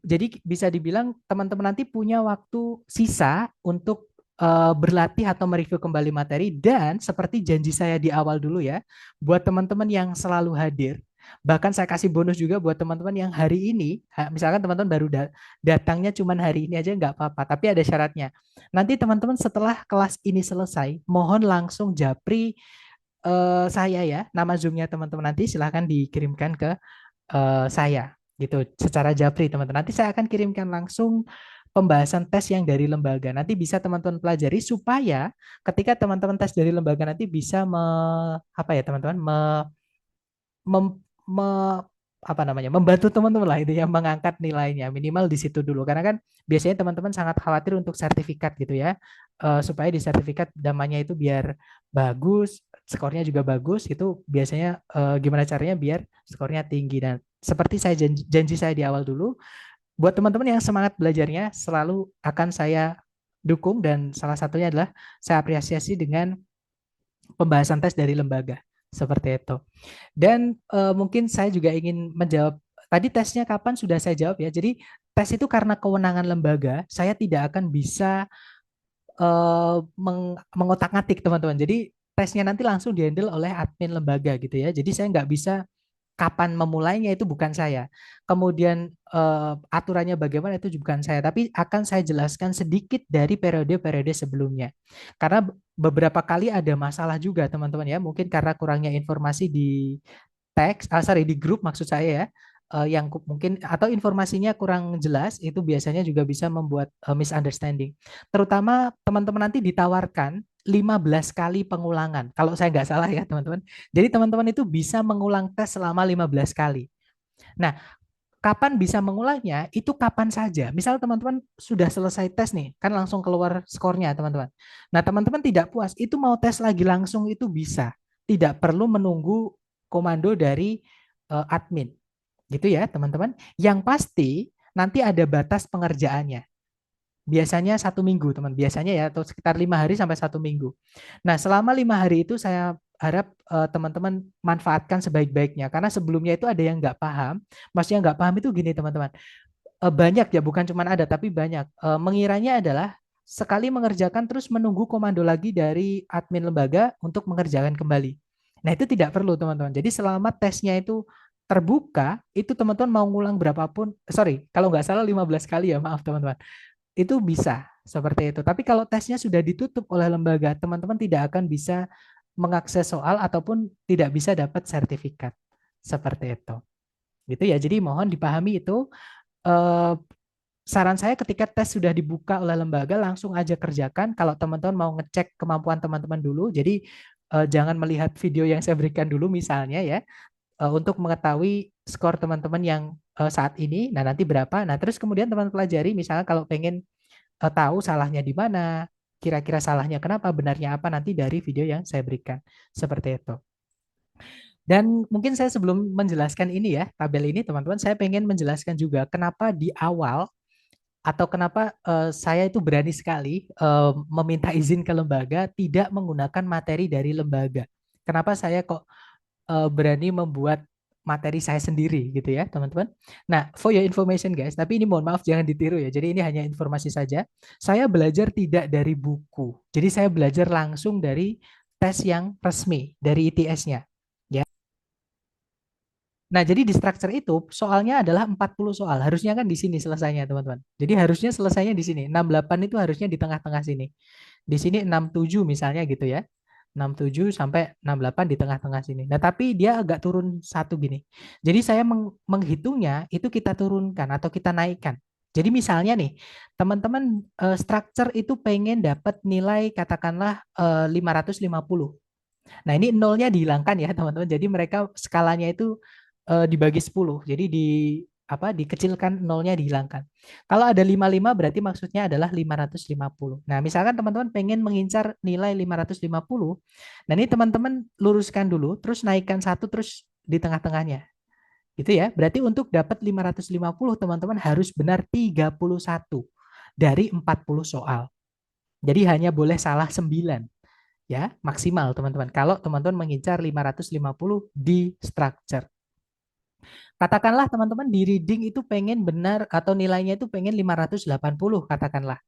jadi bisa dibilang teman-teman nanti punya waktu sisa untuk berlatih atau mereview kembali materi dan seperti janji saya di awal dulu ya, buat teman-teman yang selalu hadir, bahkan saya kasih bonus juga buat teman-teman yang hari ini, misalkan teman-teman baru datangnya cuman hari ini aja nggak apa-apa, tapi ada syaratnya. Nanti teman-teman setelah kelas ini selesai, mohon langsung japri saya ya, nama Zoom-nya teman-teman nanti silahkan dikirimkan ke saya gitu secara japri teman-teman. Nanti saya akan kirimkan langsung pembahasan tes yang dari lembaga. Nanti bisa teman-teman pelajari supaya ketika teman-teman tes dari lembaga nanti bisa apa ya teman-teman mem- me- apa namanya membantu teman-teman lah itu yang mengangkat nilainya minimal di situ dulu karena kan biasanya teman-teman sangat khawatir untuk sertifikat gitu ya. Supaya di sertifikat namanya itu biar bagus, skornya juga bagus itu biasanya gimana caranya biar skornya tinggi dan seperti saya janji saya di awal dulu buat teman-teman yang semangat belajarnya selalu akan saya dukung dan salah satunya adalah saya apresiasi dengan pembahasan tes dari lembaga seperti itu. Dan mungkin saya juga ingin menjawab tadi tesnya kapan sudah saya jawab ya. Jadi tes itu karena kewenangan lembaga, saya tidak akan bisa mengotak-ngatik teman-teman. Jadi tesnya nanti langsung dihandle oleh admin lembaga gitu ya. Jadi saya nggak bisa kapan memulainya itu bukan saya. Kemudian aturannya bagaimana itu bukan saya, tapi akan saya jelaskan sedikit dari periode-periode sebelumnya. Karena beberapa kali ada masalah juga teman-teman ya, mungkin karena kurangnya informasi di teks, sorry di grup maksud saya ya, yang mungkin atau informasinya kurang jelas itu biasanya juga bisa membuat misunderstanding. Terutama teman-teman nanti ditawarkan 15 kali pengulangan. Kalau saya nggak salah ya teman-teman. Jadi teman-teman itu bisa mengulang tes selama 15 kali. Nah, kapan bisa mengulangnya? Itu kapan saja. Misal teman-teman sudah selesai tes nih, kan langsung keluar skornya teman-teman. Nah, teman-teman tidak puas, itu mau tes lagi langsung itu bisa. Tidak perlu menunggu komando dari admin. Gitu ya, teman-teman. Yang pasti nanti ada batas pengerjaannya. Biasanya 1 minggu, teman. Biasanya ya, atau sekitar 5 hari sampai 1 minggu. Nah, selama 5 hari itu saya harap teman-teman manfaatkan sebaik-baiknya. Karena sebelumnya itu ada yang nggak paham. Maksudnya nggak paham itu gini, teman-teman. Banyak ya, bukan cuma ada, tapi banyak. Mengiranya adalah sekali mengerjakan terus menunggu komando lagi dari admin lembaga untuk mengerjakan kembali. Nah, itu tidak perlu, teman-teman. Jadi selama tesnya itu terbuka, itu teman-teman mau ngulang berapapun, sorry, kalau nggak salah 15 kali ya, maaf teman-teman. Itu bisa seperti itu. Tapi kalau tesnya sudah ditutup oleh lembaga, teman-teman tidak akan bisa mengakses soal ataupun tidak bisa dapat sertifikat. Seperti itu. Gitu ya. Jadi mohon dipahami itu. Eh, Saran saya ketika tes sudah dibuka oleh lembaga, langsung aja kerjakan. Kalau teman-teman mau ngecek kemampuan teman-teman dulu, jadi jangan melihat video yang saya berikan dulu misalnya ya, untuk mengetahui skor teman-teman yang saat ini, nah nanti berapa. Nah terus kemudian teman pelajari, misalnya kalau pengen tahu salahnya di mana, kira-kira salahnya kenapa, benarnya apa nanti dari video yang saya berikan. Seperti itu. Dan mungkin saya sebelum menjelaskan ini ya, tabel ini teman-teman, saya pengen menjelaskan juga kenapa di awal atau kenapa saya itu berani sekali meminta izin ke lembaga tidak menggunakan materi dari lembaga. Kenapa saya kok berani membuat materi saya sendiri gitu ya teman-teman. Nah, for your information guys, tapi ini mohon maaf jangan ditiru ya. Jadi ini hanya informasi saja. Saya belajar tidak dari buku. Jadi saya belajar langsung dari tes yang resmi dari ITS-nya. Ya. Nah, jadi di structure itu soalnya adalah 40 soal. Harusnya kan di sini selesainya, teman-teman. Jadi harusnya selesainya di sini. 68 itu harusnya di tengah-tengah sini. Di sini 67 misalnya gitu ya. 67 sampai 68 di tengah-tengah sini. Nah, tapi dia agak turun satu gini. Jadi saya menghitungnya itu kita turunkan atau kita naikkan. Jadi misalnya nih, teman-teman structure itu pengen dapat nilai katakanlah 550. Nah, ini nolnya dihilangkan ya, teman-teman. Jadi mereka skalanya itu dibagi 10. Jadi dikecilkan nolnya dihilangkan. Kalau ada 55 berarti maksudnya adalah 550. Nah, misalkan teman-teman pengen mengincar nilai 550. Nah, ini teman-teman luruskan dulu, terus naikkan satu terus di tengah-tengahnya. Gitu ya. Berarti untuk dapat 550 teman-teman harus benar 31 dari 40 soal. Jadi hanya boleh salah 9 ya, maksimal teman-teman. Kalau teman-teman mengincar 550 di structure. Katakanlah teman-teman di reading itu pengen benar atau nilainya itu pengen 580 katakanlah.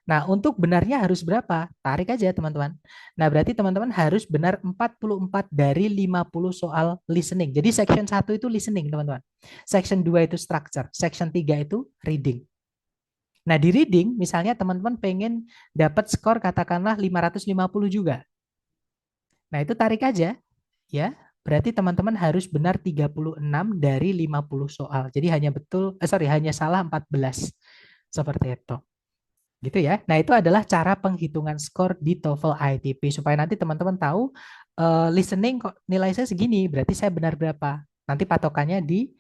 Nah, untuk benarnya harus berapa? Tarik aja teman-teman. Nah, berarti teman-teman harus benar 44 dari 50 soal listening. Jadi section 1 itu listening teman-teman. Section 2 itu structure. Section 3 itu reading. Nah, di reading misalnya teman-teman pengen dapat skor katakanlah 550 juga. Nah, itu tarik aja ya. Berarti teman-teman harus benar 36 dari 50 soal. Jadi hanya hanya salah 14. Seperti itu. Gitu ya. Nah, itu adalah cara penghitungan skor di TOEFL ITP supaya nanti teman-teman tahu listening kok nilai saya segini, berarti saya benar berapa. Nanti patokannya di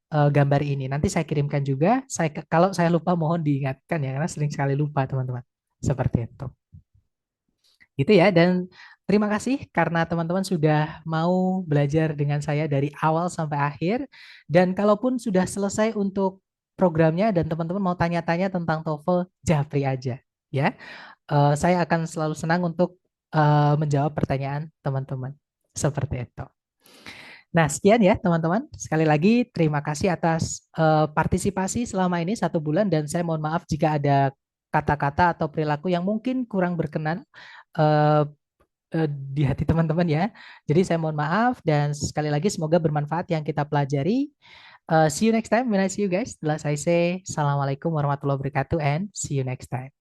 gambar ini. Nanti saya kirimkan juga. Kalau saya lupa mohon diingatkan ya karena sering sekali lupa teman-teman. Seperti itu. Gitu ya. Dan terima kasih karena teman-teman sudah mau belajar dengan saya dari awal sampai akhir. Dan kalaupun sudah selesai untuk programnya dan teman-teman mau tanya-tanya tentang TOEFL, japri aja. Ya, saya akan selalu senang untuk menjawab pertanyaan teman-teman. Seperti itu. Nah, sekian ya teman-teman. Sekali lagi terima kasih atas partisipasi selama ini 1 bulan dan saya mohon maaf jika ada kata-kata atau perilaku yang mungkin kurang berkenan eh, di hati teman-teman ya. Jadi saya mohon maaf dan sekali lagi semoga bermanfaat yang kita pelajari. See you next time when I see you guys. Setelah saya say, Assalamualaikum warahmatullahi wabarakatuh and see you next time.